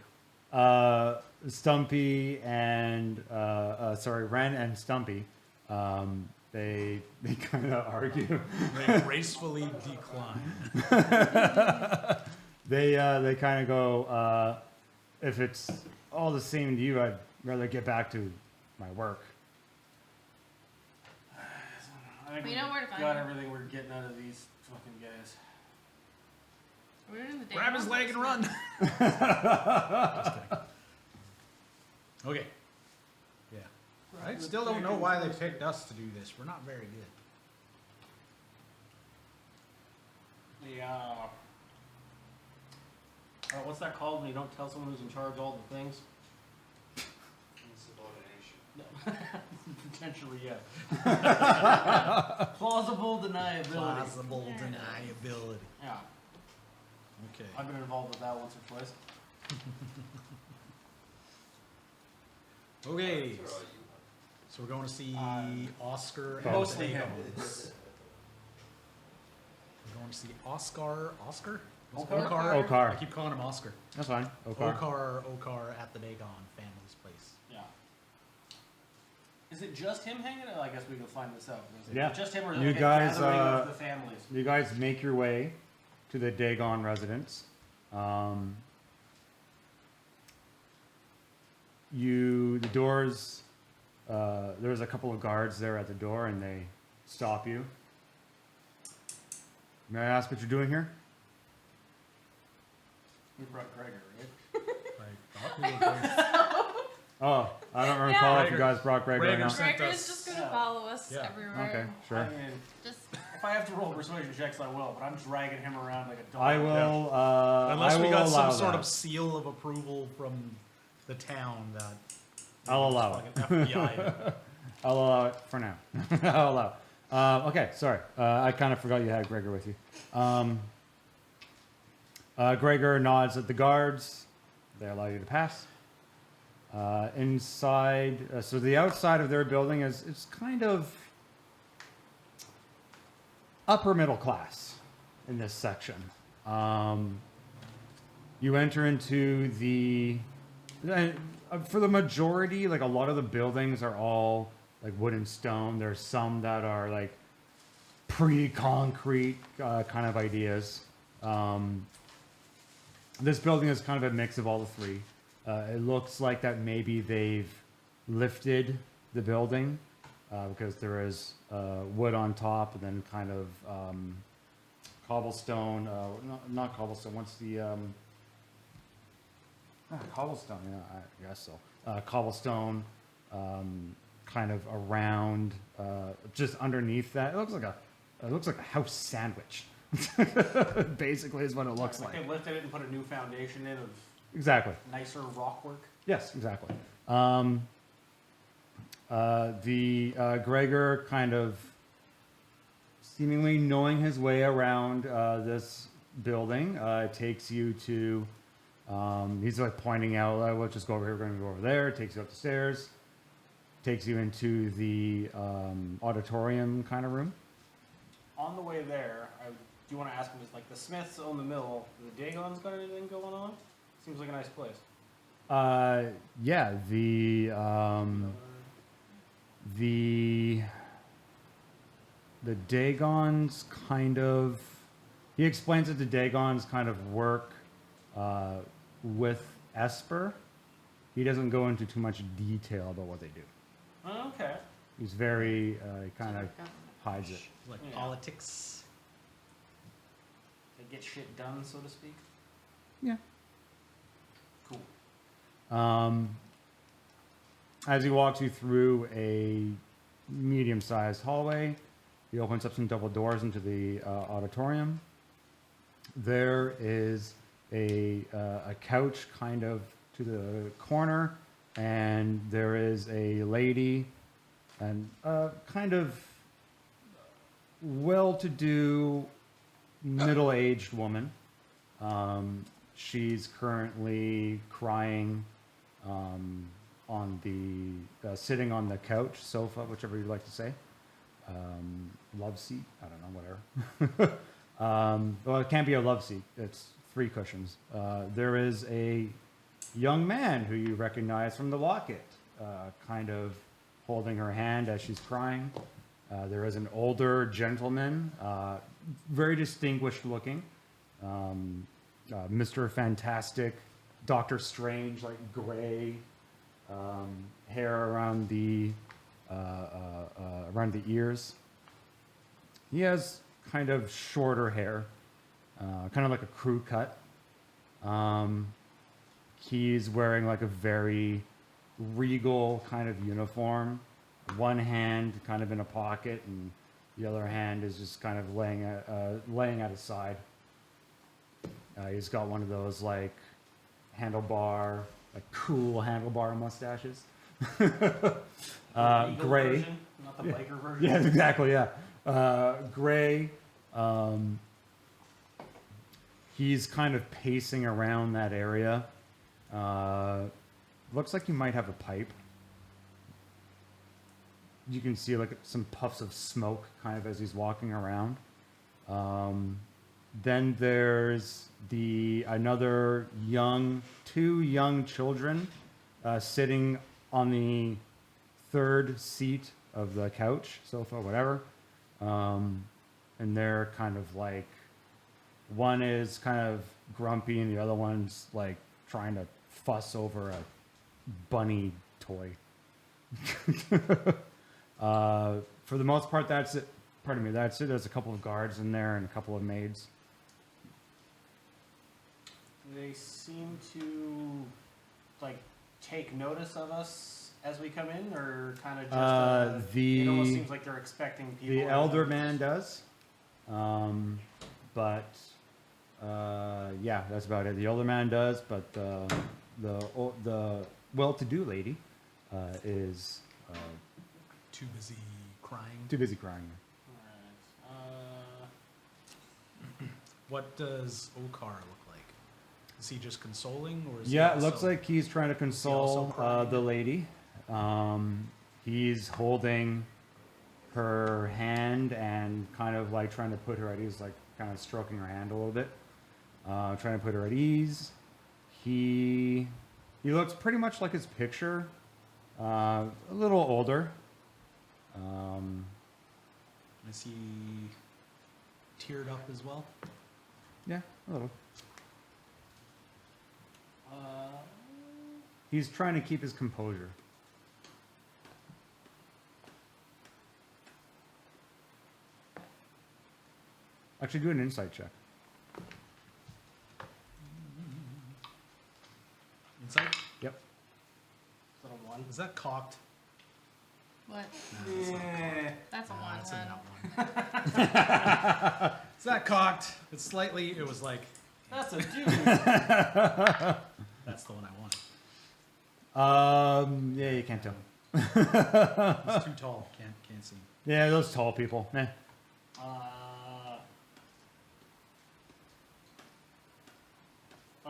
Stumpy and Ren and Stumpy, they kind of argue. They gracefully decline. They kind of go, if it's all the same to you, I'd rather get back to my work. I think We know where to find got him. everything we're getting out of these fucking guys. We're in the day Grab his one. leg and run. Just kidding. Okay. Yeah. I still don't know why they picked us to do this. We're not very good. The what's that called when you don't tell someone who's in charge all the things? Insubordination. Potentially, yeah. Plausible deniability. Plausible deniability. Yeah, Okay. I've been involved with that once or twice. Okay. That's all right, So we're going to see Oscar and Mostly Dagon. him. We're going to see Oscar. Oscar? Okar? Okar. I keep calling him Oscar. That's fine. Okay. Okar at the Dagon family's place. Yeah. Is it just him hanging out? I guess we can find this out. Is it Yeah. just him or You like a guys, gathering of the families? You guys make your way to the Dagon residence. The doors, there's a couple of guards there at the door and they stop you. May I ask what you're doing here? We brought Gregor, right? I thought we were going. Oh, I don't recall if you Gregor- guys brought Gregor or Gregor not. sent Gregor's us- just gonna Yeah. follow us Yeah. everywhere. Okay, sure. I mean, Just if I have to roll persuasion checks, I will, but I'm dragging him around like a dog. I will. Unless I we will got some allow sort that. of seal of approval from the town that. I'll allow it. fucking FBI. I'll allow it for now. I'll allow it. Okay, sorry. I kind of forgot you had Gregor with you. Gregor nods at the guards. They allow you to pass. Inside, so the outside of their building is it's kind of upper middle class in this section. You enter into for the majority, like a lot of the buildings are all like wood and stone. There's some that are like pre-concrete kind of ideas. This building is kind of a mix of all the three. It looks like that maybe they've lifted the building because there is wood on top and then kind of cobblestone. Not cobblestone. What's the cobblestone? Yeah, I guess so. Cobblestone, kind of around, just underneath that. It looks like a house sandwich. Basically, is what it looks Like like. they lifted it and put a new foundation in of Exactly. nicer rock work. Yes, exactly. The Gregor kind of seemingly knowing his way around this building, takes you to. He's like pointing out, "We'll just go over here. We're going to go over there." Takes you up the stairs. Takes you into the auditorium kind of room. On the way there, I do want to ask him, is like the Smiths own the mill, the Dagon's got anything going on? Seems like a nice place. Yeah, the Dagons kind of. He explains that the Dagons kind of work with Esper. He doesn't go into too much detail about what they do. Oh, okay. He's very kind of hides it. Like Yeah. politics. They get shit done, so to speak. Yeah. Cool. As he walks you through a medium-sized hallway, he opens up some double doors into the auditorium. There is a couch kind of to the corner, and there is a lady and kind of well-to-do middle-aged woman. She's currently crying on the sitting on the couch, sofa, whichever you'd like to say. Love seat? I don't know, whatever. Well, it can't be a love seat. It's 3 cushions. There is a young man who you recognize from the locket, kind of holding her hand as she's crying. There is an older gentleman, very distinguished looking. Mr. Fantastic, Doctor Strange, like gray hair around the ears. He has kind of shorter hair, kind of like a crew cut. He's wearing like a very regal kind of uniform. One hand kind of in a pocket, and the other hand is just kind of laying at his side. He's got one of those like handlebar, like cool handlebar mustaches. Legal Gray. version, not the biker version. Yeah, exactly. Yeah, gray. He's kind of pacing around that area. Looks like he might have a pipe. You can see like some puffs of smoke kind of as he's walking around. Then there's another two young children sitting on the 3rd seat of the couch, sofa, whatever. And they're kind of like, one is kind of grumpy and the other one's like trying to fuss over a bunny toy. For the most part, that's it. Pardon me, that's it. There's a couple of guards in there and a couple of maids. They seem to like take notice of us as we come in, or kind of just. It almost seems like they're expecting people. The to elder notice. man does, but yeah, that's about it. The older man does, but the well-to-do lady is Too busy crying. too busy crying. Alright. What does Okar look like? Is he just consoling, or is he Yeah, it also- looks like he's trying to console crying? the lady. He's holding her hand and kind of like trying to put her at ease, like kind of stroking her hand a little bit, trying to put her at ease. He looks pretty much like his picture, a little older. Is he teared up as well? Yeah, a little. Uh, He's trying to keep his composure. Actually, do an insight check. Insight? Yep. is that a 1? Is that cocked? What? No, it's not Eh. That's a cocked. one. That's a Then. nut one. Is that cocked? It's slightly. It was like That's a dude. that's the one I wanted. Yeah, you can't tell. He's too tall. Can't see. Yeah, those tall people. Eh.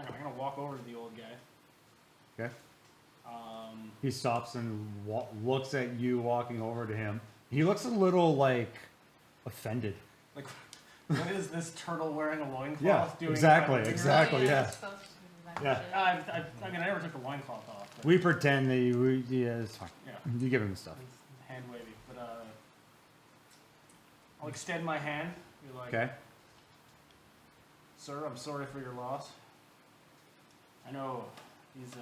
I'm gonna walk over to the old guy. Okay. Um, He stops and looks at you walking over to him. He looks a little like offended. like, what is this turtle wearing a loincloth Yeah, doing? exactly, in my living room? exactly. yeah. it's supposed to do that Yeah. shit. I mean, I never took the loincloth off. But, We pretend that yeah, it's fine. yeah, You give him the stuff. it's hand wavy. But I'll extend my hand. Be like, Okay. Sir, I'm sorry for your loss. I know he's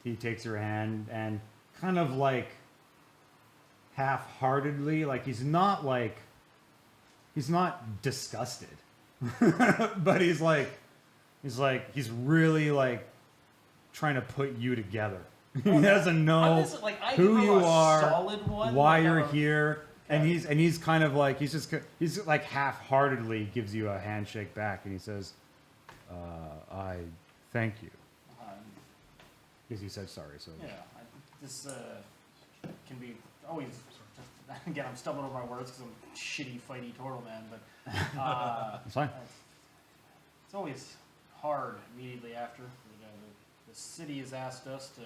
He takes your hand and kind of like half-heartedly, like he's not disgusted, but he's really like trying to put you together. He doesn't know I who give you a are, solid one, why like, you're I'm a- here, and Okay. he's kind of like he's like half-heartedly gives you a handshake back, and he says, "I thank you," because he said sorry. So Yeah, this can be always. Again, I'm stumbling over my words because I'm a shitty, fighty Tortle man, but it's fine. it's always hard immediately after. The city has asked us to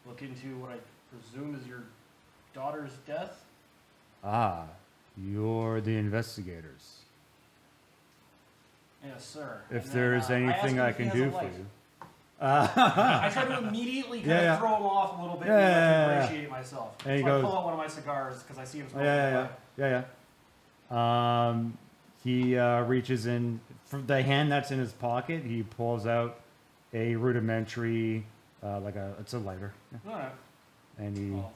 look into what I presume is your daughter's death. Ah, you're the investigators. Yes, sir. If And there's then, anything I I asked him can if he do has a for light. you. I try to immediately kind Yeah, of throw him off a little bit Yeah, and yeah, yeah. ingratiate myself. And he So I goes- pull out one of my cigars because I see him smoking. Yeah. He reaches in from the hand that's in his pocket. He pulls out a rudimentary, it's a lighter, yeah. All right. And he Well,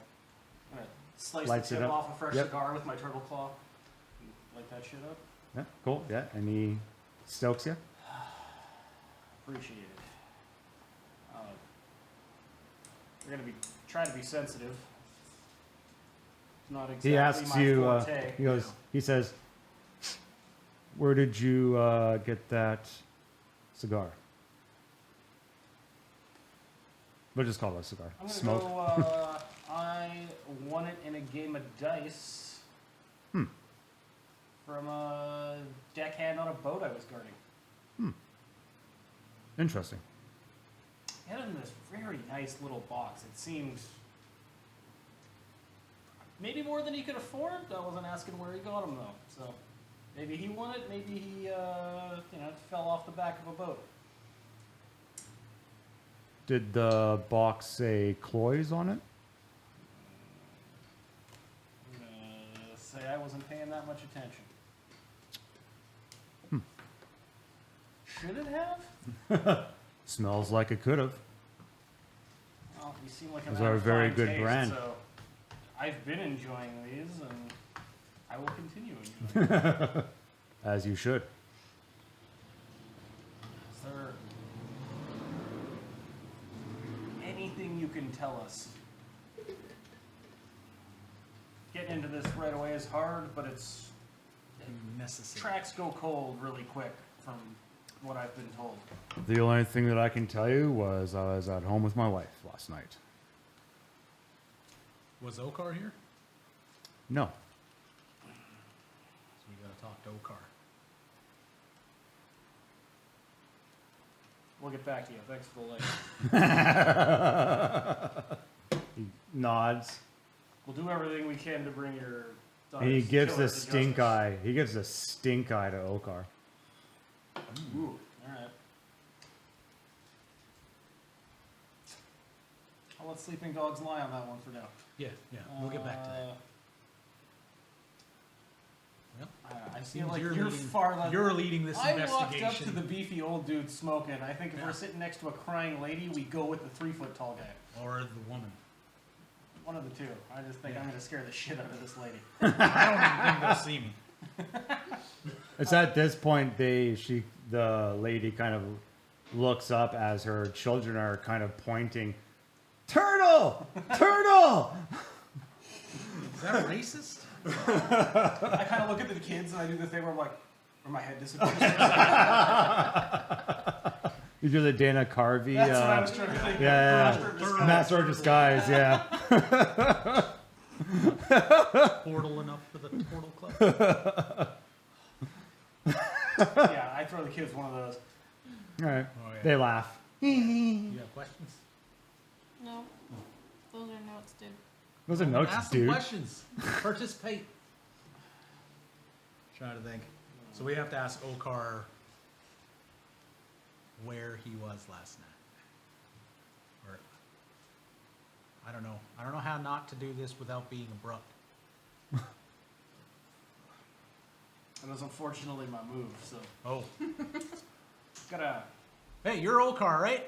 I'm gonna slice Lights the it tip up. off a fresh Yep. cigar with my turtle claw. Light that shit up. yeah, cool, yeah, and he stokes you. Appreciate it. We're gonna be trying to be sensitive. It's not exactly He asks my you. forte. He says, "Where did you get that cigar?" We'll just call it a cigar. I'm gonna Smoke. go. I won it in a game of dice. From a deckhand on a boat I was guarding. Interesting. It had it in this very nice little box. It seemed maybe more than he could afford. I wasn't asking where he got them though. So maybe he won it. Maybe he it fell off the back of a boat. Did the box say Cloys on it? I'm gonna say I wasn't paying that much attention. Should it have? Smells like it could have. Well, you seem like a Those man are of very fine good taste, brand. So I've been enjoying these, and I will continue enjoying them. As you should. Is there anything you can tell us? Getting into this right away is hard, but it's Necessary. tracks go cold really quick from what I've been told. The only thing that I can tell you was I was at home with my wife last night. Was Okar here? No. So we gotta talk to Okar. We'll get back to you. Thanks for the light. He nods. We'll do everything we can to bring your And he daughter's gives killer a to stink justice. eye. He gives a stink eye to Okar. Ooh, alright. I'll let sleeping dogs lie on that one for now. Yeah, we'll get back to that. Well, I feel seems like you're you're leading- far less. You're leading this I walked up to investigation. the beefy old dude smoking. I think if Yeah. we're sitting next to a crying lady, we go with the 3-foot tall guy. Or the woman. One of the two. I just think Yeah. I'm going to scare the shit out of this lady. I don't even think they'll see me. It's at this point the lady kind of looks up as her children are kind of pointing. Turtle! Turtle! Is that racist? I kind of look at the kids and I do the thing where I'm like, where my head disappears. You do the Dana Carvey. That's what I was trying to think. Yeah, Master of Disguise. Master of Disguise. Yeah. Portal enough for the Tortle Club? Yeah, I throw the kids one of those. All right. Oh, yeah. They laugh. You have questions? No. Those are notes, dude. Those are notes, Ask some dude. questions. Participate. Trying to think. So we have to ask Okar where he was last night. Or I don't know. I don't know how not to do this without being abrupt. That was unfortunately my move, so Oh. gotta. Hey, you're Okar, right?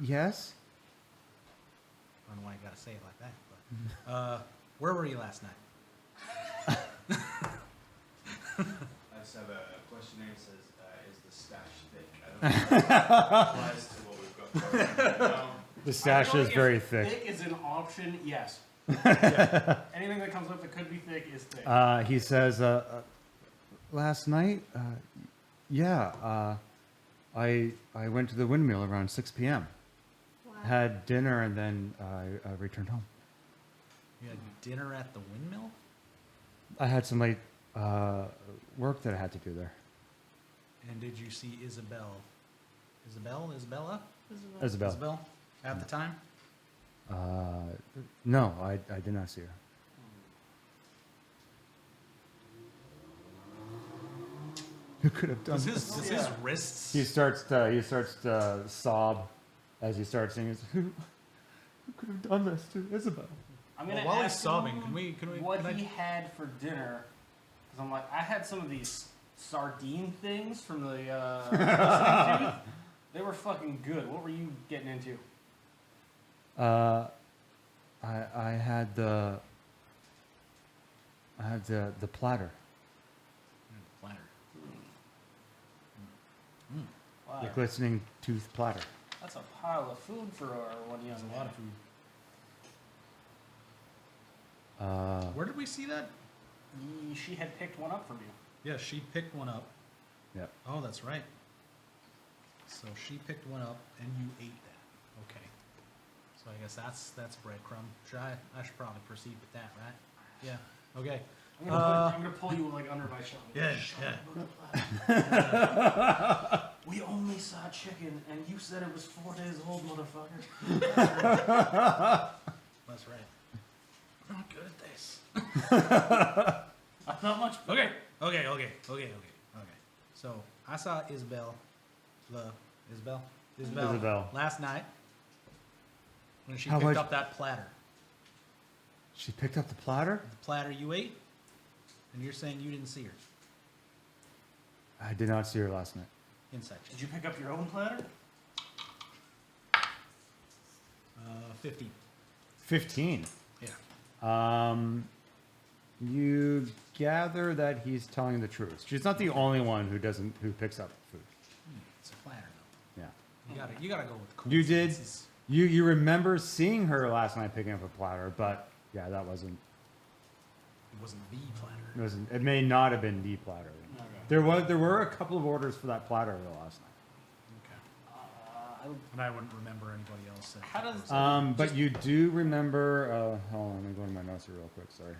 Yes. I don't know why you gotta say it like that. But, where were you last night? I just have a questionnaire that says, is the stash thick? I don't know if that applies to what we've got going on. The stash is very thick. Thick is an option, yes. Anything that comes up that could be thick is thick. He says, last night, I went to the windmill around 6 p.m. Wow. Had dinner and then I returned home. You had dinner at the windmill? I had some late work that I had to do there. And did you see Isabella? Isabel? Isabel? At the time? No, I did not see her. Who could have done Does this? his wrists? He starts to sob as he starts singing. Who could have done this to Isabel? I'm gonna While he's ask sobbing, him can we? what can I- he had for dinner. Because I'm like, I had some of these sardine things from the listening tooth. They were fucking good. What were you getting into? I had the platter, Platter. Wow, the glistening tooth platter. that's a pile of food for our one young That's a man. lot of food. Where did we see that? She had picked one up from you. Yeah, she picked one up. Yep. Oh, that's right. So she picked one up, and you ate that. Okay. So I guess that's breadcrumb. I should probably proceed with that, right? Yeah. Okay. I'm gonna pull you like under my shoulder. Yeah. We only saw chicken, and you said it was 4 days old, motherfucker. That's right. I'm not good at this. I'm not much. Okay. So I saw Isabel Isabel. last night when she How picked much- up that platter. She picked up the platter? The platter you ate, and you're saying you didn't see her. I did not see her last night. Inside check. Did you pick up your own platter? 50. 15. Yeah. You gather that he's telling the truth. She's not the only one who picks up food. It's a platter though. Yeah. You gotta go with You did. coincidences. You remember seeing her last night picking up a platter, but yeah, that wasn't. It wasn't the platter. It wasn't. It may not have been the platter. There were a couple of orders for that platter last night. Okay. And I wouldn't remember anybody else. That How does- was- But you do remember. Hold on, let me go to my notes here real quick. Sorry.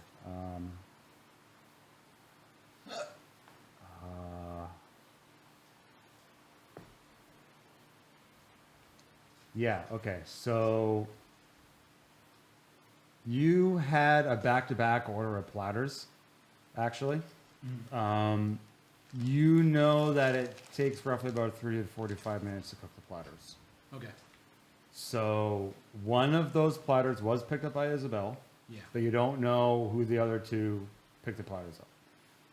Yeah. Okay. So you had a back-to-back order of platters, actually. You know that it takes roughly about 30 to 45 minutes to cook the platters. Okay. So one of those platters was picked up by Isabel, Yeah. but you don't know who the other two picked the platters up.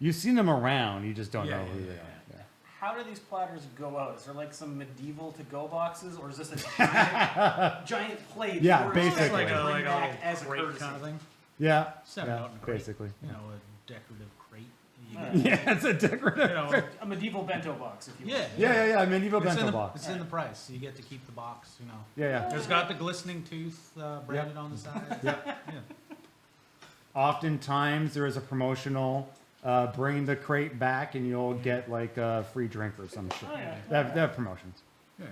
You've seen them around, you just don't Yeah, know yeah, who yeah, they yeah. are. Yeah. How do these platters go out? Is there like some medieval to-go boxes, or is this a giant, giant plate? Yeah, that we're basically. expected to bring like a back little as a crate courtesy? kind of thing. Yeah, Set it yeah, out in a crate. basically. You know, a decorative crate. You Yeah. get- Yeah, it's a decorative. you know, A medieval bento box, if you will. yeah. Yeah, medieval It's in, bento the, box. it's in the price. So you get to keep the box. You know. Yeah. It's got the glistening tooth branded on the side. Yeah. Yeah. Oftentimes there is a promotional, bring the crate back and you'll get like a free drink or some shit. Oh, yeah. They have promotions. Yeah.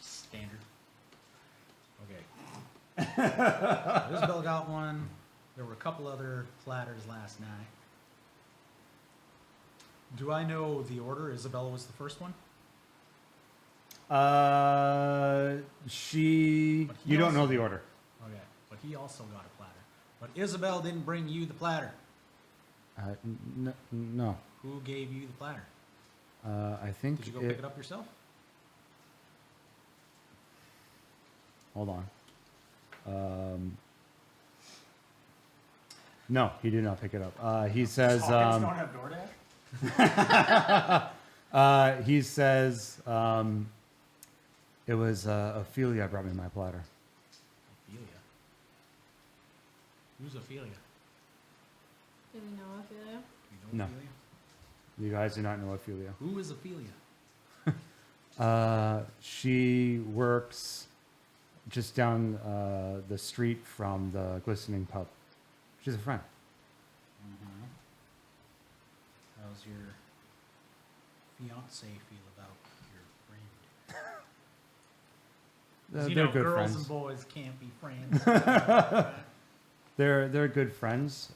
Standard. Okay. Isabel got one. There were a couple other platters last night. Do I know the order? Isabella was the first one? She. But he You don't know also- the order. Okay. But he also got a platter. But Isabel didn't bring you the platter. No. Who gave you the platter? I think. Did you go pick it up yourself? Hold on. No, he did not pick it up. He says. Hawkins don't have DoorDash? He says. It was Ophelia brought me my platter. Ophelia. Who's Ophelia? Do we know Ophelia? You know No. Ophelia? You guys do not know Ophelia. Who is Ophelia? She works just down the street from the Glistening Pub. She's a friend. Mm-hmm. How's your fiance feel about your friend? 'Cause you They're know, good girls friends. and boys can't be friends. They're good friends.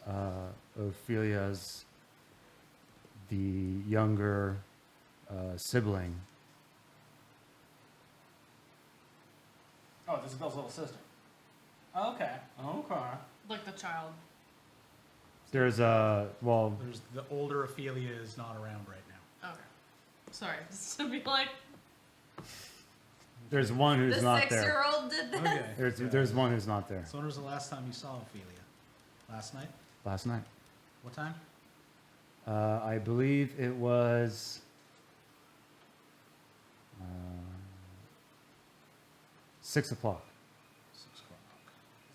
Ophelia's the younger sibling. Oh, this is Bill's little sister. Okay. Okay. Like the child. There's a well. There's the older Ophelia is not around right now. Okay. Sorry, just to be like, There's one who's the not there. 6-year-old did this. Okay. There's one who's not there. So when was the last time you saw Ophelia? Last night? Last night. What time? I believe it was 6 o'clock. 6 o'clock.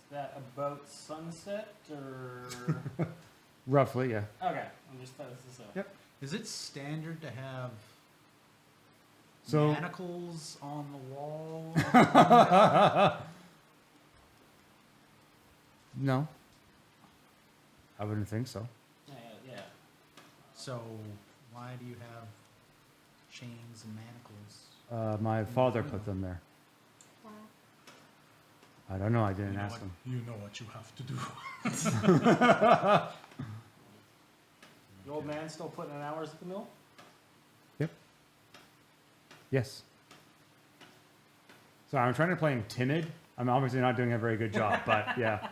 Is that about sunset or? Roughly, yeah. Okay. I'm just this up. Yep. Is it standard to have So manacles on the wall? no, I wouldn't think so. Yeah. So why do you have chains and manacles? My father put them there. Wow. I don't know. I didn't You know ask what- him. You know what you have to do. The old man still putting in hours at the mill? Yes. So I'm trying to play him timid. I'm obviously not doing a very good job, but yeah,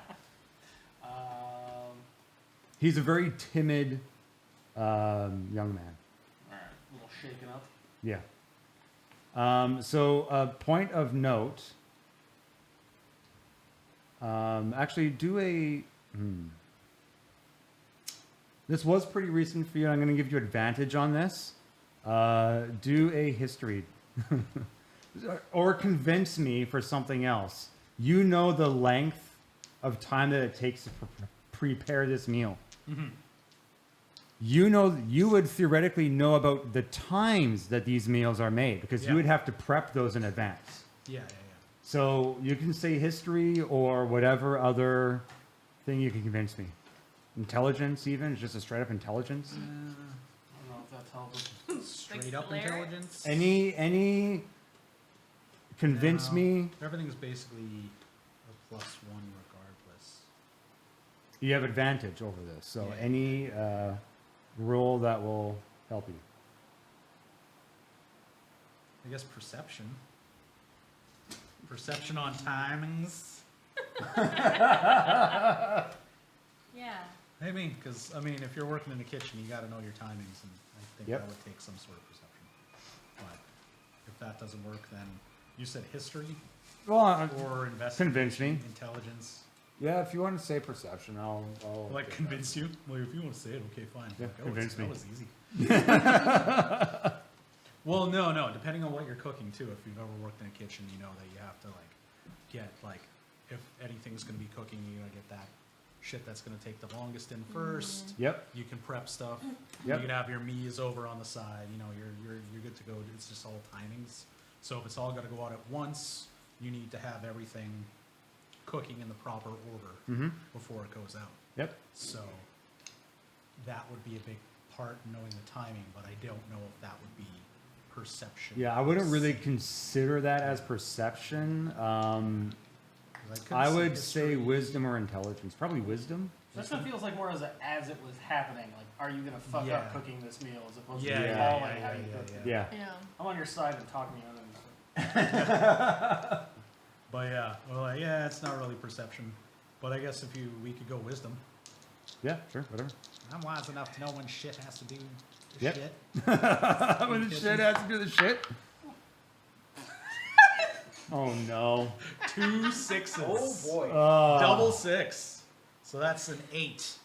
he's a very timid young man. Alright. A little shaken up. Yeah. So a point of note. Actually, do a. This was pretty recent for you. I'm going to give you advantage on this. Do a history. Or convince me for something else. You know the length of time that it takes to prepare this meal. Mm-hmm. You would theoretically know about the times that these meals are made because Yeah. you would have to prep those in advance. Yeah. So you can say history or whatever other thing you can convince me. Intelligence, even just a straight up intelligence. I don't know if that's helpful. Straight up Cleric? intelligence. Any convince No. me. Everything's basically a +1 regardless. You have advantage over this. So Yeah. any roll that will help you. I guess perception. Perception on timings. Yeah. I mean, because if you're working in the kitchen, you got to know your timings, and I think Yep. that would take some sort of perception. But if that doesn't work, then you said history Well, or investigation, convince me. intelligence. Yeah, if you want to say perception, I'll Like take convince you? Well, if you want to say it, okay, fine. Yeah, Like, oh, convince me. That was easy. Well, no. Depending on what you're cooking too. If you've ever worked in a kitchen, you know that you have to get if anything's going to be cooking, you're going to get that shit that's going to take the longest in first. that. Yep. You can prep stuff. Yep. You can have your mies over on the side. You know, you're good to go. It's just all timings. So if it's all got to go out at once, you need to have everything cooking in the proper order Mm-hmm. before it goes out. Yep. So that would be a big part, knowing the timing, but I don't know if that would be perception. Yeah, I wouldn't really consider that as perception. 'Cause I would say wisdom or intelligence. Probably wisdom. This one feels like more as it was happening. Like, are you gonna fuck Yeah. up cooking this meal as opposed Yeah, to yeah, falling yeah, how you yeah, cook it? Yeah. Yeah. I'm on your side and talking me out of it. But yeah, well, yeah, it's not really perception. But I guess we could go wisdom. Yeah, sure, whatever. I'm wise enough to know when shit has to do the Yep. shit. When the shit has to do the shit. Oh no. 2 6s. Oh boy. Double 6. So that's an 8.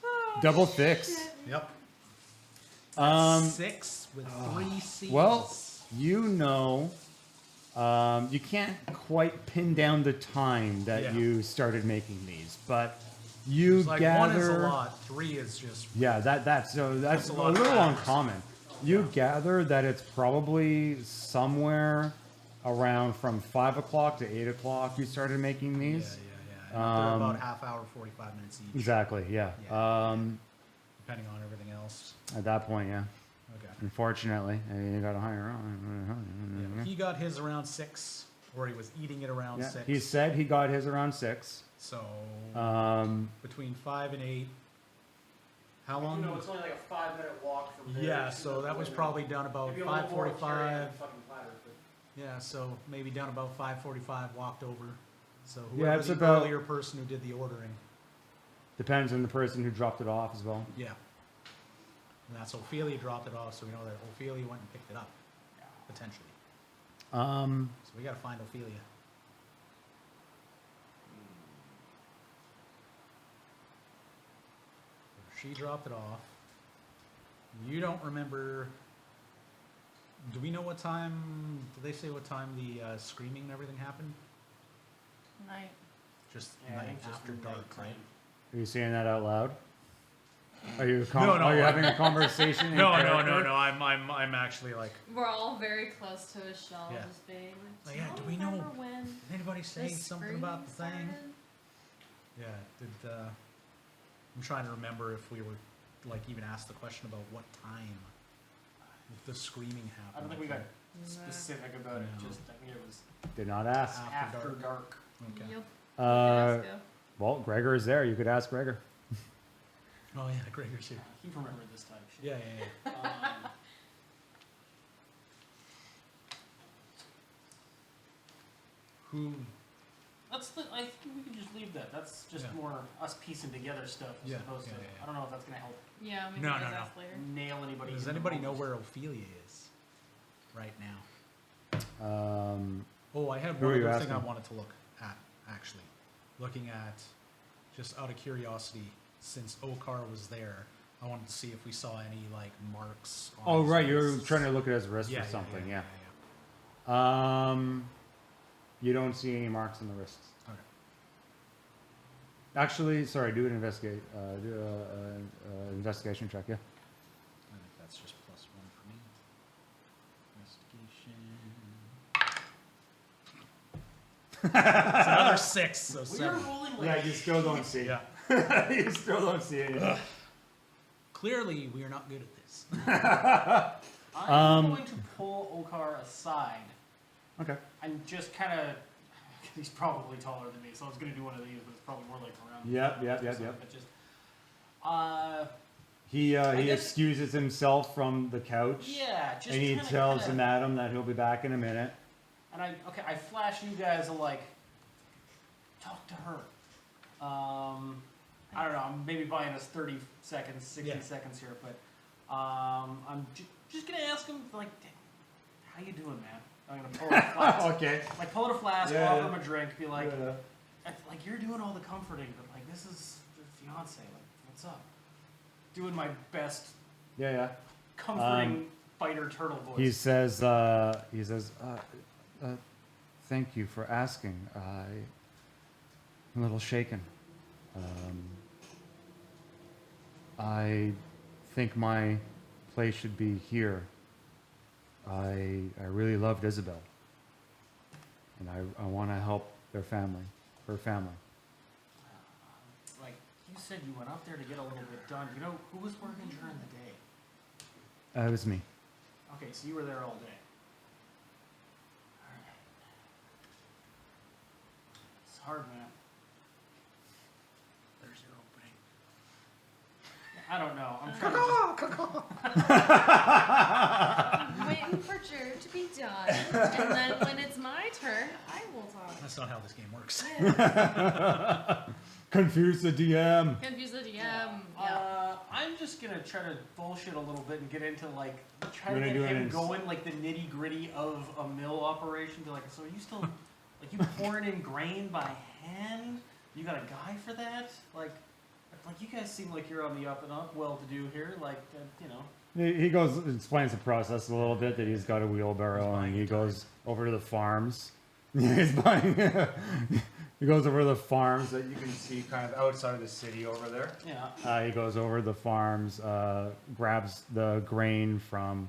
Double fix. Yep. Um, 6 with 3 C's. Well, you know, you can't quite pin down the time that Yeah. you started making these, but you it's like gather. 1 is a lot, 3 is just. Yeah, that's a a lot of little factors. uncommon. You gather that it's probably somewhere around from 5 o'clock to 8 o'clock you started making Yeah, these. yeah. And they're about half hour, 45 minutes each, Exactly, yeah. Yeah. Depending on everything else. At that point, yeah. Okay. Unfortunately, you got to hire on. Yeah, he got his around 6, or he was eating it around Yeah, 6. he said he got his around 6. So between 5 and 8. How long? You know, it's only like a 5-minute walk from there. Yeah, so that was probably done about Maybe a little more carrying 5:45. the fucking platter, but- Yeah, so maybe down about 5:45, walked over. So Yeah, whoever it's the about- earlier person who did the ordering. Depends on the person who dropped it off as well. Yeah. And that's Ophelia dropped it off, so we know that Ophelia went and picked it up, potentially. So we gotta find Ophelia. She dropped it off. You don't remember. Do we know what time? Did they say what time the screaming and everything happened? Night. Just Yeah, I night think just after dark, nighttime. right? Are you saying that out loud? Are you No, are you I- having a conversation? in No. character? I'm actually like. We're all very close to a shell, Yeah. just being Like, like, yeah, "Do do you we know- remember when Did anybody say this something about the thing? screaming Yeah. Did I'm trying to remember if we were like even asked the question about what time the screaming happened. I don't think we got started?" specific about it. No. Just I think it was Did not ask. after dark. Okay. Yep. Uh, Yes, well, Gregor is there. You could ask Gregor. Oh yeah, Gregor's here. He remembered this type of shit. Yeah. Who? I think we can just leave that. That's just Yeah. more us piecing together stuff as Yeah, opposed to. yeah, yeah. I don't know if that's gonna help Yeah, we No, can no, discuss no. later. nail anybody. Does in the anybody know moment. where Ophelia is right now? Oh, I had Who are one you other thing I asking? wanted to look at, actually. Looking at, just out of curiosity, since Okar was there, I wanted to see if we saw any, like, marks on Oh, his right. You're wrists. trying to look at his wrist Yeah, or yeah, something. yeah. You don't see any marks on the wrists. Okay. Actually, sorry. Do an investigate. Do a investigation check. Yeah. I think that's just +1 for me. Investigation. It's another 6, so We are 7. rolling like you still don't see. Yeah. You still don't see it. Clearly, we are not good at this. I'm going to pull Okar aside Okay. and just kind of. He's probably taller than me, so I was going to do one of these, but it's probably more like around. Yep. But just. He guess- excuses himself from the couch. Yeah, just And he kinda- tells kinda- the madam that he'll be back in a minute. And I flash you guys a like, talk to her. I don't know, I'm maybe buying us 30 seconds, 60 Yeah. seconds here, but I'm just gonna ask him, like, how you doing, man? I'm gonna pull out a flask. Okay. Like, pull out a flask, Yeah, offer yeah. him a drink, be like, Yeah. like, you're doing all the comforting, but like, this is your fiance, like, what's up? Doing my best Yeah. comforting fighter turtle voice. He says, thank you for asking. I'm a little shaken. I think my place should be here. I really loved Isabel. And I want to help her family. Like, you said you went up there to get a little bit done. You know, who was working during the day? It was me. Okay, so you were there all day. Alright. It's hard, man. I don't know. I'm trying to I'm waiting for Jer to be done, and then when it's my turn, I will talk. That's not how this game works. Confuse the DM. Confuse the DM. I'm just gonna try to bullshit a little bit and get into like try You to wanna get do him it in- going like the nitty gritty of a mill operation. Be like, so are you still like you pouring in grain by hand? You got a guy for that? Like you guys seem like you're on the up and up, well to do here. Like you know. He goes, explains the process a little bit, that he's got a wheelbarrow and he goes over to the farms. He's buying. He goes over to the farms that you can see kind of outside of the city over there. Yeah. He goes over to the farms, grabs the grain from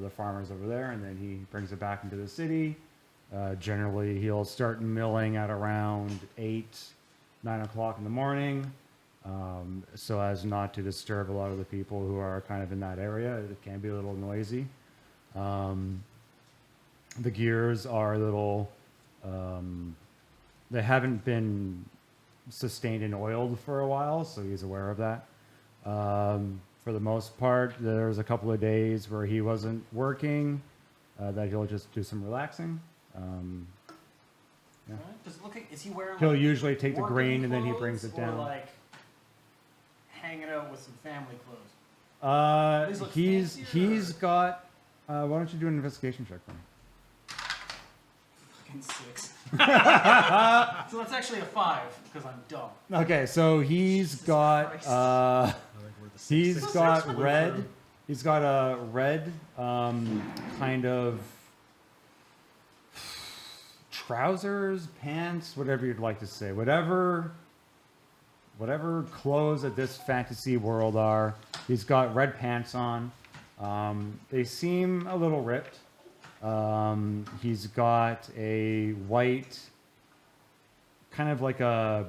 the farmers over there, and then he brings it back into the city. Generally, he'll start milling at around 8, 9 o'clock in the morning, so as not to disturb a lot of the people who are kind of in that area. It can be a little noisy. The gears are a little... they haven't been sustained and oiled for a while, so he's aware of that. For the most part, there's a couple of days where he wasn't working, that he'll just do some relaxing. Yeah. Just looking, is he wearing? He'll like, usually take the working grain and then he clothes brings it or, down. like hanging out with some family clothes. These look fancier, He's or- got. Why don't you do an investigation check for me? Fucking 6. So that's actually a 5 because I'm dumb. Okay, so he's Jesus got. Christ. He's Six got would red. work. He's got a red kind of trousers, pants, whatever you'd like to say, whatever clothes that this fantasy world are. He's got red pants on. They seem a little ripped. He's got a white, kind of like a.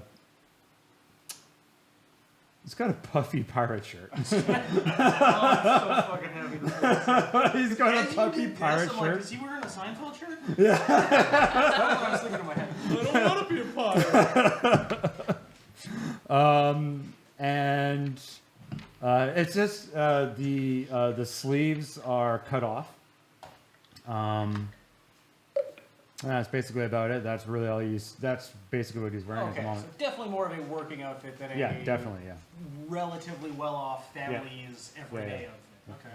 He's got a puffy pirate shirt. Oh, I'm so fucking happy to see this. He's got a As you puffy did this, pirate I'm like, shirt. is he wearing a Seinfeld shirt? Yeah. That's what I was thinking in my head. I don't want to be a pirate. And it's just the sleeves are cut off. And that's basically about it. That's really all that's basically what he's wearing at the Okay, so moment. definitely more of a working outfit than Yeah, a definitely, yeah. relatively well-off family's everyday outfit. Okay.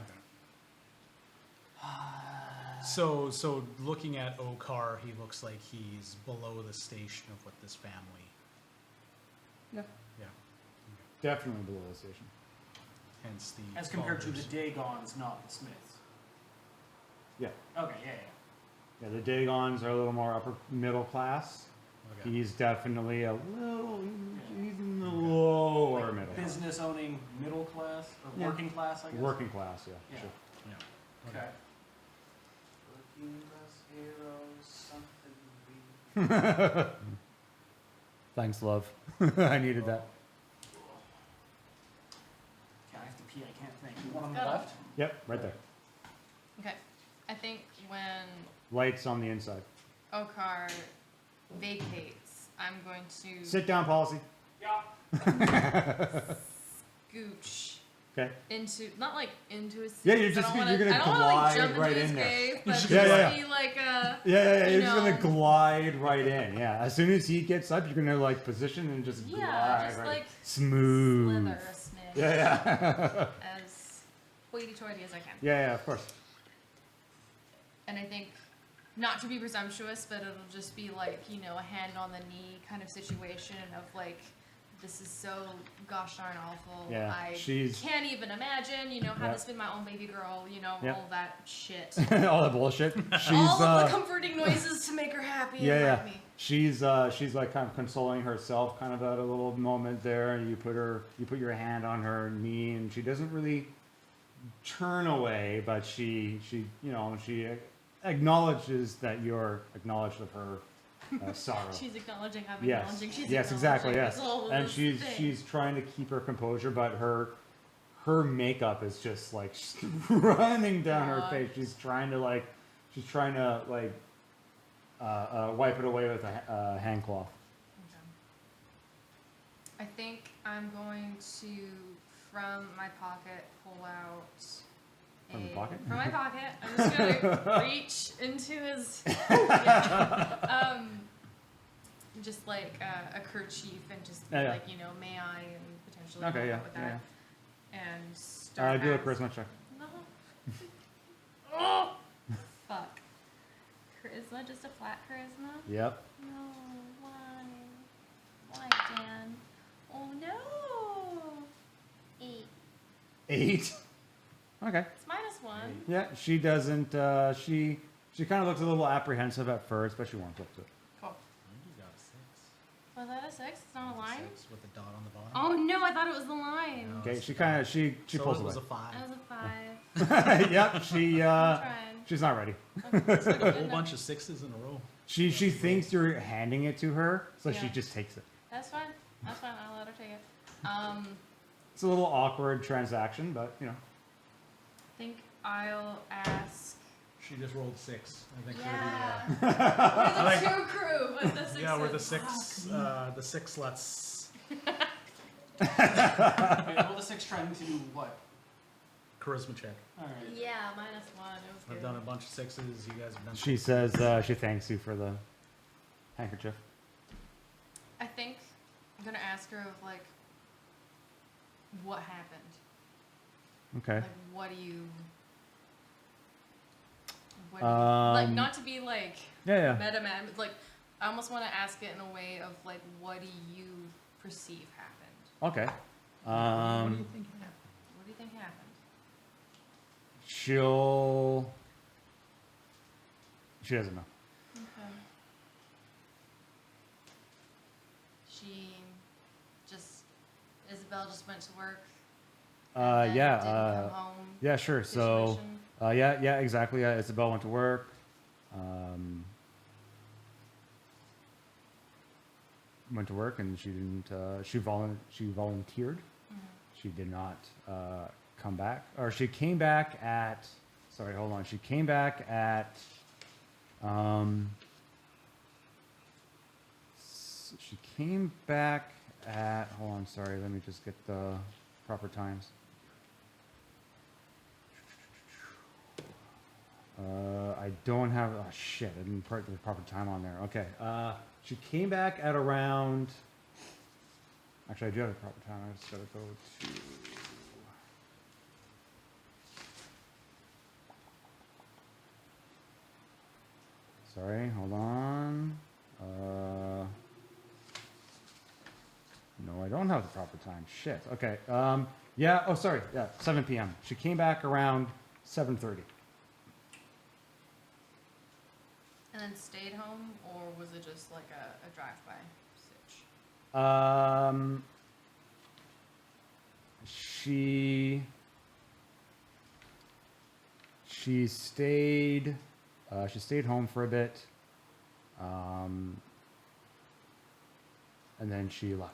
So looking at Okar, he looks like he's below the station of what this family. Yeah. Yeah. Definitely below the station. Hence the. As compared to the fathers. Dagons, not the Smiths. Yeah. Okay, yeah. Yeah, the Dagons are a little more upper middle class. Okay. He's definitely a little, he's in the lower Like middle class. business owning middle class or Yeah. working class, I guess. Working class, yeah, Yeah. sure. Yeah. Okay. Working class heroes, something we Thanks, love. I needed that. Okay, I have to pee. I can't think. One on the Got it. left. Yep, right there. Okay. I think when Lights on the inside. Okar vacates, I'm going to Sit down policy. scooch Okay. into, not like into his. Yeah, you're I just don't wanna, you're gonna I don't wanna, like, glide jump right into his in there. cave, but Yeah, just yeah, be like a. Yeah, You you're just gonna know. glide right in. Yeah, as soon as he gets up, you're gonna like position and just Yeah, glide just right. like Smooth. slither a smidge. Yeah, As hoity-toity as I can. yeah, of course. And I think, not to be presumptuous, but it'll just be like, you know, a hand on the knee kind of situation of like, this is so gosh darn awful. Yeah, I she's- can't even imagine, you know, how Yep. to spin my own baby girl, you know, Yep. all that shit. All the bullshit. She's all of the comforting noises to make her happy yeah, and yeah. like me. She's like kind of consoling herself, kind of at a little moment there, and you put your hand on her knee, and she doesn't really turn away, but she acknowledges that you're acknowledged of her sorrow. She's acknowledging I'm Yes. acknowledging. She's Yes, acknowledging. exactly. Yes. It's all And this she's thing. trying to keep her composure, but her makeup is just like running down her God. face. She's trying to wipe it away with a hand cloth. Okay. I think I'm going to from my pocket pull out From the pocket? From my pocket. I'm just gonna reach into his just like a kerchief and just be Yeah, yeah. like, you know, may I and potentially Okay, help yeah, out with that. And yeah. start Do a ask- charisma check. No. Oh fuck. Charisma, just a flat charisma? Yep. No, why? Why, Dan? Oh no! 8. 8. Okay. It's -1. Yeah, she doesn't. She kind of looks a little apprehensive at first, but she warms up to it. Cool. You got a 6. Was that a 6? It's not a line? 6 with a dot on the bottom. Oh no, I thought it was the line. No. Okay, she kind of she So pulls it was away. a 5. That was a 5. Yep, she I'm trying. she's not ready. It's like a whole bunch of 6s in a row. She thinks you're handing it to her, so she Yeah. just takes it. That's fine. That's fine. I'll let her take it. It's a little awkward transaction, but you know. I think I'll ask. She just rolled 6. I think Yeah. we're the, We're the 2 crew, but the 6 yeah, we're the is- 6. The 6 sluts. Okay, roll the 6 trying to do what? Charisma check. Alright. Yeah, -1. It was I've good. done a bunch of 6s. You guys have done. She says she thanks you for the handkerchief. I think I'm gonna ask her of like, what happened? Okay. Like, what do you? Like, Um, not to be like Yeah, yeah. meta man, but like, I almost want to ask it in a way of like, what do you perceive happened? Okay. What do you think happened? What do you think happened? She doesn't know. Okay. Isabel just went to work. and then didn't come home Yeah, sure. So, situation? yeah, exactly. Yeah, Isabel went to work. Went to work, and she didn't. She volunteered. Mhm. She did not come back, or she came back at. Sorry, hold on. She came back at. She came back at. Hold on. Sorry. Let me just get the proper times. I don't have. Oh shit! I didn't put the proper time on there. Okay. She came back at around. Actually, I do have the proper time. I just gotta go to. Sorry, hold on. No, I don't have the proper time. Shit. Okay. Yeah. Oh, sorry. Yeah, 7 p.m. She came back around 7:30. And then stayed home, or was it just like a drive-by stitch? She stayed. She stayed home for a bit. And then she left.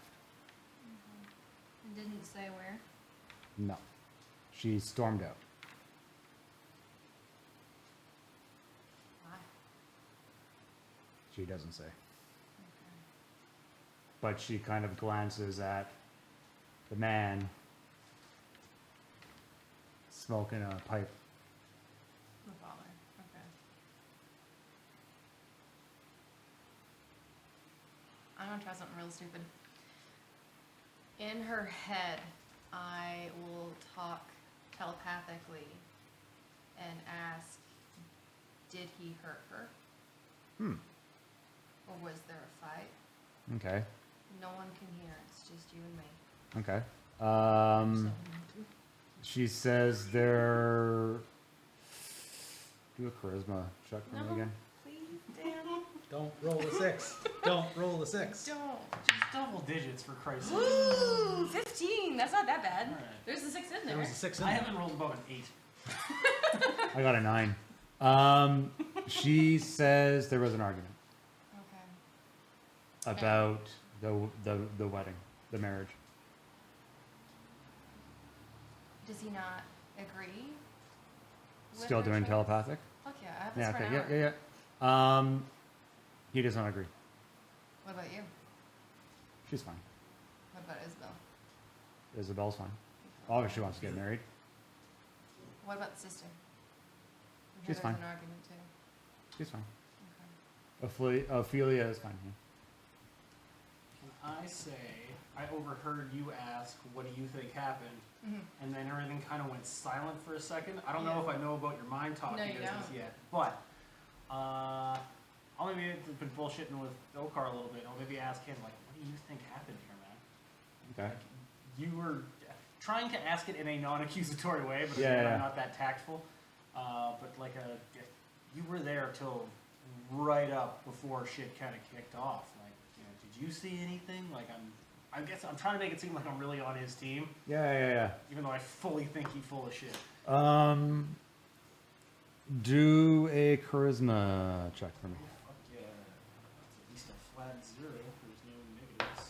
And didn't say where. No. She stormed out. Why? She doesn't say. But she kind of glances at the man smoking a pipe. The father. Okay. I'm gonna try something real stupid. In her head, I will talk telepathically and ask, did he hurt her? Or was there a fight? Okay. No one can hear, it's just you and me. Okay. She says they're. Do a charisma check for me No. again. Please, Dan. Don't roll the 6. Don't roll the 6. Don't. Just double digits for Christ's sake. Ooh, 15. That's not that bad. Alright. There's a 6 in There there. was a 6 in I there. haven't rolled above an 8. I got a 9. She says there was an argument Okay. about the wedding, the marriage. Does he not agree? with Still her doing choice? telepathic? Fuck yeah, I have this Yeah. for Okay. an Yeah. hour. Yeah. Yeah. He does not agree. What about you? She's fine. What about Isabel? Isabel's fine. Okay. Obviously, she wants to get married. What about the sister? I'm sure She's there's fine. an argument too. She's fine. Okay. Ophelia is fine. Yeah. Can I say, I overheard you ask, what do you think happened? Mhm. And then everything kind of went silent for a second. I don't know if I know about your mind talking No, you business don't. yet, but I'll maybe have been bullshitting with Okar a little bit. I'll maybe ask him, like, what do you think happened here, man? Okay. Like, you were trying to ask it in a non-accusatory way, but Yeah, again, yeah. I'm not that tactful. But like you were there till right up before shit kind of kicked off. Like, did you see anything? Like, I guess I'm trying to make it seem like I'm really on his team, Yeah. even though I fully think he's full of shit. Do a charisma check for me. Fuck yeah, that's at least a flat 0. There's no negatives.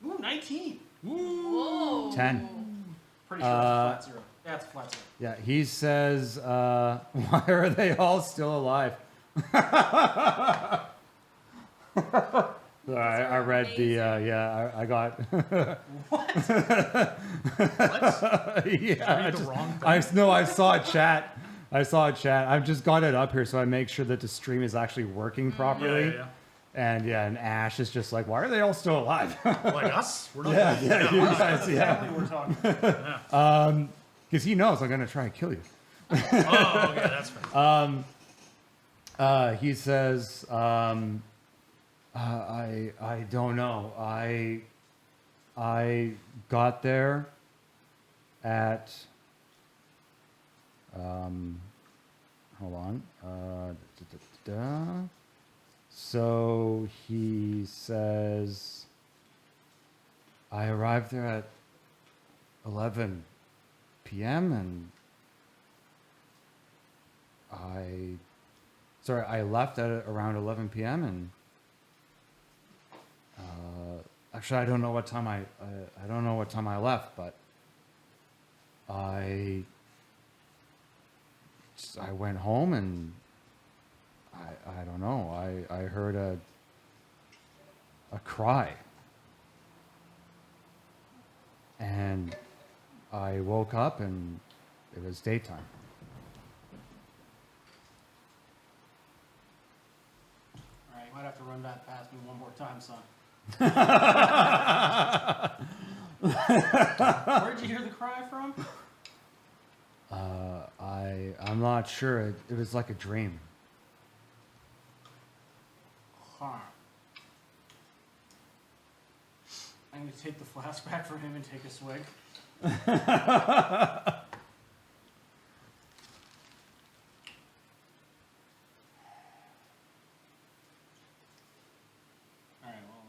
Ooh, 19. Whoa. 10. Pretty sure it's a flat 0. That's a flat 0. Yeah, he says, why are they all still alive? I read the, I got. What? Yeah, Read the wrong thing. I saw a chat. I've just got it up here so I make sure that the stream is actually working properly. And and Ash is just like, why are they all still alive? Like us? We're not. Yeah, you guys, Exactly what we're talking about. because he knows I'm gonna try and kill you. Oh, okay, that's fair. He says, I don't know. I got there at hold on. So he says, I arrived there at 11 p.m. and I left at around 11 p.m. and actually I don't know what time I don't know what time I left, but I went home and I don't know. I heard a cry, and I woke up and it was daytime. All right, you might have to run that past me one more time, son. Where'd you hear the cry from? I'm not sure. It was like a dream. Huh. I'm going to take the flask back from him and take a swig. Alright, well,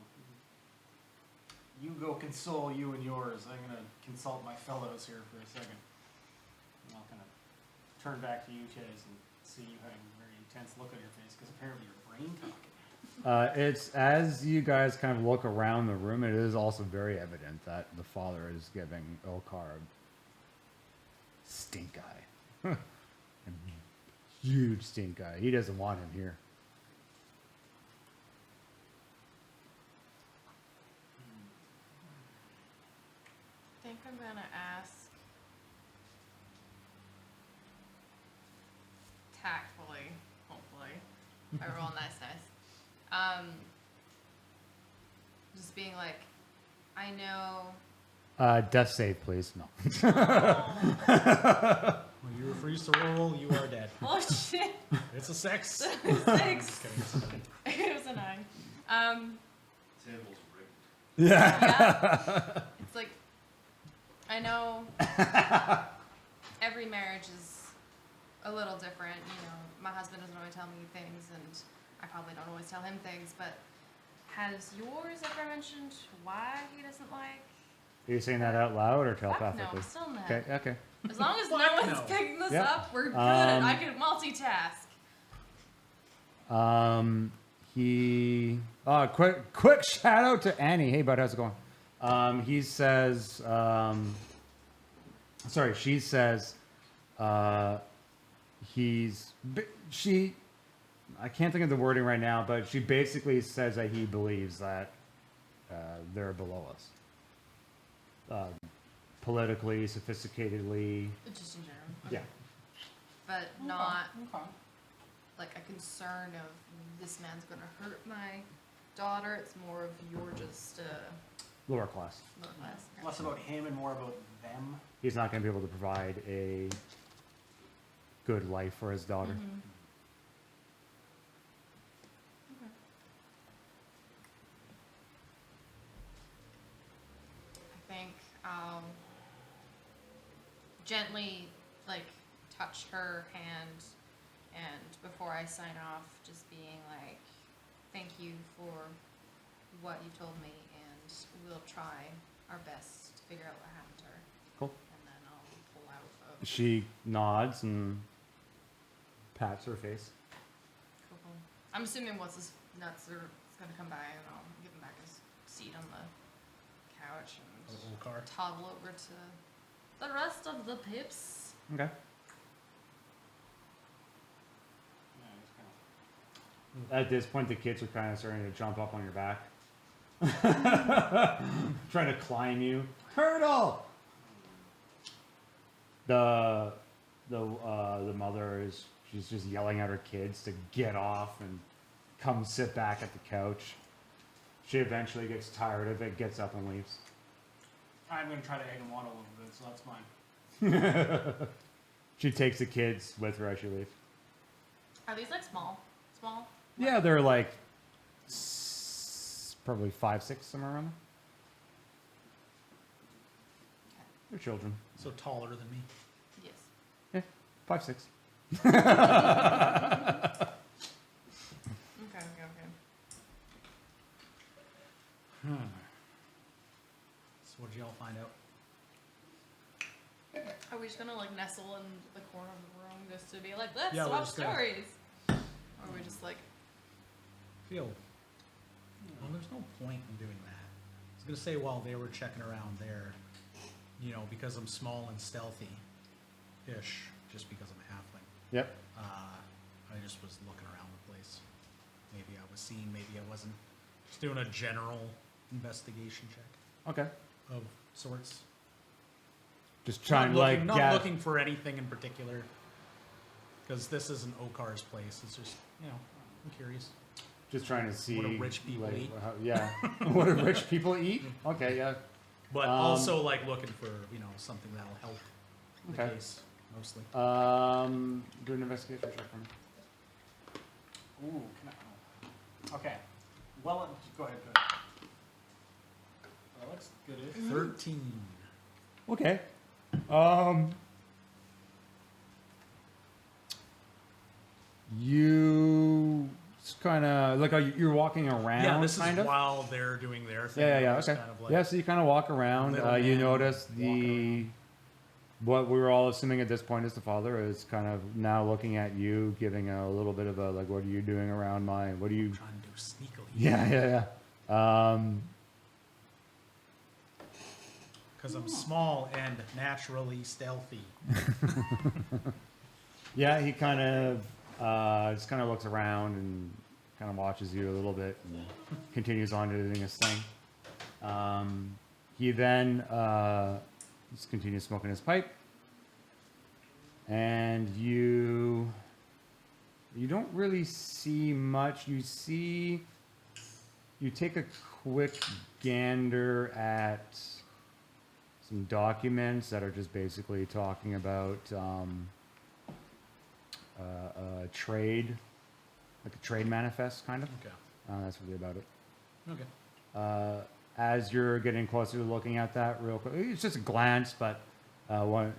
you go console you and yours. I'm going to consult my fellows here for a second. And I'll kind of turn back to you, Chase, and see you having a very intense look on your face, because apparently your brain talking. It's as you guys kind of look around the room, it is also very evident that the father is giving Okar stink eye. A huge stink eye. He doesn't want him here. I think I'm gonna ask tactfully, hopefully. I roll nice. Just being like, I know. Death save, please. No. When you refuse to roll, you are dead. Oh shit! It's a 6. 6. Just kidding. It was a 9. Table's rigged. Yeah. It's like, I know every marriage is a little different. You know, my husband doesn't always tell me things, and I probably don't always tell him things, but has yours ever mentioned why he doesn't like? Are you saying that out loud or Fuck no, telepathically? I'm still not. Okay, okay. As long as no Fuck one's no. picking this Yep. up, we're good. I can multitask. Quick shout out to Annie. Hey, bud, how's it going? He says, she says, I can't think of the wording right now, but she basically says that he believes that they're below us. politically, sophisticatedly. Just in general. Yeah. But not Okay. like a concern of this man's gonna hurt my daughter. It's more of you're just Lower class. lower class. Less about him and more about them. He's not going to be able to provide a good life for his daughter. Mhm. Okay. I think gently like touch her hand, and before I sign off, just being like, thank you for what you told me, and we'll try our best to figure out what happened to her. Cool. And then I'll pull out of She nods and pats her face. cool. I'm assuming what's his nuts are gonna come by, and I'll give him back his seat on the couch A and little car. toddle over to the rest of the pips. Okay. Yeah, he's kind At this point, the kids are kind of starting to jump up on your back, trying to climb you. Turtle. The mother she's just yelling at her kids to get off and come sit back at the couch. She eventually gets tired of it, gets up and leaves. I'm gonna try to egg him on a little bit, so that's fine. She takes the kids with her as she leaves. Are these like small? Small? Yeah, they're like probably 5, 6, somewhere around there. They're children. So taller than me. Yes. 5, 6. Okay, okay, okay. So what did y'all find out? Are we just gonna like nestle in the corner of the room just to be like, let's Yeah, we're swap just gonna- stories? Or are we just like, Feel. Well, there's no point in doing that. I was gonna say while they were checking around there, you know, because I'm small and stealthy-ish, just because I'm a halfling. Yep. I just was looking around the place. Maybe I was seeing, maybe I wasn't. Just doing a general investigation check Okay. of sorts. Just trying to not looking, like not get. looking for anything in particular, because this isn't Okar's place. It's just, you know, I'm curious. Just trying to see What do rich people like, eat? yeah. What do rich people eat? Okay, yeah. But also like looking for, you know, something that'll help the Okay. case mostly. Do an investigation check for me. Ooh, can I? Oh. Okay. Well, go ahead. That looks good. 13. Okay. You kind of like you're walking around. Yeah, this kind is of. while they're doing their thing. Yeah, I'm yeah, just okay. Kind of like, Yeah, so you kind of walk around. little You man notice walking what we were all assuming at this point is the father is kind of now looking at you, giving a little bit of a like, what are you doing around mine? What are you? trying to do sneakily. Yeah. Because I'm small and naturally stealthy. Yeah, he kind of just kind of looks around and kind of watches you a little bit and continues on doing his thing. He then just continues smoking his pipe, and you don't really see much. You take a quick gander at some documents that are just basically talking about trade, like a trade manifest, kind of. Okay. That's really about it. Okay. As you're getting closer to looking at that real quick, it's just a glance, but one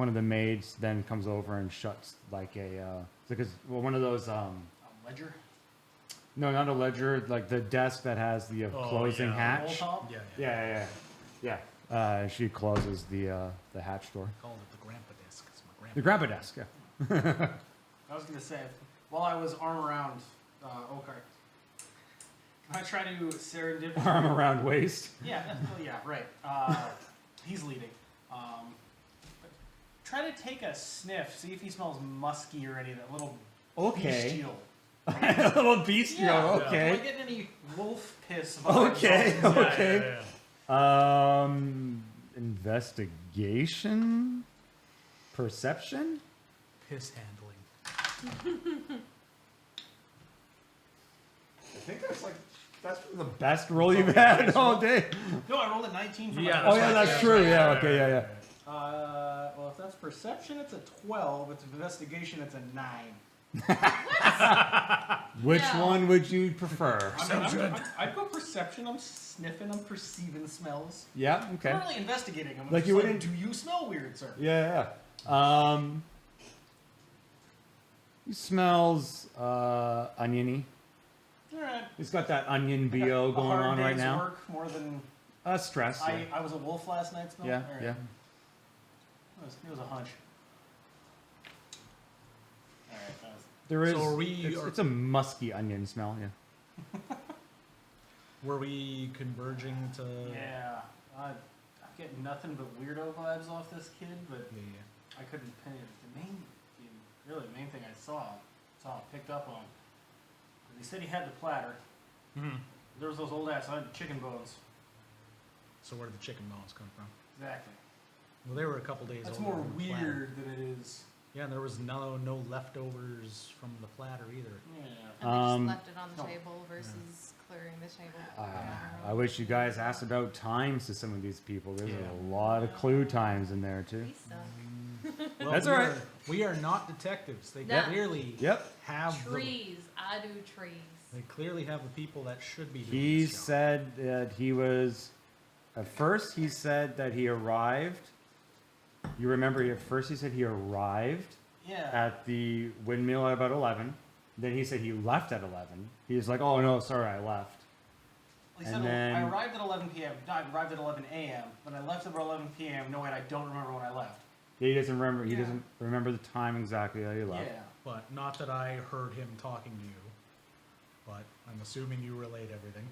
of the maids then comes over and shuts like one of those Ledger. no, not a ledger, like the desk that has the closing yeah. hatch. Roll top? Yeah. She closes the hatch door. Called it the grandpa desk. It's my grandpa. The grandpa desk, yeah. I was gonna say, while I was arm around Okar, can I try to serendipitously? Arm around waist. Yeah, right. He's leading. But try to take a sniff, see if he smells musky or any of that little Okay. bestial. A little bestial, Yeah. Am I okay. getting any wolf piss vibes? Okay, off his- okay. Yeah. Investigation? Perception? Piss handling. I think that's The best roll you've had all day. no. I rolled a 19 for Yeah, my Oh yeah, that's true. Yeah, okay, yeah. Well, if that's perception, it's a 12. It's investigation, it's a 9. Which Yeah. one would you prefer? I'd go perception. I'm sniffing. I'm perceiving smells. Yeah, I'm okay. not really investigating them. Like Like you you wouldn't- Do you smell weird, sir? Yeah, yeah. He smells oniony. All right. He's got that onion I got BO a going hard on right day's now. Work more than Stress. Yeah, I was a wolf last night. Smell. yeah. All right. Yeah. It was a hunch. All right. That was, There is. So are we- it's a musky onion smell. Yeah. Were we converging to? yeah. I'm getting nothing but weirdo vibes off this kid, but Yeah. I couldn't pin it. The main thing I picked up on. He said he had the platter. Mm-hmm. There was those old ass chicken bones. So where did the chicken bones come from? Exactly. Well, they were a couple days. That's older more than the platter. weird than it is. Yeah, and there was no leftovers from the platter either. Yeah. And they Um, just left it on the no. table versus clearing the table. I wish you guys asked about times to some of these people. There's Yeah. a lot of clue times in there too. We suck. Well, That's we all right. We are not detectives. They No. clearly Yep. have Trees. I do trees. They clearly have the people that should be doing He this job. said that he was. At first, he said that he arrived. You remember, at first he said he arrived Yeah. at the windmill at about 11. Then he said he left at 11. He was like, "Oh no, sorry, I left." He and said then- I arrived at 11 p.m. No, I arrived at 11 a.m. But I left at 11 p.m. No, wait, I don't remember when I left. He doesn't remember. He Yeah. doesn't remember the time exactly that he left. Yeah. But not that I heard him talking to you. But I'm assuming you relayed everything.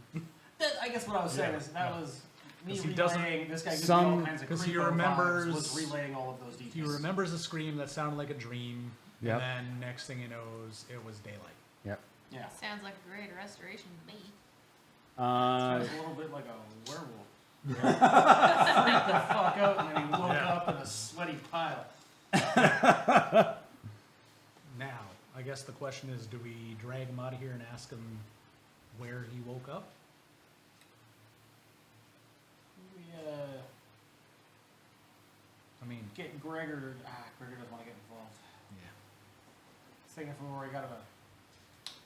I guess what I was saying Yeah, is that yeah. was me 'Cause he doesn't- relaying. This guy gives me Some- all kinds of 'cause he creepo remembers- vibes, was relaying all of those details. He remembers a scream that sounded like a dream. Yep. And then next thing he knows, it was daylight. Yep. Yeah. Sounds like a great restoration to me. Sounds a little bit like a werewolf. Freaked the fuck out and then he woke Yeah. up in a sweaty pile. Now, I guess the question is, do we drag him out of here and ask him where he woke up? We I mean, get Gregor. Gregor doesn't want to get involved. yeah. I was thinking if we already got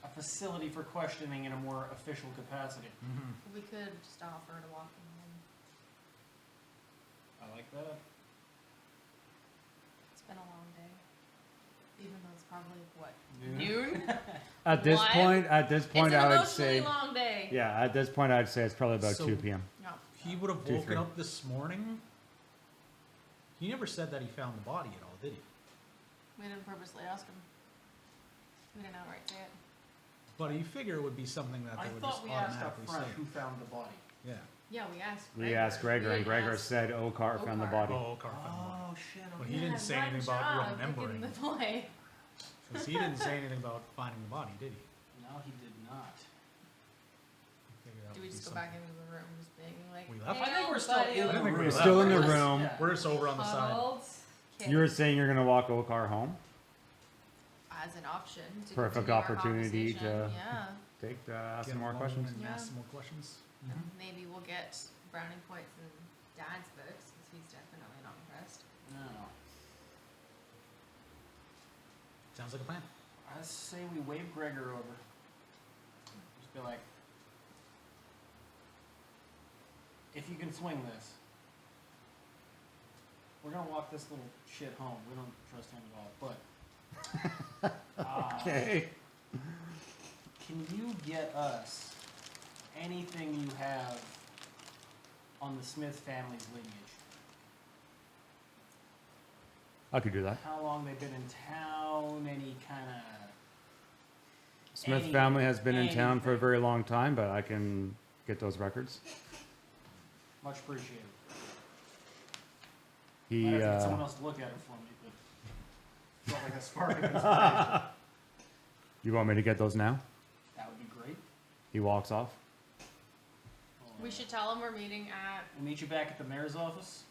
a facility for questioning in a more official capacity. Mm-hmm. We could just offer to walk him home. I like that. It's been a long day. Even though it's probably, what, Noon? noon? At this What? point, It's an I would emotionally say, long day. yeah. At this point, I'd say it's probably about So- 2 p.m. No. He would have 2, woken 3. up this morning. He never said that he found the body at all, did he? We didn't purposely ask him. We didn't outright say it. But you figure it would be something that I they would just thought we asked up automatically front say. who found the body. Yeah. Yeah, we asked. We asked Gregor, We and Gregor asked- said Okar found the Okar. body. Oh, Carl found the body. Oh shit! But he Yeah, didn't say one anything about job, picking remembering. the boy. Because he didn't say anything about finding the body, did he? No, he did not. Figured that Do we would be just go something. back into the room, just being like, We left? I think we're still buddy, in the I think room. we're We're still in the left. room. Yeah. We're just over on the side. huddled. You were saying you're gonna walk Okar home. As an option to Perfect continue our opportunity conversation. to- Yeah. Take ask Get some more along questions. And Yeah. ask some more questions. Maybe we'll get brownie points in Dad's books because he's definitely not impressed. No. Sounds like a plan. I say we wave Gregor over. Just be like, if you can swing this, we're gonna walk this little shit home. We don't trust him at all. But Okay. can you get us anything you have on the Smith family's lineage? I could do that. How long they've been in town? Any kind of Smith Any- family has been in town for a anything. very long time, but I can get those records. much appreciated. He. I'd have to get someone else to look at it for me, but felt like a spark of inspiration. You want me to get those now? That would be great. He walks off. We should tell him we're meeting at. We'll meet you back at the mayor's office.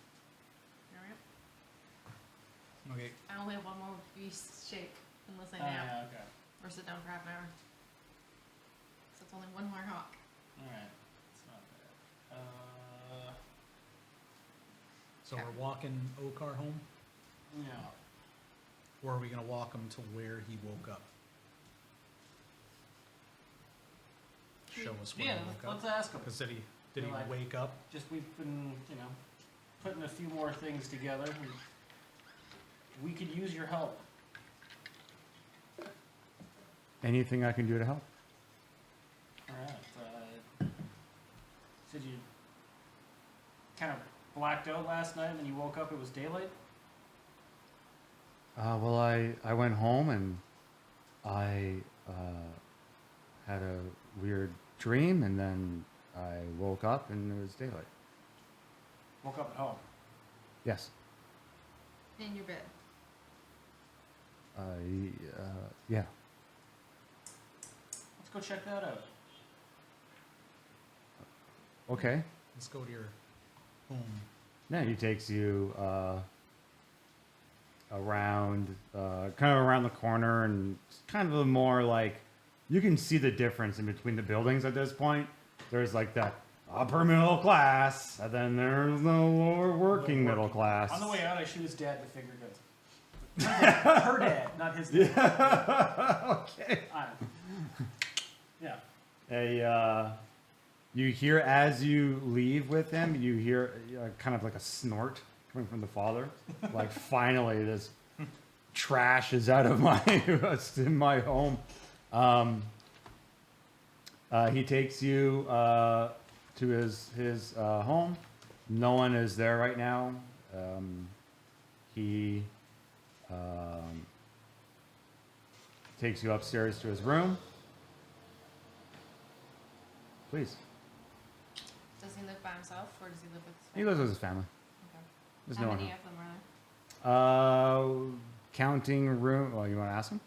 Okay. I only have one more beast shake unless I Oh, nap yeah, okay. or sit down for half an hour. So it's only one more hawk. Alright. It's not bad. So Okay. we're walking Okar home, Yeah. or are we gonna walk him to where he woke up? Show us where Yeah, he woke let's up. ask him. Because did he You're like- wake up? Just we've been, putting a few more things together. We could use your help. Anything I can do to help? Alright. Said you kind of blacked out last night and then you woke up, it was daylight? Well, I went home and I had a weird dream, and then I woke up and it was daylight. Woke up at home. Yes. In your bed. Yeah. Let's go check that out. Okay. Let's go to your home. Yeah, he takes you around, kind of around the corner, and it's kind of a more like, you can see the difference in between the buildings at this point. There's like that upper middle class, and then there's the lower working middle class. On the way out, I shoot his dad with finger guns. Her dad, not his dad. Okay. Yeah. You hear as you leave with him, you hear kind of like a snort coming from the father. Like, finally, this trash is out of my in my home. He takes you to his home. No one is there right now. He takes you upstairs to his room. Please. Does he live by himself or does he live with his He family? lives with his family. Okay. There's How no one many home. of them are there? Counting room. Well, you want to ask him?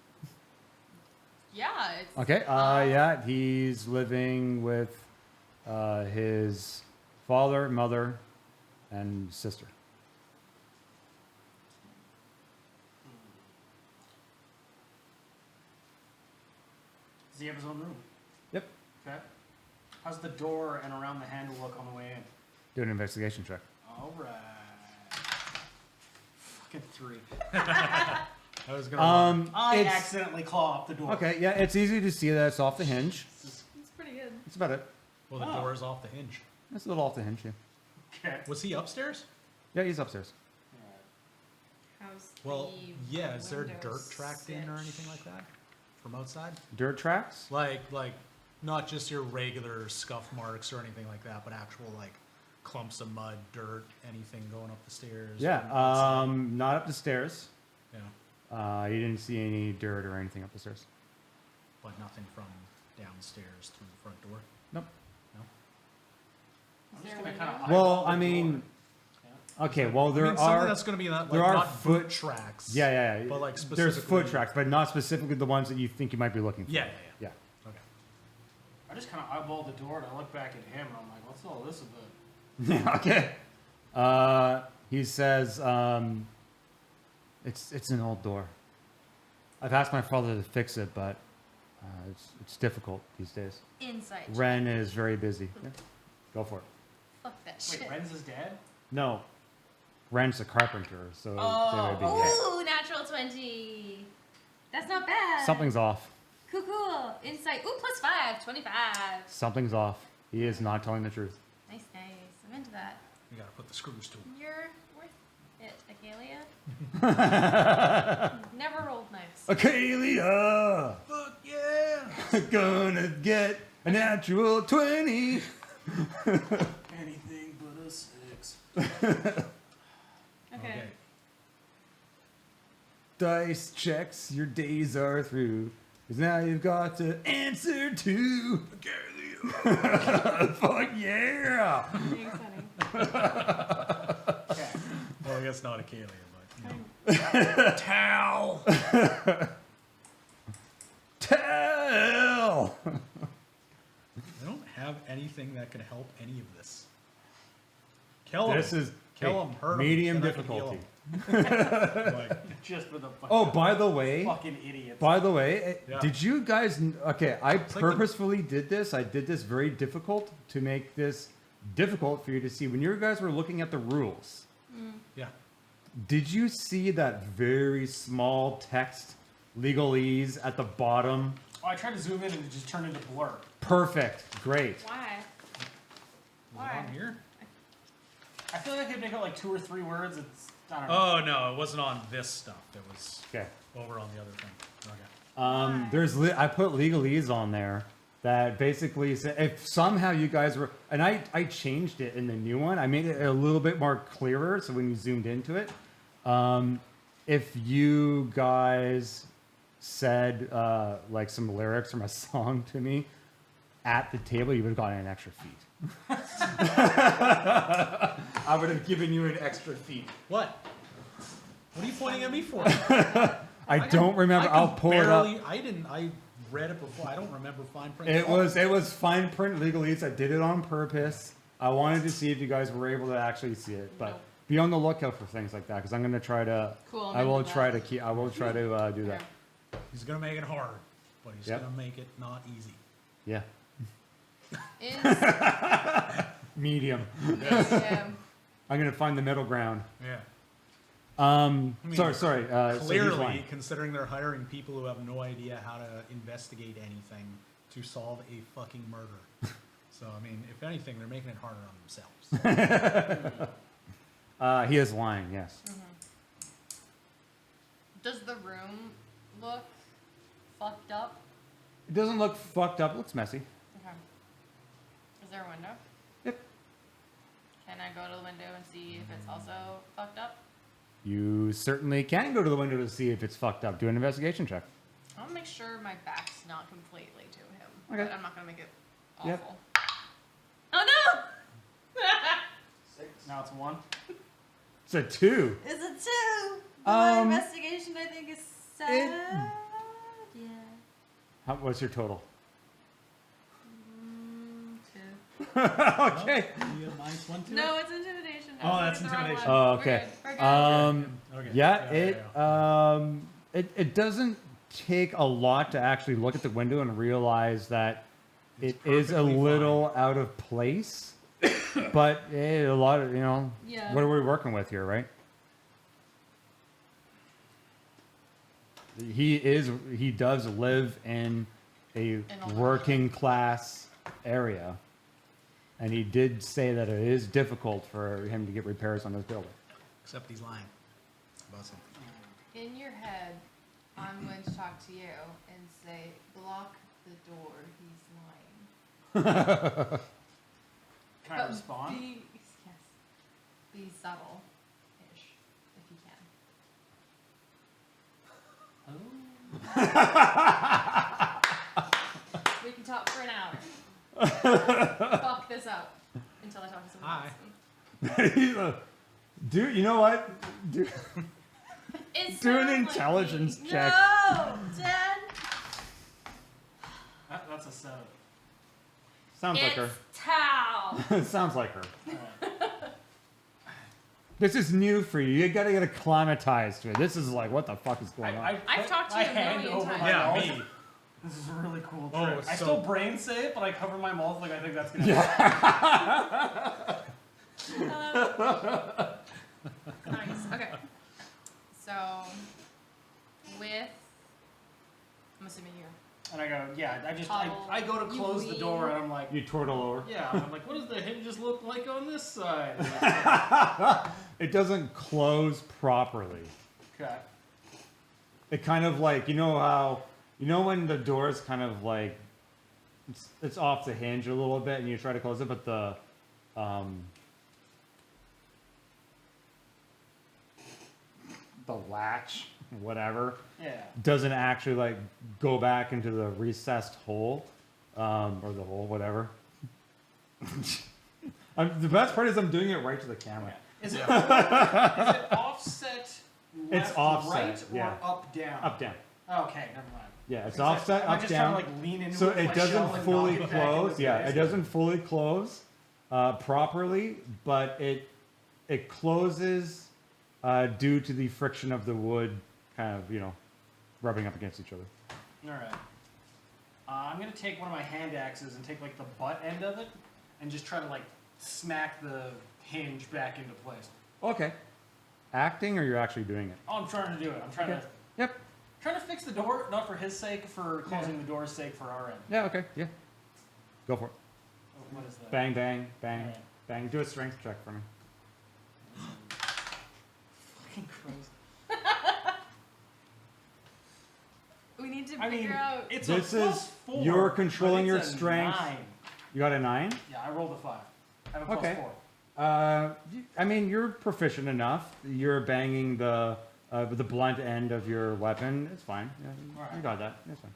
Yeah, it's Okay. Yeah, he's living with his father, mother, and sister. Does he have his own room? Yep. Okay. How's the door and around the handle look on the way in? Do an investigation check. Alright. Fucking 3. I was gonna. I it's- accidentally claw up the door. Okay. Yeah, it's easy to see that it's off the hinge. it's pretty good. That's about it. Well, the Oh. door is off the hinge. It's a little off the hinge. Yeah. Okay. Was he upstairs? Yeah, he's upstairs. How's Well, the yeah. Is there window dirt tracked in or stitch? anything like that from outside? Dirt tracks. Like not just your regular scuff marks or anything like that, but actual like clumps of mud, dirt, anything going up the stairs. Yeah. from outside? Not up the stairs. Yeah, You didn't see any dirt or anything up the stairs. but nothing from downstairs through the front door. Nope. No. I'm Is just there gonna a kind of window? Well, I mean, okay. Well, there I mean, something are. that's going to be not, there like, are not foot tracks. Yeah. But like there's specifically. foot tracks, but not specifically the ones that you think you might be looking for. Yeah. Yeah. Okay. I just kind of eyeballed the door and I look back at him and I'm like, what's all this about? Yeah. Okay. He says, it's an old door. I've asked my father to fix it, but it's difficult these days. Insight. Ren is very busy. Yeah. Go for it. Fuck that Wait, shit. Ren's his dad? No. Ren's a carpenter, so they would be Ooh, natural 20. That's not bad. Something's off. Cool. Insight. Ooh, +5. 25. Something's off. He is not telling the truth. Nice. I'm into that. You got to put the screws to him. You're worth it, Acalia. Never rolled nice. Acalia! Fuck yeah! Gonna get a natural 20! Anything but a 6. Okay. Dice checks, your days are through. Cause now you've got to answer to Acalia. Fuck yeah! Thanks, honey. Okay. Well, I guess not a Kalia, but Towel! Towel! I don't have anything that can help any of this. Kill him. This is kill him, hurt him. Medium then I can heal difficulty. him. Like, Just for the fucking, Oh, by the way, idiots. Yeah. did you guys? Okay, I like the- purposefully did this. I did this very difficult to make this difficult for you to see. When you guys were looking at the rules, yeah. did you see that very small text legalese at the bottom? Oh, I tried to zoom in and it just turned into blur. Perfect. Great. Why? Was it on here? I feel like I could make out like 2 or 3 words. It's, I don't know. Oh no, it wasn't on this stuff. It was Okay. over on the other thing. Okay. Why? I put legalese on there that basically said if somehow you guys were, and I changed it in the new one. I made it a little bit more clearer so when you zoomed into it, if you guys said like some lyrics from a song to me at the table, you would have gotten an extra feat. I would have given you an extra feat. What? What are you pointing at me for? I don't remember. I'll pull it up. I didn't. I read it before. I don't remember fine print. It was fine print legalese. I did it on purpose. I wanted to see if you guys were able to actually see it, but Nope. be on the lookout for things like that because I'm going to try to. Cool. I will into try that. to keep. I will try to do that. He's gonna make it hard, but he's Yep. gonna make it not easy. Yeah. Is, Medium. yeah. I'm going to find the middle ground. Yeah. Sorry. So he's Clearly, lying. considering they're hiring people who have no idea how to investigate anything to solve a fucking murder. So I mean, if anything, they're making it harder on themselves. He is lying. Yes. Does the room look fucked up? It doesn't look fucked up. It looks messy. Okay. Is there a window? Yep. Can I go to the window and see if it's also fucked up? You certainly can go to the window to see if it's fucked up. Do an investigation check. I want to make sure my back's not completely to him. Okay. But I'm not going to make it awful. Yep. Oh no! Now it's 1. It's a 2. Is it 2? My investigation, I think, is 7. Yeah. What's your total? 2. Okay. You get a minus 1 to it? No, it's intimidation. I Oh, was that's looking at the wrong intimidation. one. Oh, We're okay. good. We're good. Okay. It it doesn't take a lot to actually look at the window and realize that It's it is a perfectly little out of place. But a lot of Yeah. what are we working with here, right? He does live in a a working class area, and he did say that it is difficult for him to get repairs on his building. Except he's lying. Bussin'. In your head, I'm going to talk to you and say, block the door, he's lying. Can I respond? Be, yes, be subtle-ish, if you can. We can talk for an hour. Fuck this up until I talk to someone Hi. else. He's a, dude, you know what? Dude, It Do an sounds like intelligence me. check. No, Dad. That's a 7. sounds like It's her. Tal. Sounds like her. Alright. This is new for you. You gotta get acclimatized to it. This is like, what the fuck is going on? I've put talked to my you a hand million over times. my Yeah, mouth. me. This is a really cool Oh, trick. I so- still brain say it, but I cover my mouth like I think that's gonna happen. Nice. Okay. So, with, I'm assuming you. And I go, yeah, Huddle. I go to You close the door lean. and I'm like, You turtle over. yeah, I'm like, what does the hinges look like on this side? It doesn't close properly. Okay. It kind of like, you know how, you know when the door is kind of like, it's off the hinge a little bit and you try to close it, but the latch, whatever, Yeah. doesn't actually like go back into the recessed hole, or the hole, whatever. The best part is I'm doing it right to the camera. Is it offset left, It's offset, right, or yeah. up, down? Up, down. Okay, never mind. Yeah, it's Because offset, I'm up, just down. trying to like lean into So it with it my doesn't shell and fully knock it back in close. the Yeah, face. it doesn't fully close properly, but it it closes due to the friction of the wood kind of, rubbing up against each other. All right. I'm gonna take one of my hand axes and take like the butt end of it, and just try to like smack the hinge back into place. Okay. Acting, or you're actually doing it? Oh, I'm trying to do it. I'm trying Okay. to Yep. trying to fix the door, not for his sake, for closing the door's sake for our end. Yeah, okay. Yeah. Go for it. Oh, what is that? Bang, bang, bang, Alright. bang. Do a strength check for me. Fucking Christ. We need to I mean, figure out. it's This a is- plus 4. you're but controlling it's your a strength. 9. You got a 9? Yeah, I rolled a 5. I have a Okay. plus 4. I mean, you're proficient enough. You're banging the blunt end of your weapon. It's fine. Yeah, you Alright. got that. It's fine.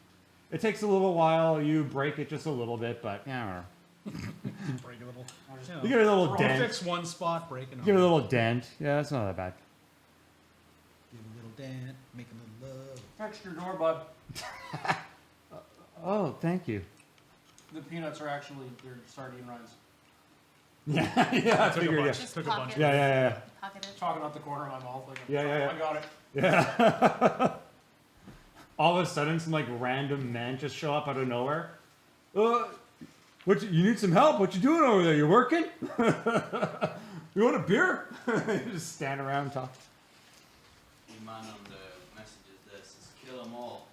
It takes a little while. You break it just a little bit, but yeah. Break a little. I'll just- You get a little You dent. fix one spot, break another. Give it a little dent. Yeah, it's not that bad. Give a little dent, make a little love. Fixed your door, bud. Oh, thank you. The peanuts are actually they're sardine rinds. Yeah, yeah. I Took a figured. Yeah. bunch. Just Took a pocket bunch. Yeah, yeah, Pocket it. Talking out the corner of my mouth. Like, Yeah, yeah, yeah. I got it. yeah. All of a sudden, some like random men just show up out of nowhere. You need some help? What you doing over there? You working? You want a beer? You just stand around and talk. The man on the messages there says, kill them all.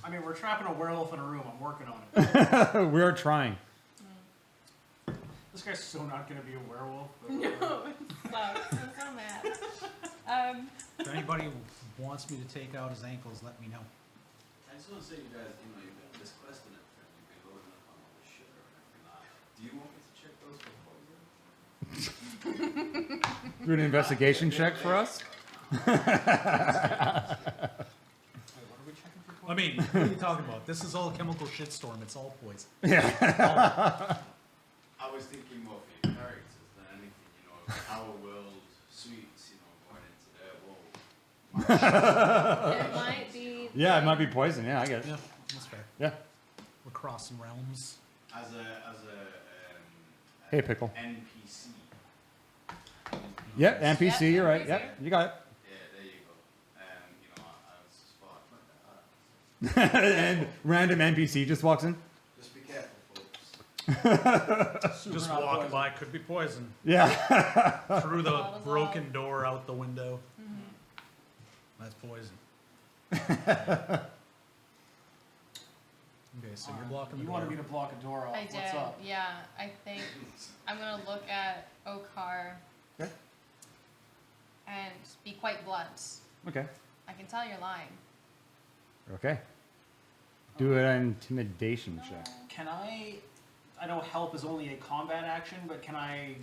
I mean, we're trapping a werewolf in a room. I'm working on it. We are trying. This guy's so not going to be a werewolf. But No, it sucks. I'm so mad. If anybody wants me to take out his ankles, let me know. I just want to say, you guys, you've got this quest and everything, you've been loading up on all this shit or everything. Do you want me to check those for poison? Do an investigation check for us. Wait, what are we checking for? I mean, what are you talking about? This is all a chemical shitstorm. It's all poison. I was thinking more for your characters than anything, our world suites, going into their world. It might be. Yeah, it might be poison. Yeah, I get it. Yeah, that's fair. Yeah. We're crossing realms. As a Hey, Pickle. NPC. Yeah, NPC. Yeah, You're right. NPC. Yeah, you got it. Yeah, there you go. I was just like, And random NPC just walks in. just be careful, folks. Just not walking poison. by could be poison. Yeah. Through the Bottles broken door, out the window. That's poison. Okay, so you're blocking the You door. wanted me to block a door off. I What's did. up? Yeah, I think I'm gonna look at Okar Okay. and be quite blunt. Okay. I can tell you're lying. Okay. Do an intimidation check. Can I know help is only a combat action, but can I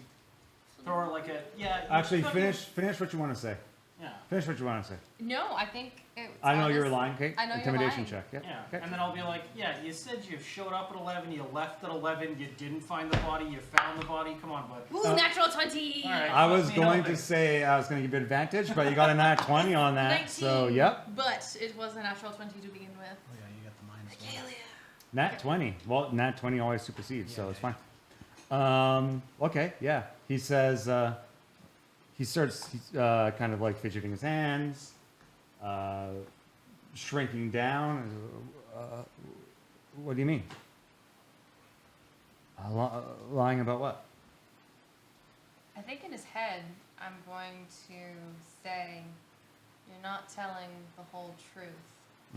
throw like a yeah? Actually, fucking- finish what you want to say. Yeah. Finish what you want to say. No, I think it's I know you're honest- lying, Kate. I know you're Intimidation lying. check. Yeah. Yeah, Okay. and then I'll be like, yeah, you said you showed up at 11, you left at 11, you didn't find the body, you found the body. Come on, bud. Ooh, natural 20! All right. I was Me going helping. to say I was going to give you advantage, but you got a nat 20 on that. 19. So, yep. But it was a natural 20 to begin with. Oh yeah, you got the minus one. Nat 20. Well, nat 20 always supersedes, so Yeah, it's fine. Okay, yeah. He says, he starts kind of like fidgeting his hands, shrinking down. What do you mean? Lying about what? I think in his head, I'm going to say, you're not telling the whole truth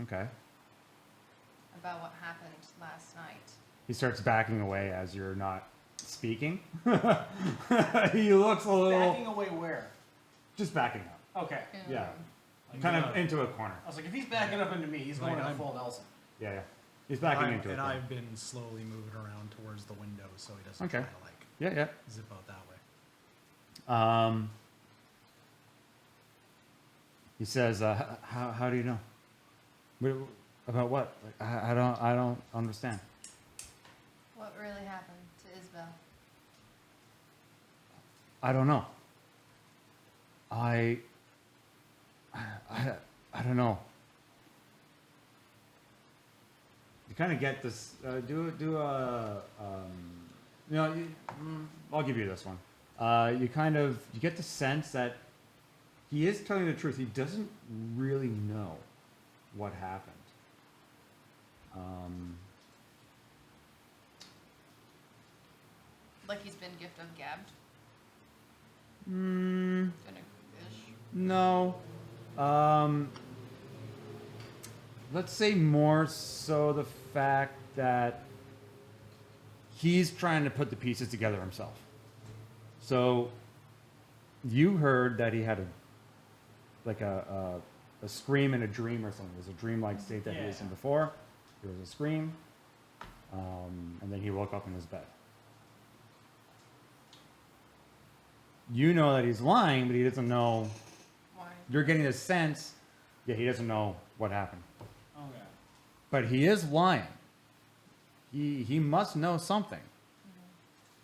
Okay. about what happened last night. He starts backing away as you're not speaking. He looks a little, Backing away where? just backing up. Okay. Yeah. Like, Kind of into a corner. I was like, if he's backing up into me, he's Like, going to I'm- full Nelson. Yeah, yeah. He's backing into a and corner. I've been slowly moving around towards the window so he doesn't Okay. try to like Yeah, yeah. zip out that way. He says, "How do you know? About what? Like, I don't understand. What really happened to Isabel? I don't know. I don't know. You kind of get this. Do a You know, I'll give you this one. You get the sense that he is telling the truth. He doesn't really know what happened. Like he's been gift of gabbed. Ish. No. Let's say more so the fact that he's trying to put the pieces together himself. So you heard that he had a scream in a dream or something. It was a dreamlike state that he was in before. There was a scream, and then he woke up in his bed. You know that he's lying, but he doesn't know. Why? You're getting a sense, he doesn't know what happened. Okay. But he is lying. He must know something.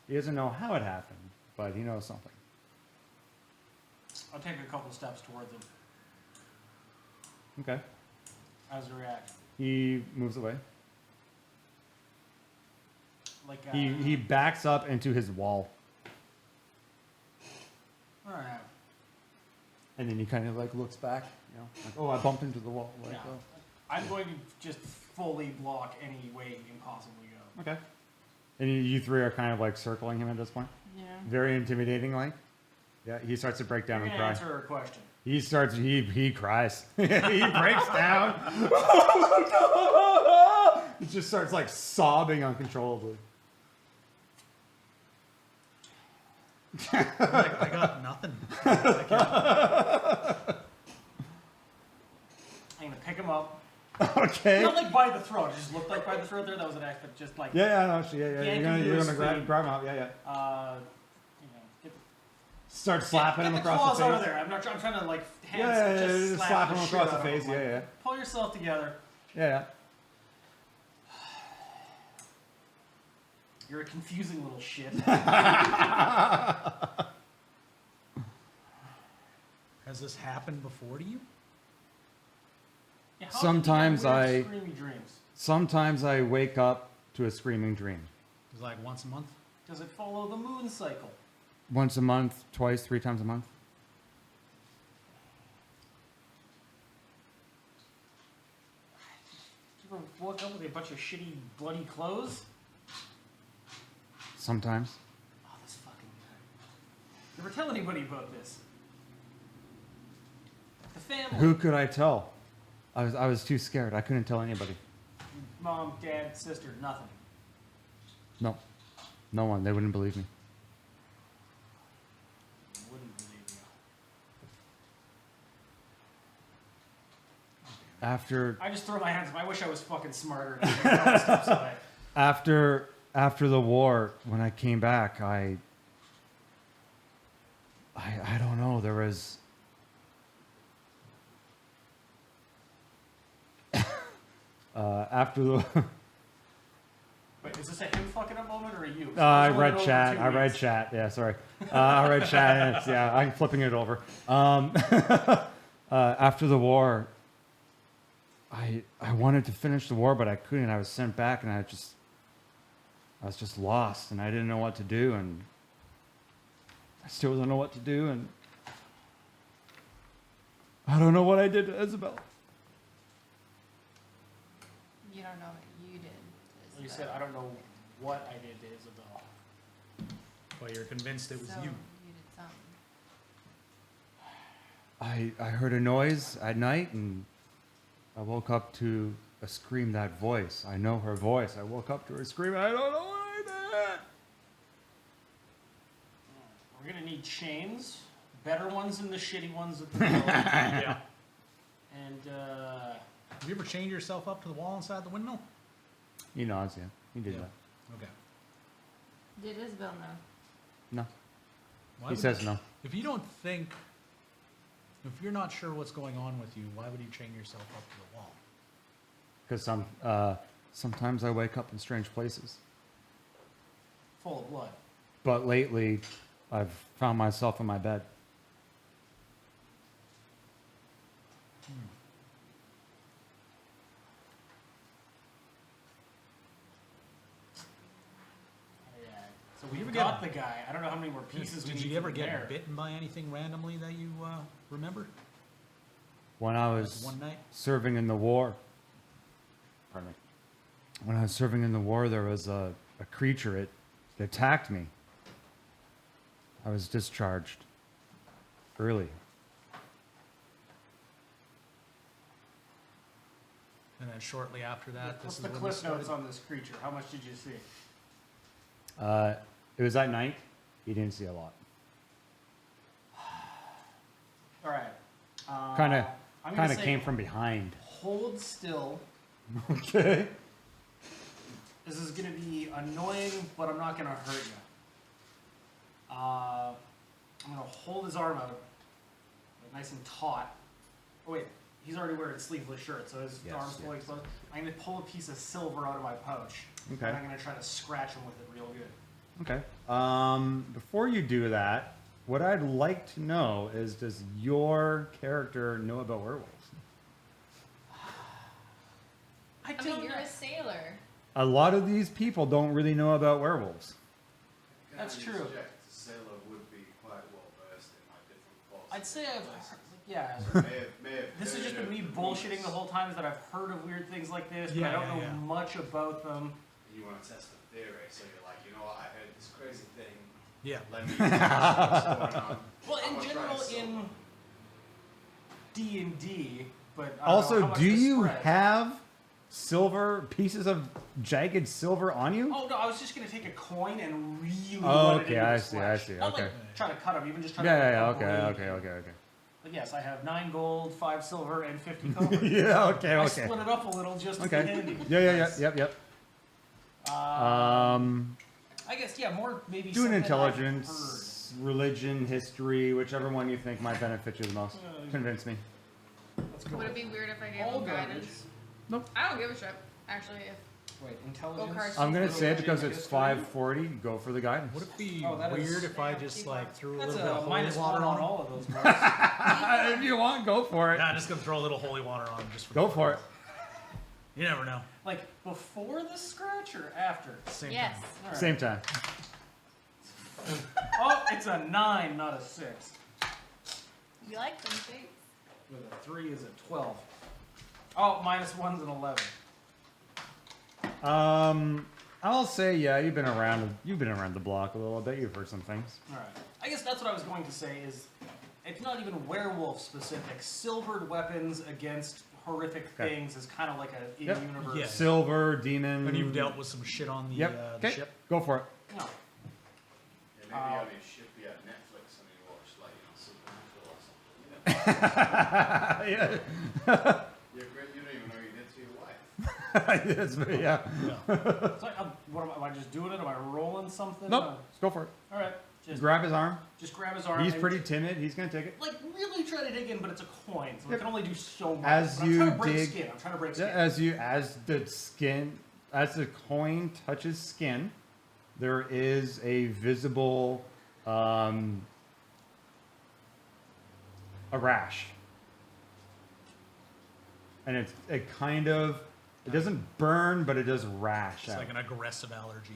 He doesn't know how it happened, but he knows something. I'll take a couple steps towards him. Okay. How does he react? He moves away. Like, He backs up into his wall. Alright. And then he kind of like looks back, you know, like, oh, I bumped into the wall. Like, Yeah. oh. I'm going to just fully block any way you can possibly go. Okay. And you three are kind of like circling him at this point. Yeah. Very intimidating, like. Yeah, he starts to break down You're and gonna cry. answer her question. He cries. He breaks down. He just starts like sobbing uncontrollably. I got nothing. I'm gonna pick him up. Okay. Not like by the throat. It just looked like by the throat there. That was an act, but just like Yeah. No, yeah. Yank him to You're his gonna grab feet. him out. Yeah. you know, get Start slapping get him the across claws the out face. of there. I'm trying to like hands Yeah, just just slap slap him the shit across the out of face. him. Yeah, yeah. Pull yourself together. Yeah. You're a confusing little shit. Has this happened before to you? Yeah, how Sometimes often do you I- have weird screamy dreams. Sometimes I wake up to a screaming dream. It's like once a month. Does it follow the moon cycle? Once a month, twice, 3 times a month. Do you ever woke up with a bunch of shitty, bloody clothes? Sometimes. Oh, this fucking guy. You ever tell anybody about this? The family. Who could I tell? I was too scared. I couldn't tell anybody. Mom, dad, sister, nothing. No. No one. They wouldn't believe me. Wouldn't believe you. After I just throw my hands up. I wish I was fucking smarter. And I take all the steps away. after the war, when I came back, I don't know. There was after the Wait, is this a him fucking up moment or a you? I There's only read been over chat. 2 I read weeks. chat. Yeah, sorry. I read chat. And yeah, I'm flipping it over. After the war, I wanted to finish the war, but I couldn't. I was sent back, and I was just lost, and I didn't know what to do, and I still don't know what to do, and I don't know what I did to Isabel. You don't know what you did. You said, I don't know what I did to Isabel. But you're convinced it was So, you. You did something. I heard a noise at night, and I woke up to a scream. That voice. I know her voice. I woke up to her scream. I don't know what I did. We're gonna need chains. Better ones than the shitty ones at the mill. Yeah. And, Have you ever chained yourself up to the wall inside the windmill? He nods. Yeah, he did Yeah. that. Okay. Did Isabel know? No, Why he would says you- no. If you don't think, if you're not sure what's going on with you, why would you chain yourself up to the wall? Because sometimes I wake up in strange places. full of blood. But lately, I've found myself in my bed. you ever got the guy. I don't know how many more pieces we Did need you ever from get there. bitten by anything randomly that you remember? When I was One night? serving in the war, pardon me. When I was serving in the war, there was a creature. It attacked me. I was discharged early. And then shortly after that, What's this the is when cliff this started? notes on this creature? How much did you see? It was at night. You didn't see a lot. All right. Kind of, I'm gonna kind of say came from behind. Hold still. Okay. This is gonna be annoying, but I'm not gonna hurt you. I'm gonna hold his arm out, like nice and taut. Oh wait, he's already wearing a sleeveless shirt, so his Yes, arm's fully yes. exposed. I'm gonna pull a piece of silver out of my pouch, Okay. and I'm gonna try to scratch him with it real good. Okay. Before you do that, what I'd like to know is, does your character know about werewolves? I mean, you're a sailor. A lot of these people don't really know about werewolves. Can That's I true. interject? A sailor would be quite well versed in like different forms. I'd say I've, yeah. May have This has just been heard me of the bullshitting rumors. the whole time, is that I've heard of weird things like this, but Yeah, I don't know yeah. much about them. You want to test the theory, so you're like, you know what? I heard this crazy thing. Yeah. Let me test what's going on. Well, I'm in gonna try general, to solve in it. D&D, but I don't know Also, how much do to you spread. have silver pieces of jagged silver on you? Oh no, I was just gonna take a coin and really Oh, run it okay, into I his see, flesh. I see, Not okay. like try to cut him, even just try Yeah, to. yeah, like, okay, blade okay, him. okay, okay. But yes, I have 9 gold, 5 silver, and 50 copper. Yeah, okay, I okay. split it up a little just to Okay. be handy. Yeah, yeah, yeah, yep, yep. I guess yeah, more maybe. Do an something I've intelligence, religion, history, whichever one you think might benefit you the most. Convince me. heard. Let's go. Would it with- be weird if I gave All him garbage. guidance? Nope. I don't give a shit. Actually, if Wait, intelligence. cards. I'm gonna say it religion, because it's history? 540. Go for the guidance. Would it be Oh, that is- weird if I just like threw a That's little bit a of holy -1 water on on? all of those cards. If you want, go for it. Yeah, I'm just gonna throw a little holy water on just for Go for it. You never know. Like before the scratch or after? Same yes, time. All right. Same time. Oh, it's a 9, not a 6. you like them shapes. With a 3 is a 12. Oh, -1's an 11. I'll say yeah. You've been around. You've been around the block a little bit. You've heard some things. All right. I guess that's what I was going to say. Is it's not even werewolf specific. Silvered weapons against horrific Okay. things is kind of like a Yep. in-universe. Yeah. Silver demon. And you've dealt with some shit on the, Yep. the Okay. ship. Go for it. No. Yeah, maybe on his ship, yeah, Netflix, and you watch like Supernatural or something. yeah. You're great. You don't even know you did to your wife. Yes, yeah. It's like, what am I just doing it? Am I rolling something? Nope. Let's go for it. All right. Just Grab his arm. grab his arm. He's and pretty timid. He's gonna take it. Like really try to dig in, but it's a coin, so I Yep. can only do so much. As But I'm you trying to break dig- skin. I'm trying to break Yeah, skin. as the coin touches skin, there is a visible a rash, and it doesn't burn, but it does rash. It's out. like an aggressive allergy.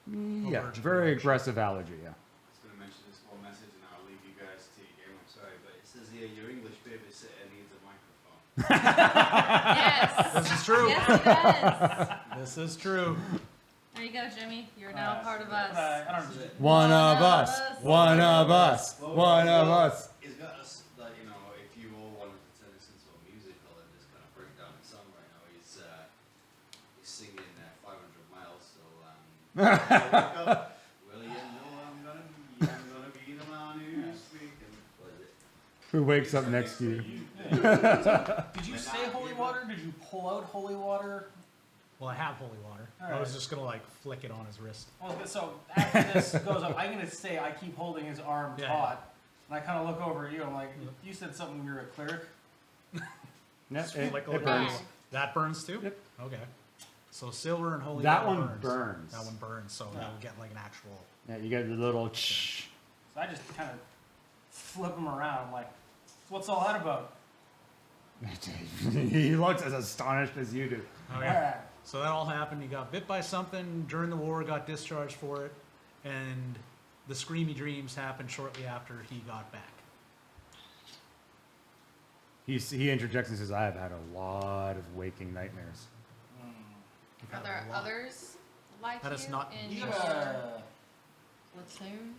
yeah, allergic very reaction. aggressive allergy. Yeah. I was going to mention this whole message, and I'll leave you guys to your game. I'm sorry, but it says here your English babysitter needs a microphone. Yes. This is true. Yes, he does. This is true. There you go, Jimmy. You're now part of us. I don't know. One of us. One of us. One of us. He's got us, like, you know, if you all wanted to turn this into a musical and just kind of break down the song right now, he's singing 500 miles, so, well, you know I'm gonna be the man who's speaking. What is it? Who wakes up next to you? Did you say holy water? Did you pull out holy water? Well, I have holy water. I was just gonna like flick it on his wrist. Well, so after this goes up, I'm gonna say I keep holding his arm Yeah. taut, and I kind of look over at you. I'm like, you said something. You're a cleric. Yeah, Flick it over burns. his- That burns too. Yep. Okay. So silver and holy That water one burns. That one burns. So that will get like an actual. Yeah, you get the little. Shh. So I just kind of flip him around. I'm like, what's all that about? He looks as astonished as you do. Okay. All right. So that all happened. He got bit by something during the war. Got discharged for it, and the screamy dreams happened shortly after he got back. He interjects and says, "I have had a lot of waking nightmares." Are there others like That is you not- in You your gotta- platoon?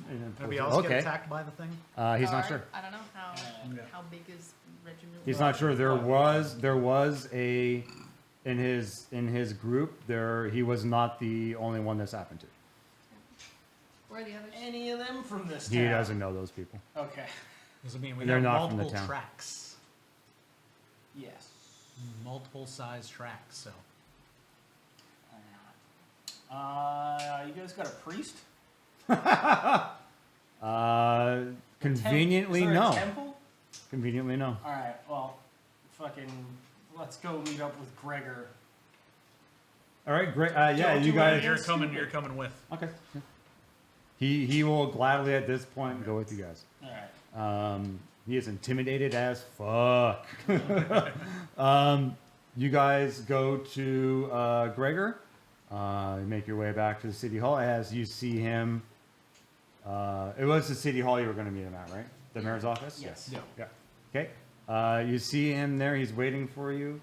Anybody else get Okay. attacked by the thing? He's not Guard? sure. I don't know how Yeah. how big is regiment. He's not sure. There was a in his group there. He was not the only one this happened to. Where are the others? Any of them from this He town? doesn't know those people. Okay. Does it mean we They're have not from the multiple town. tracks? Yes. Multiple size tracks, so. You guys got a priest? Conveniently, Is there no. a temple? Conveniently, no. All right. Well, fucking, let's go meet up with Gregor. All right, great. Yeah, Don't you do guys. anything. You're coming with. Okay. Yeah. He will gladly at this point go with you guys. All right. He is intimidated as fuck. You guys go to Gregor. You make your way back to the city hall as you see him. It was the city hall you were going to meet him at, right? The mayor's office? Yes. Yeah. Yeah. Okay. You see him there. He's waiting for you.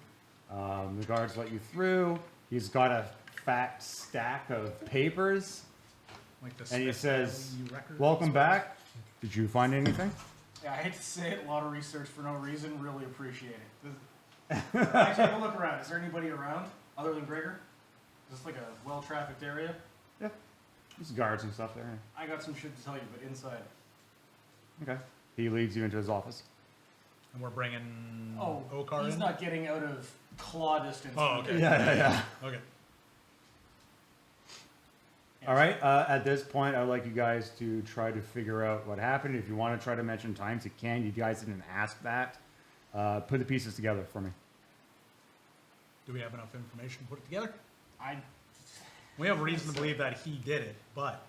The guards let you through. He's got a fat stack of papers. Like the And he Smith says, Valley records. "Welcome back. Did you find anything?" Yeah, I hate to say it, a lot of research for no reason. Really appreciate it. I take a look around. Is there anybody around other than Gregor? Is this like a well-trafficked area? Yeah. There's guards and stuff there. I got some shit to tell you, but inside. Okay. He leads you into his office. And we're bringing Oh, Okar he's in? not getting out of claw distance. Oh, from okay. me. Yeah. Okay. All right. At this point, I'd like you guys to try to figure out what happened. If you want to try to mention times, you can. You guys didn't ask that. Put the pieces together for me. Do we have enough information to put it together? I, We have reason to believe that he did it, but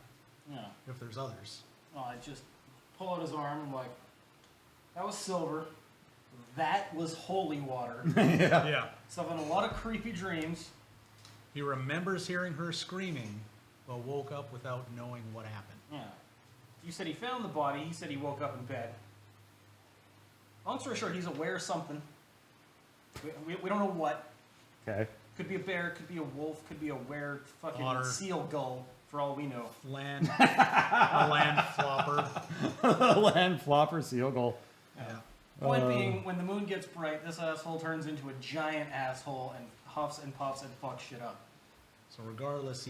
yeah. if there's others. Well, I just pull out his arm and like, that was silver. That was holy water. Yeah. Stuff in a lot of creepy dreams. He remembers hearing her screaming, but woke up without knowing what happened. Yeah. You said he found the body. He said he woke up in bed. Long story short, he's aware of something. We don't know what. Okay. Could be a bear, could be a wolf, could be a were fucking Otter. seal gull, for all we know. A land flopper. Land flopper seal goal. Yeah. Point being, when the moon gets bright, this asshole turns into a giant asshole and huffs and puffs and fucks shit up. So regardless,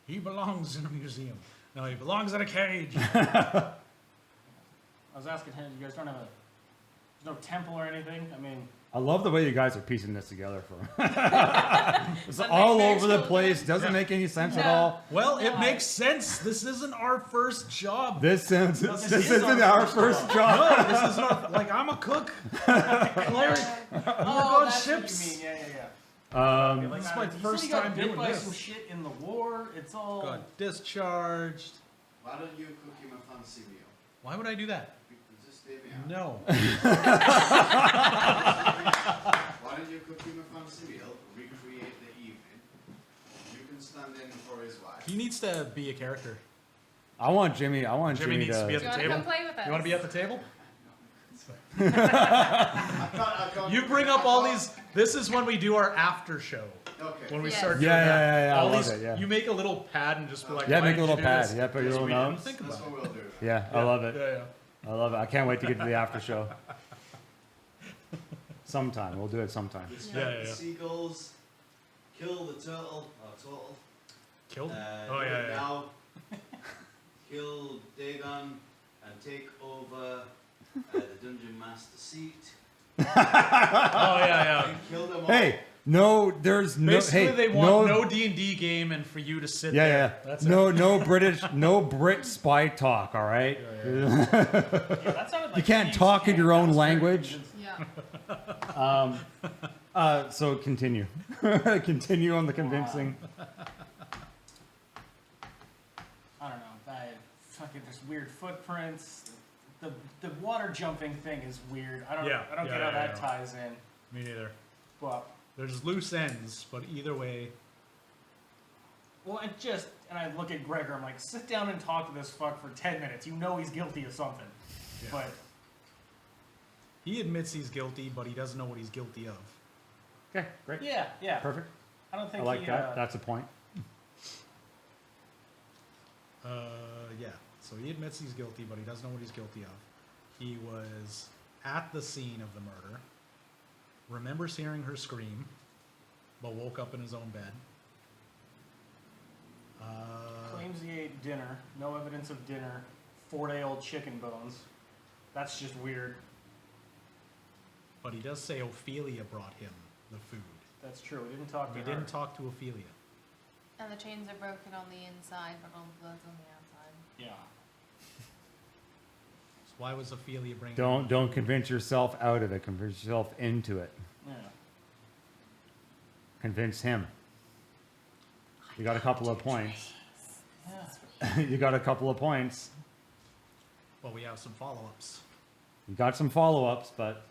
he belongs in a museum. No, he belongs in a cage. I was asking him, you guys don't have there's no temple or anything? I mean, I love the way you guys are piecing this together for him. It's That all makes over the sense. place. Doesn't make any sense at No. all. Well, it No. makes sense. This isn't our first job. This sounds. No, This, this is isn't our our first first job. No, this is not like I'm a cook. Cleric. oh, on that's ships. what you mean. Yeah. This is my you said first he got time bit doing by this. some shit in the war. It's all. Got discharged. Why don't you cook him a fancy meal? Why would I do that? Just hear me out. No. Why don't you cook him a fancy meal, recreate the evening? You can stand in for his wife. He needs to be a character. I want Jimmy. I want Jimmy Jimmy, needs to be Do at you the want to table. come play with us? You want to be at the table? I can't You bring up all these. This is when we do our after show. Okay. Yes. When we start doing Yeah, that. yeah. I All love these, it. Yeah. You make a little pad and just be like, Yeah, "Why make a did little you do pad. this?" Yeah, put your Because little we didn't notes. think That's about what it. we'll do. Yeah, I love it. Yeah. I love it. I can't wait to get to the after show. Sometime. We'll do it sometime. Distract Yeah, yeah, the yeah. seagulls, kill the turtle, Tortle. Killed? Do Oh, it yeah, yeah. Now, kill Dagon and take over the dungeon master seat. Oh, yeah, And kill them all. Hey, no, there's no. Basically, Hey, they want no. no D&D game and for you to sit Yeah, there. yeah. That's No British, no Brit spy talk. All right. Yeah, that sounded like You can't thieves' talk in camp. your That own was very language. convincing. Yeah. So continue. Continue on the convincing. I don't know. Fucking there's weird footprints. The water jumping thing is weird. I don't Yeah, get how yeah, that yeah. ties in. Me neither. But There's loose ends, but either way, Well, and I look at Gregor. I'm like, sit down and talk to this fuck for 10 minutes. You know he's guilty of something, Yeah. but He admits he's guilty, but he doesn't know what he's guilty of. Okay, great. yeah. Perfect. I don't think I like he, that. That's a point. Yeah. So he admits he's guilty, but he doesn't know what he's guilty of. He was at the scene of the murder, remembers hearing her scream, but woke up in his own bed. claims he ate dinner. No evidence of dinner. 4-day-old chicken bones. That's just weird. But he does say Ophelia brought him the food. That's true. We didn't talk to We her. didn't talk to Ophelia. And the chains are broken on the inside, but all the blood's on the outside. Yeah. So why was Ophelia bringing? Don't convince yourself out of it. Convince yourself into it. Yeah. Convince him. You got a couple of points. Yeah. You got a couple of points. Well, we have some follow-ups. You got some follow-ups, but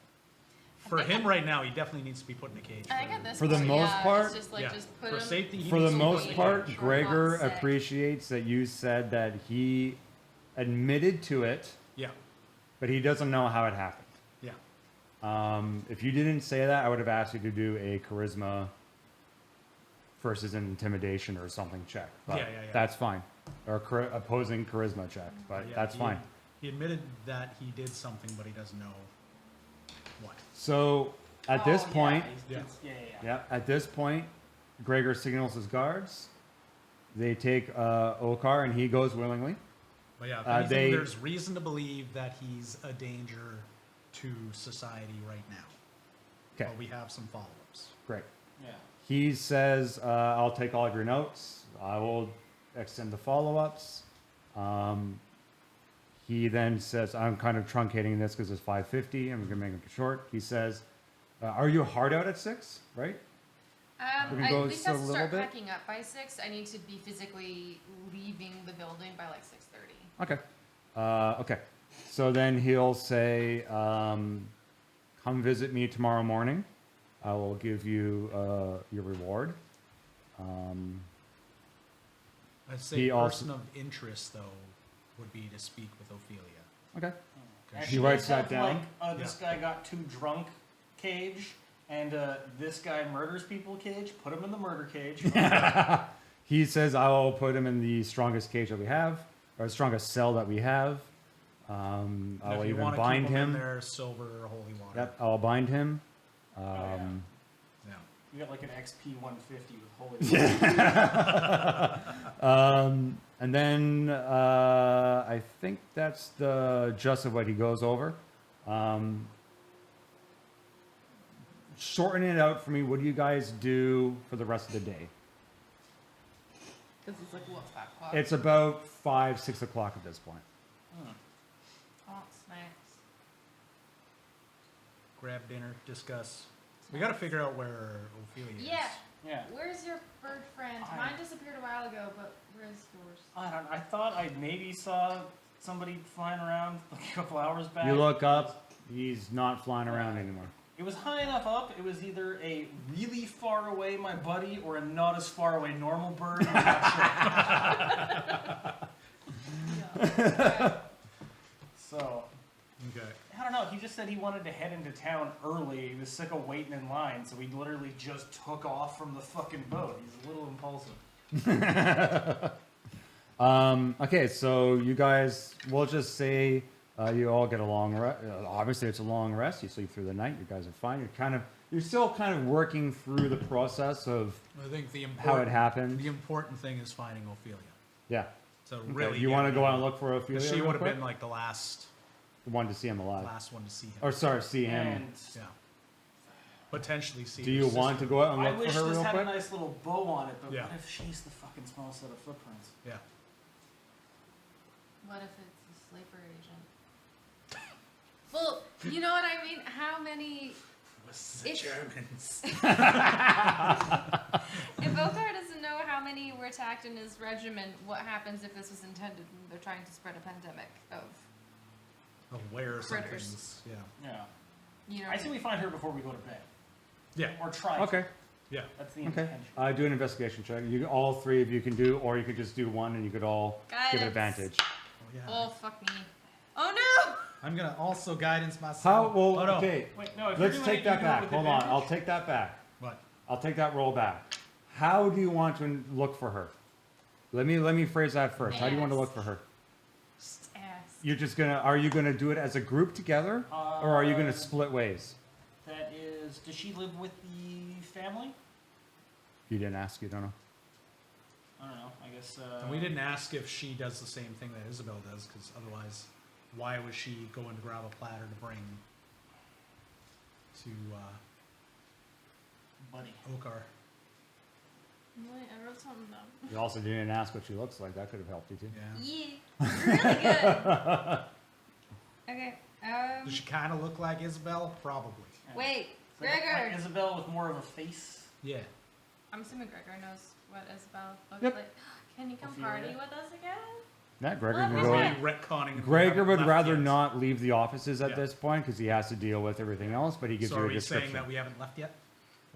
For him right now, he definitely needs to be put in a cage. I think at this For the point, most yeah, part- it's just like yeah. just put For him. safety, he for the needs to be put most in a part, cage. Gregor Not sick. appreciates that you said that he admitted to it, Yeah, but he doesn't know how it happened. yeah. If you didn't say that, I would have asked you to do a charisma versus an intimidation or something check. But Yeah. that's fine. Or opposing charisma check, but Yeah, that's he- fine. He admitted that he did something, but he doesn't know what. So at this Oh, point, Yeah. yeah, at this point, Gregor signals his guards. They take Okar, and he goes willingly. But yeah, if Uh, anything, they- there's reason to believe that he's a danger to society right now. Okay, But we have some follow-ups. great. Yeah. He says, I'll take all of your notes. I will extend the follow-ups. He then says, I'm kind of truncating this because it's 5:50. I'm going to make it short. He says, are you hard out at 6, right? We can I go at least just a have to little start bit? packing up by 6. I need to be physically leaving the building by like 6:30. Okay. Okay. So then he'll say, come visit me tomorrow morning. I will give you your reward. I'd say He person also- of interest, though, would be to speak with Ophelia. Okay. And He she writes does that have, down? Like, this guy got too drunk cage, and this guy murders people cage. Put him in the murder cage. He says, I will put him in the strongest cage that we have, or the strongest cell that we have. I And will if you even want to bind keep him him. in there, silver or holy water. Yep, I'll bind him. yeah. Yeah. You got like an XP 150 with holy. And then I think that's the gist of what he goes over. Shorten it out for me. What do you guys do for the rest of the day? Because it's like, what's that clock? It's about 5, 6 o'clock at this point. Hot snacks. Grab dinner, discuss. We got to figure out where Ophelia is. Yeah. Yeah. Where's your bird friend? I- Mine disappeared a while ago, but where's yours? I thought I maybe saw somebody flying around like a couple hours back. You look up. He's not flying around anymore. It was high enough up. It was either a really far away my buddy or a not as far away normal bird. I'm not sure. So Okay. I don't know. He just said he wanted to head into town early. He was sick of waiting in line, so he literally just took off from the fucking boat. He's a little impulsive. Okay, so you guys, we'll just say you all get a long rest. Obviously, it's a long rest. You sleep through the night. You guys are fine. You're still kind of working through the process of I think the how it important, happened. the important thing is finding Ophelia. Yeah. So Okay, really, you want to go out and look for Ophelia? Because she real would have quick? been like the last The one to see him alive. one to see him. Or sorry, see him. And Yeah. Potentially see. Do his you sister. want to go out and I look wish for her this real had quick? a nice little bow on it, but Yeah. what if she's the fucking small set of footprints? Yeah. What if it's a sleeper agent? Well, you know what I mean? How many... Was the If- Germans. If Okar doesn't know how many were attacked in his regiment, what happens if this was intended and they're trying to spread a pandemic of, Aware some Critters. things. Yeah. Yeah. you know... I say we find her before we go to bed. Yeah. Or try. Okay. Yeah. That's the Okay. intention. Do an investigation check. You all three of you can do, or you could just do one, and you could all give it Guidance. advantage. Oh, yeah. Oh, fuck me. Oh, no! I'm gonna also guidance myself. How? Well, Oh, no. okay. Wait, no. If you're Let's doing take it, that you do it back. with Hold on. advantage? I'll take that back. What? I'll take that roll back. How do you want to look for her? Let me phrase that first. How do you want to look for her? Just ask. You're just gonna. Are you gonna do it as a group together, or are you gonna split ways? That is. Does she live with the family? You didn't ask. You don't know. I don't know. I guess. And we didn't ask if she does the same thing that Isabel does, because otherwise, why was she going to grab a platter to bring to Buddy. Okar? Wait, I wrote something down. You also didn't ask what she looks like. That could have helped you too. Yeah. Yeah, really good. Okay, Does she kind of look like Isabel? Probably. Yeah. wait, It's like Gregor. Isabel with more of a face. Yeah. I'm assuming Gregor knows what Isabel looks Yep. like. Can you come Ophelia. party with us again? That Gregor Well, can who's go. that? Retconning. if we Gregor haven't would left rather yet. not leave the offices at Yeah. this point because he has to deal with everything else. But he gives So you are a we description. saying that we haven't left yet,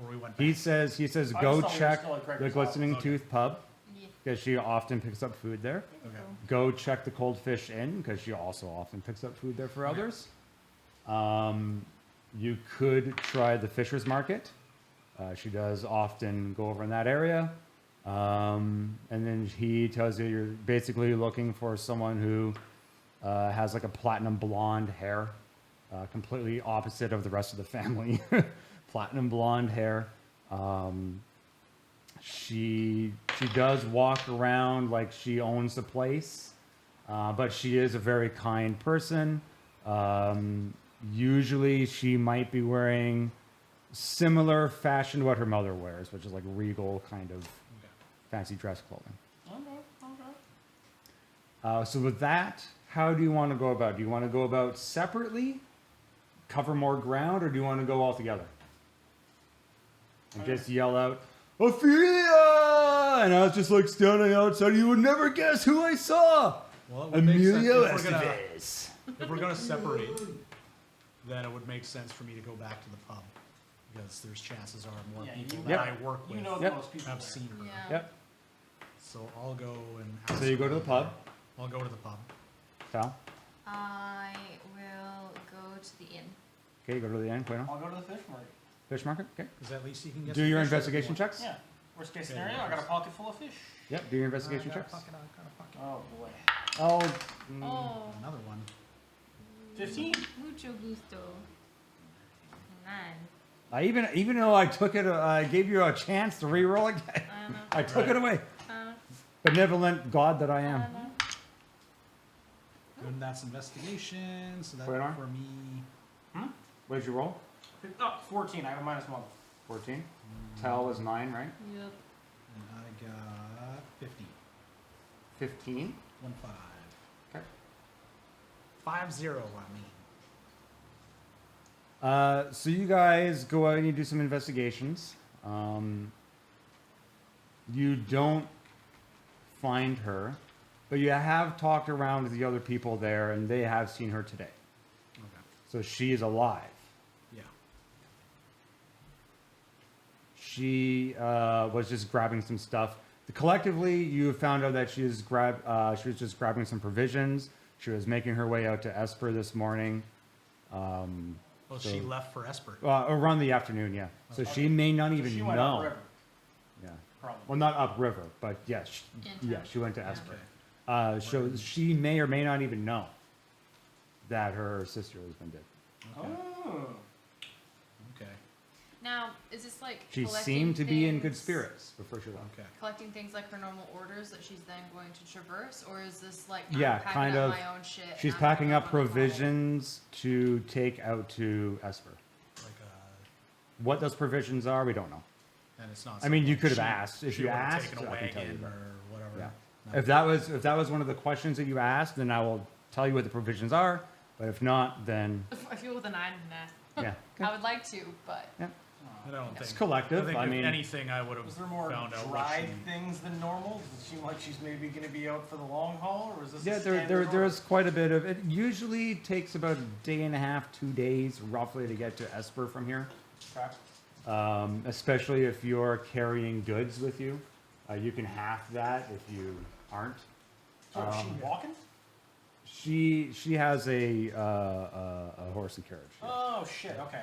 or we went back? He says I go just thought we were check still at the Gregor's Glistening office. Tooth pub Yeah. because she often picks up food there. Okay. Go check the Cold Fish Inn because she also often picks up food there for Okay. others. You could try the Fisher's Market. She does often go over in that area. And then he tells you you're basically looking for someone who has like a platinum blonde hair, completely opposite of the rest of the family. Platinum blonde hair. She does walk around like she owns the place, but she is a very kind person. Usually she might be wearing similar fashion to what her mother wears, which is like regal kind of fancy dress clothing. Okay. Okay. So with that, how do you want to go about? Do you want to go about separately, cover more ground, or do you want to go all together? And just yell out, Ophelia! And I was just like standing outside, you would never guess who I saw! Well, it would make sense Emilio if we're gonna- Estevez. If we're gonna separate, then it would make sense for me to go back to the pub, because there's chances are more Yeah, people you- that Yep. I work You with know the Yep. most people have there. seen her. Yeah. Yep. So I'll go and ask So you go to her. the pub, I'll go to the pub. Sal. I will go to the inn. Okay, you go to the inn, Quoynor. I'll go to the fish market. Fish market, okay. Because at least you can get Do some your fish if you investigation want. checks. Yeah. Worst case Okay, scenario, yeah. I got a pocket full of fish. Yep, do your investigation I got a checks. pocket, I got a pocket. Oh boy. Oh, Oh. Another one. 15? Mucho gusto. 9. even though I took it, I gave you a chance to re-roll again. I don't know. I took it away. I don't Benevolent God that I know. I am. don't know. And that's investigation, so that Quoynor? for me. What did you roll? Oh, 14. I have a -1. 14. Tal was 9, right? Yep. And I got 50. 15. 1-5. Okay. 5-0, I mean. So you guys go out and you do some investigations. You don't find her, but you have talked around to the other people there, and they have seen her today. Okay. So she is alive. Yeah. She was just grabbing some stuff. Collectively, you found out that she was just grabbing some provisions. She was making her way out to Esper this morning. Well, So- she left for Esper. Around the afternoon, yeah. So she may not So even she went know. upriver, Yeah. probably. Well, not upriver, but yes, In yeah, town. she went to Esper. Okay. So she may or may not even know that her sister has been dead. Okay. Oh. Okay. Now, is this like She collecting seemed to be in good things- spirits before she left. Okay. Collecting things like her normal orders that she's then going to traverse, or is this like Yeah, I'm packing kind up of. my own shit? and She's I'm packing going up on a roll? provisions to take out to Esper. Like, What those provisions are, we don't know. and it's not. I mean, you something could have she- asked. If she you would've asked, taken a I can tell you wagon that. or whatever. Yeah. No. If that was one of the questions that you asked, then I will tell you what the provisions are. But if not, then I feel with a 9 in that. yeah, I would like to, but I don't it's think. collective. I think I if mean, anything, I would have Was there more found out what dried she. things than normal? Does it seem like she's maybe going to be out for the long haul, or is this yeah, a there standard there's quite a bit of it. Usually takes about a day and a half, 2 days, roughly, to get to Esper from here. order? especially if you're carrying goods with you. You can half that if you aren't. So is she walking? She has a horse and carriage. Yeah. Oh shit. Okay.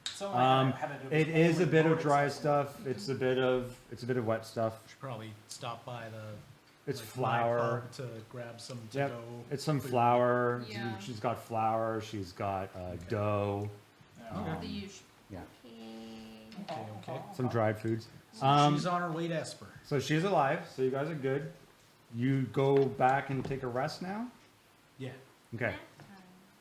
So like, Um, how to do It is a bit of only dry boats. stuff. It's a bit of wet stuff. Should probably stop by the. It's like, flour. nightclub to grab some to Yep. go. It's some food. flour. Yeah. She's got flour. She's got dough. Yeah. The usual. Yeah. Okay, okay. Some dried foods. She's on her way to Esper. So she's alive. So you guys are good. You go back and take a rest now. Yeah. Okay.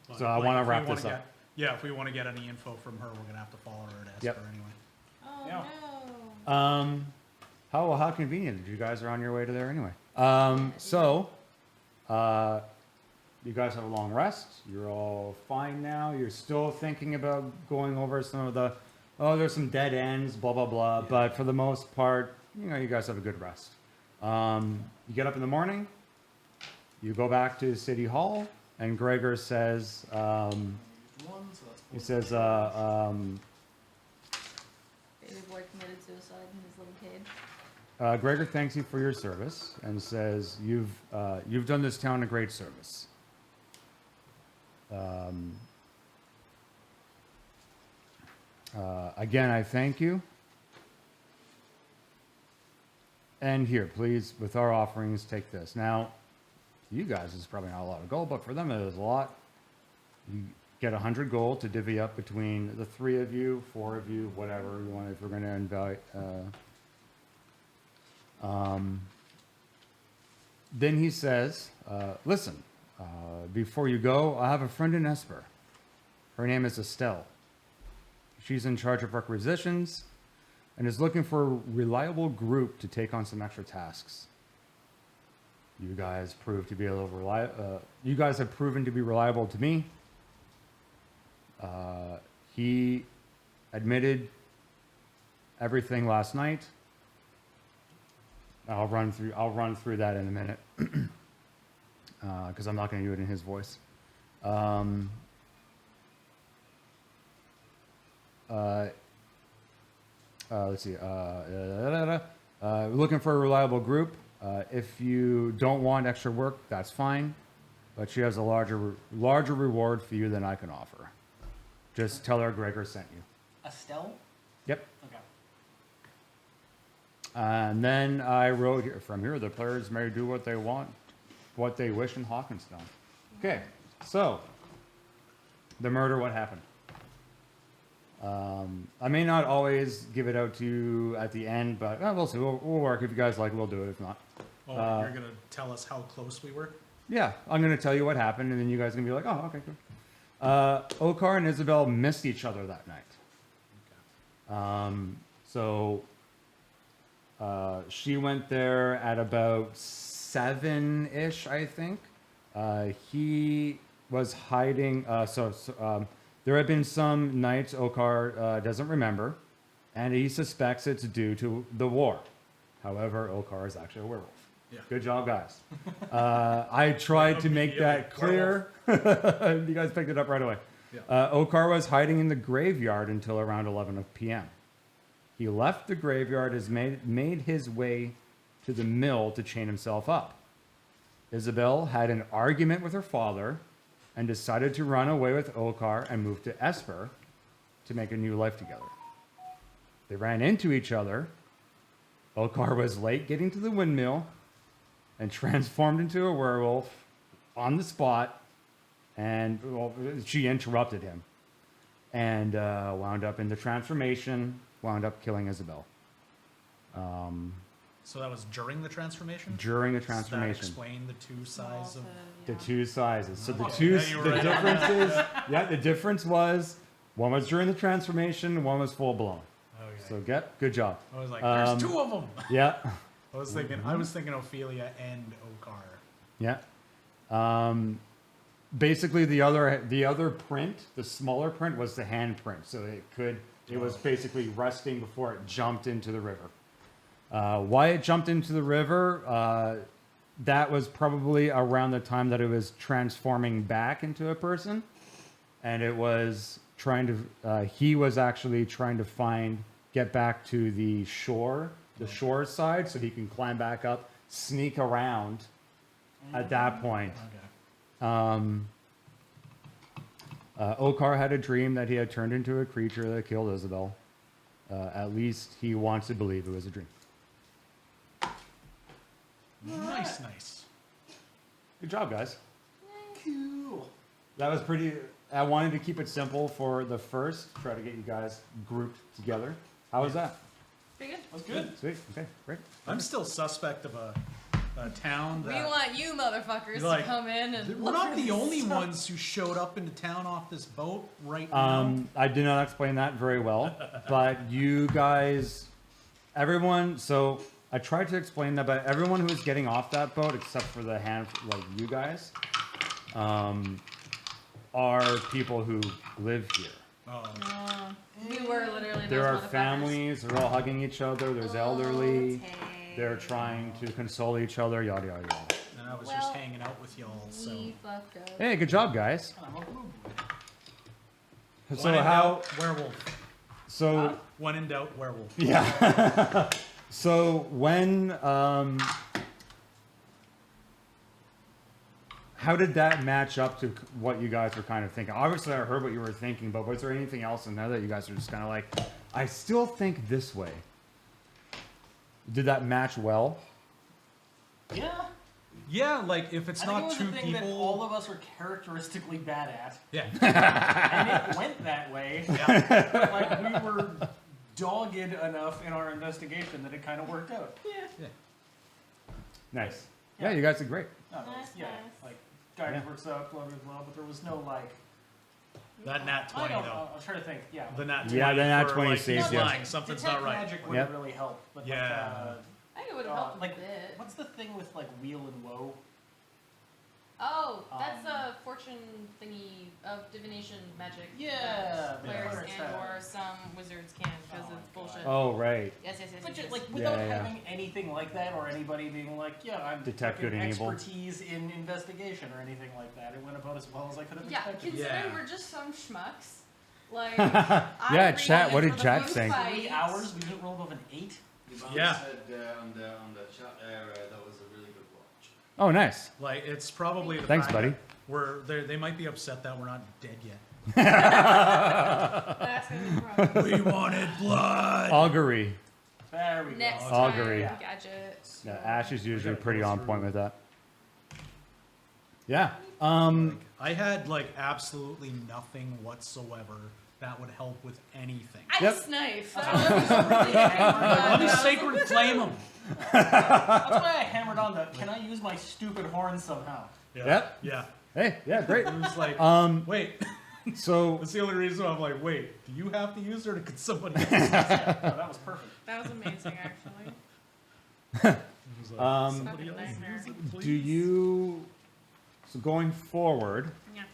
But, So I like, wanna if we wrap wanna this up. get- Yeah, if we want to get any info from her, we're gonna have to follow her to Esper Yep. anyway. Oh Yeah. no. How convenient. You guys are on your way to there anyway. You guys have a long rest. You're all fine now. You're still thinking about going over some of the, there's some dead ends, blah, blah, blah. But for the most part, you guys have a good rest. You get up in the morning. You go back to City Hall, and Gregor says, he says, Baby boy committed suicide in his little cage. Gregor thanks you for your service and says you've done this town a great service. Again, I thank you. And here, please, with our offerings, take this. Now, to you guys, it's probably not a lot of gold, but for them, it is a lot. You get 100 gold to divvy up between the 3 of you, 4 of you, whatever you want. If we're going to invite. Then he says, listen, before you go, I have a friend in Esper. Her name is Estelle. She's in charge of requisitions and is looking for a reliable group to take on some extra tasks. You guys proved to be you guys have proven to be reliable to me. He admitted everything last night. I'll run through that in a minute because I'm not going to do it in his voice. Let's see. Looking for a reliable group. If you don't want extra work, that's fine. But she has a larger reward for you than I can offer. Just tell her Gregor sent you. Estelle? Yep. Okay. And then I wrote here, from here, the players may do what they want, what they wish in Hawkinstone. Okay, so the murder, what happened? I may not always give it out to you at the end, but we'll see. We'll work. If you guys like it, we'll do it. If not, Oh, you're gonna tell us how close we were? yeah, I'm going to tell you what happened, and then you guys are going to be like, oh, okay, cool. Okar and Isabel missed each other that night. So she went there at about 7-ish, I think. He was hiding. There have been some nights Okar doesn't remember, and he suspects it's due to the war. However, Okar is actually a werewolf. Yeah. Good job, guys. I tried to make that clear. You guys picked it up right away. Yeah. Okar was hiding in the graveyard until around 11 p.m. He left the graveyard, made his way to the mill to chain himself up. Isabel had an argument with her father and decided to run away with Okar and move to Esper to make a new life together. They ran into each other. Okar was late getting to the windmill and transformed into a werewolf on the spot, and she interrupted him and wound up in the transformation, wound up killing Isabel. So that was during the transformation? During the Does that transformation. explain the two sides of... The two sizes. So the Okay, yeah, you were right. difference is, the difference was one was during the transformation, one was full blown. Okay. So good job. I was like, there's Um, two of them. Yeah, I was thinking Ophelia and Okar. yeah. Basically, the other print, the smaller print, was the hand print. So it was basically resting before it jumped into the river. Why it jumped into the river? That was probably around the time that it was transforming back into a person, and it was trying to. He was actually trying to get back to the shore side, so he can climb back up, sneak around. At that point, Okay. Okar had a dream that he had turned into a creature that killed Isabel. At least he wants to believe it was a dream. Nice. Good job, guys. Cool. That was pretty. I wanted to keep it simple for the first. Try to get you guys grouped together. How was that? Pretty good. That's good. Sweet. Okay, great. I'm still suspect of a town We that. want you motherfuckers Like, to come in and We're look not for the this only stuff. ones who showed up into town off this boat right now. I did not explain that very well, but you guys, everyone. So I tried to explain that, but everyone who was getting off that boat, except for the like you guys, are people who live here. Oh. We were literally There those are motherfuckers. families. They're all hugging each other. There's elderly. Okay. They're trying to console each other. Yada yada yada. And I was Well, just hanging out with y'all. So We fucked up. Hey, good job, guys. I'm a boo boy. So when in how? doubt, werewolf. So When in doubt, werewolf. yeah. So when how did that match up to what you guys were kind of thinking? Obviously, I heard what you were thinking, but was there anything else in there that you guys were just kind of like, I still think this way? Did that match well? Yeah. Yeah, like if it's I think it not was two a thing that all people. of us are characteristically bad at, Yeah. and it went that way. Yeah. But like we were dogged enough in our investigation that it kind of worked out. Yeah. Nice. Yeah. Yeah, you guys did great. No, Nice, yeah, nice. like guidance Yeah. works out, blah blah blah. But there was no like. That nat 20 I know. though. I'll try to think. Yeah. The nat 20. Yeah, the nat for, 20 like, saves he's you. lying. Something's not Detect right. magic wouldn't Yep. really help. But Yeah. I think it would have helped a like bit. what's the thing with like wheel and woe? Oh, that's Um, a fortune thingy of divination magic. Yeah, that yeah. clerics Clerics and have. or some wizards can because Oh it's my bullshit. Oh, right. Yes. But just, yes. like without yeah. having anything like that, or anybody being like, yeah, I'm Detect fucking good and evil. expertise in investigation or anything like that. It went about as well as I could have Yeah, expected. considering Yeah. we're just some schmucks. Like, Yeah, chat, what did Jack think? 3 hours, we didn't roll above an 8. Yeah. said on the chat there that was a really good watch. Oh, nice. Like it's probably the Thanks, fact buddy. that they might be upset that we're not dead yet. That's gonna be the problem. We wanted blood. Augury. There we Next go. time, Augury. gadget. Yeah, Ash is usually gotta pretty go on through- point with that. Yeah. I had like absolutely nothing whatsoever that would help with anything. I Yep. snipe. Let me sacred flame them. That's why I hammered on the, can I use my stupid horn somehow? Yeah. Yep. Yeah. Hey, yeah, great. It was like, Wait. wait. So That's the only reason I'm like, wait. Do you have to use her, or could somebody else? Yeah, no, that was perfect. That was amazing, actually. It was like, Um, somebody Fucking else nightmare. use it, please. do you? So going forward, Yeah.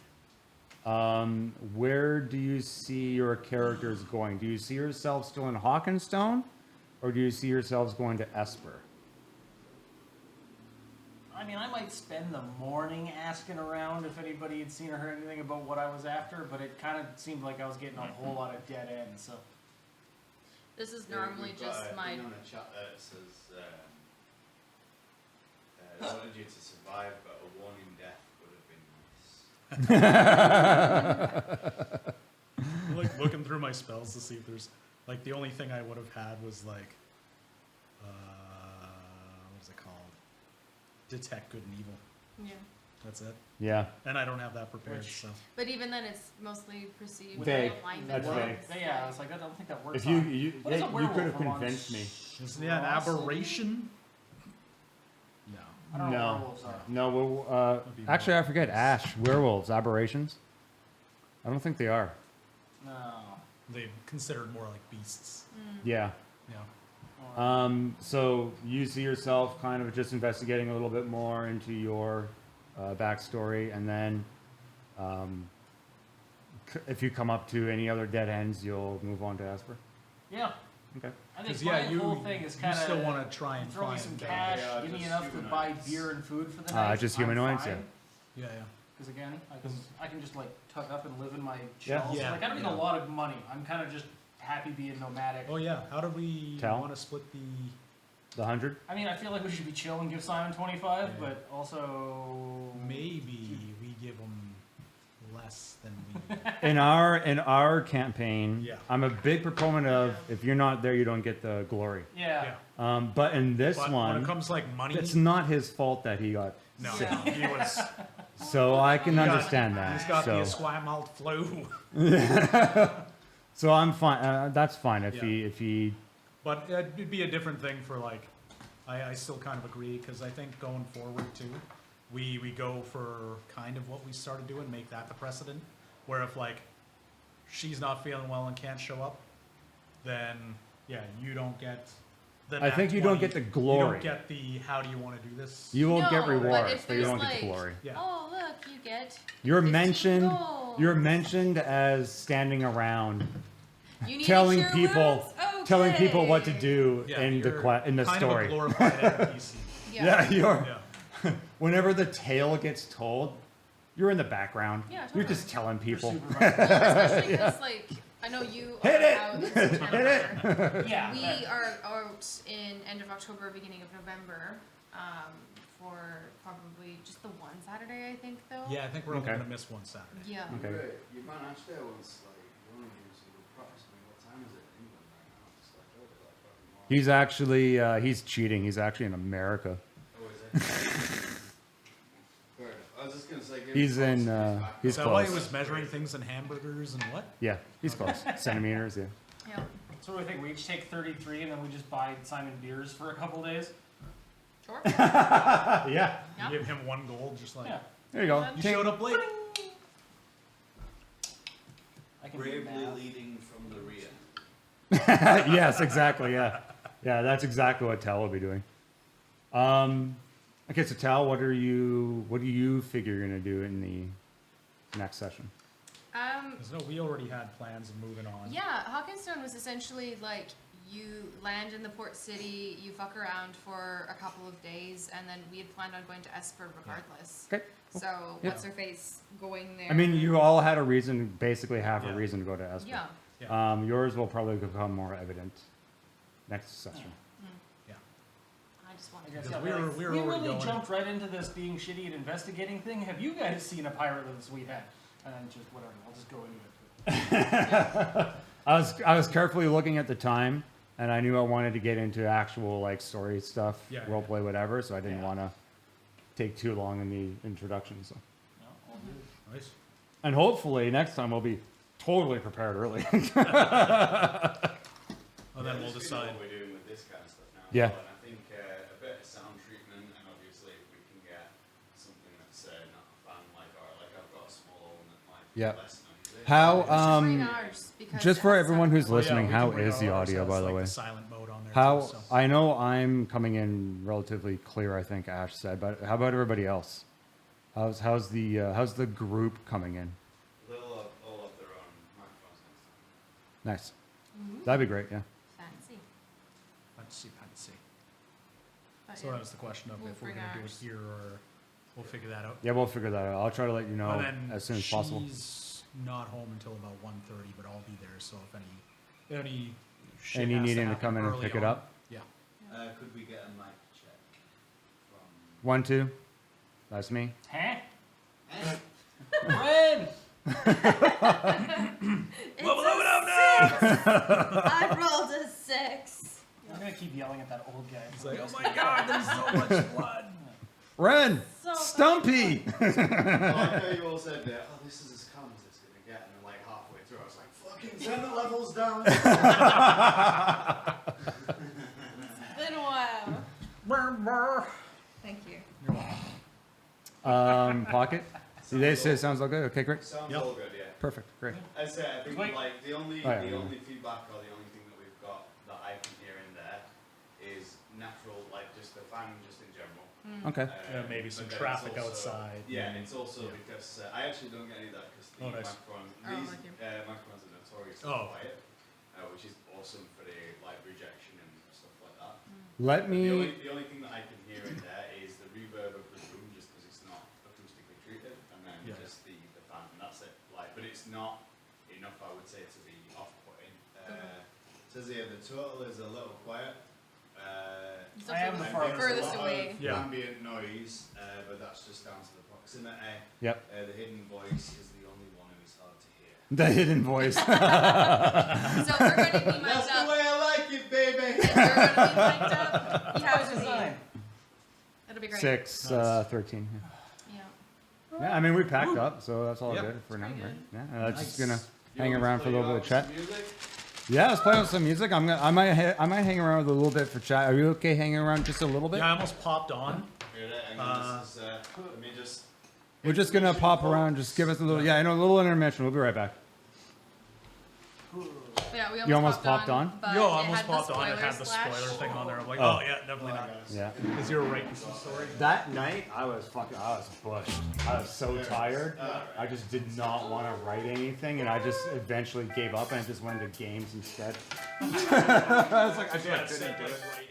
where do you see your characters going? Do you see yourself still in Hawkinstone, or do you see yourselves going to Esper? I mean, I might spend the morning asking around if anybody had seen or heard anything about what I was after, but it kind of seemed like I was getting a whole lot of dead ends, so. This is normally We've got just a my. thing on the chat there that says they wanted you to survive, but a warning death would have been nice. I'm, like looking through my spells to see if there's like the only thing I would have had was like what is it called? Detect good and evil. Yeah. That's it. Yeah. And I don't have that prepared, Which- so But even then, it's mostly perceived Vague. alignment. That's vague. Yeah, I was like, I don't think that works. If you on- you, What is a you werewolf could have from on convinced me. is that an aberration? No. I don't know what No. werewolves are. No, well, That'd be actually, I forget. Ash, werewolves, aberrations. I don't think they are. No. They're considered more like beasts. Yeah. Yeah. So you see yourself kind of just investigating a little bit more into your backstory, and then if you come up to any other dead ends, you'll move on to Esper. Yeah. Okay. I think Because my yeah, you whole thing is kind of still want to try and throw me find some that. cash, Yeah, give me just enough to buy humanoids. beer and food for the night. Just I'm humanoids, fine. Yeah, yeah. Because again, I can just like tuck up and live in my shells. Yeah. Like I don't need a lot of money. I'm kind of just happy being nomadic. Oh yeah, how do we Tal? want to split the? The 100? I mean, I feel like we should be chill and give Simon 25, Yeah. but also Maybe we give them less than we. In our campaign, Yeah. I'm a big proponent of if you're not there, you don't get the glory. yeah. But in this But when one, it comes like money, it's not his fault that he got. no, Yeah. he was. So I can He got- understand that. He's got so. the Esquimalt flu. So I'm fine. That's fine if Yeah. he. But it'd be a different thing for like, I still kind of agree because I think going forward too, we go for kind of what we started doing, make that the precedent. Where if like she's not feeling well and can't show up, then yeah, you don't get. The I think you don't get the glory. You don't get the how do you want to do this? You will No, get but rewards, if but you there's, don't get the like, glory. Yeah. Oh, look, you get. You're 15 mentioned. gold. You're mentioned as standing around, You need telling cure people, wounds? telling people what to Okay. do Yeah, in the you're in the kind story. of a glorified NPC. Yeah, you're. Yeah. Whenever the tale gets told, you're in the background. Yeah, You're totally. just telling You're people. super Well, especially because, like, I know you Hit are it! out in September. Yeah. We are out in end of October, beginning of November, for probably just the one Saturday, I think, though. Yeah, I think we're only Okay. gonna miss one Saturday. Yeah. Okay. Your man Ash there was like, you only gave us a good price. I mean, what time is it in England right now? It's like, oh, they're like fucking morning. He's actually he's cheating. He's actually in America. Oh, is it? Fair enough. I was just gonna say, give He's him in. props, back He's Is up. that why he close. was measuring things in hamburgers and what? Yeah, he's close. Centimeters. Yeah. Yeah. So what do we think? We each take 33 and then we just buy Simon beers for a couple days? Sure. Yeah. Yeah. You give him 1 gold, just like Yeah. There you go. you showed up late. I can do Bravely math. leading from the rear. Yes, exactly. Yeah, yeah. That's exactly what Tal will be doing. Okay, so Tal, what do you figure you're gonna do in the next session? 'Cause no, we already had plans of moving on. Yeah, Hawkinstone was essentially like you land in the port city, you fuck around for a couple of days, and then we had planned on going to Esper regardless. Okay. So Yeah. what's her face going there? I mean, you all had a reason, basically have Yeah. a reason to go to Esper. Yeah. Yeah. Yours will probably become more evident next session. I just I wanted guess, to. Because yeah, we were- like, we were we already really going- jumped right into this being shitty at investigating thing. Have you guys seen a pirate with a sweet hat? And then just whatever, I'll just go into it. I was carefully looking at the time, and I knew I wanted to get into actual like story stuff, Yeah, yeah. roleplay, whatever. So I didn't Yeah. want to take too long in the introduction. So, No, all good. Nice. and hopefully next time we'll be totally prepared early. Oh, then Yeah, we'll this is decide. what we're doing with this kind of stuff now. Yeah. And I think a bit of sound treatment, and obviously if we can get something that's not a fan like I've got a small one that might be Yeah. less noisy. How Just bring ours, because just it for has everyone sound. who's Oh, yeah, listening, we how can bring is the ours audio, as, by the like, way? silent mode on there. How too, so. I know I'm coming in relatively clear. I think Ash said, but how about everybody else? How's the group coming in? They'll all have their own microphones next time. Nice. Ooh, That'd be great. Yeah. fancy. Fancy. But So yeah. that was the question of We'll if we're bring gonna do it ours. here or we'll figure that out. Yeah, we'll figure that out. I'll try to let you know And then as soon as possible. She's not home until about 1:30, but I'll be there. So if any shit Any has needing to happen come in and early pick it on, up? Yeah. Could we get a mic check from? 1, 2. That's me. Huh? Ren! I rolled a 6. I'm gonna keep yelling at that old guy. He's like, oh my god, there's so much blood. Ren, So Stumpy. I like how you all said that. Oh, this is as calm as it's gonna get, and then like halfway through, I was like, "Fucking turn the levels down." It's been a while. Thank you. Pocket. Did they say it sounds all good? Okay, great. Sounds Yep. all good, yeah. Perfect. Great. I say, I think Wait. like the only Oh, yeah, the yeah. only feedback or the only thing that we've got that I can hear in there is natural, like just the fan, just in general. Okay. Yeah, maybe some but then traffic it's also- outside. Yeah, and- it's also yeah. because I actually don't get any of that because the Oh, nice. microphone, Oh, these thank you. microphones are notoriously Oh. quiet, which is awesome for the like rejection and stuff like that. Let But me. the only thing that I can hear in there is the reverb of the room, just because it's not acoustically treated, and then Yeah. not enough, I would say, to be off-putting. Says here the Tortle is a little quiet. It's I am also the and makes furthest a lot away. of Yeah. ambient noise, but that's just down to the proximity. Yep. The hidden voice is the only one who is hard to hear. The hidden voice. So we're going to be mic'd That's the up. way I like it, baby. And you're going to be mic'd up. You How's have to his be. sign? That'll be great. 6, 13. Yeah. Yeah, I mean, we packed up, so that's all Yep. good for now, Pretty right? good. Yeah, and that's just Nice. gonna You hang want around to for a play little bit of some chat. music? Yeah, let's play with some music. I might hang around with a little bit for chat. Are you okay hanging around just a little bit? Yeah, I almost popped on. Here, hang on, this is, let me just... We're just gonna pop around. Just give us a little. Yeah, I know, a little intermission. We'll be right back. Yeah, we almost, You almost popped on? But Yo, it I almost had the popped on. It spoiler had the slash. spoiler thing on there. I'm like, Oh. oh, yeah, definitely not. Yeah. Because you were writing some story. That night, I was bushed. I was so tired. I just did not want to write anything, and I just eventually gave up and I just went into games instead. I was like, I Yeah, just it's couldn't do like it. writing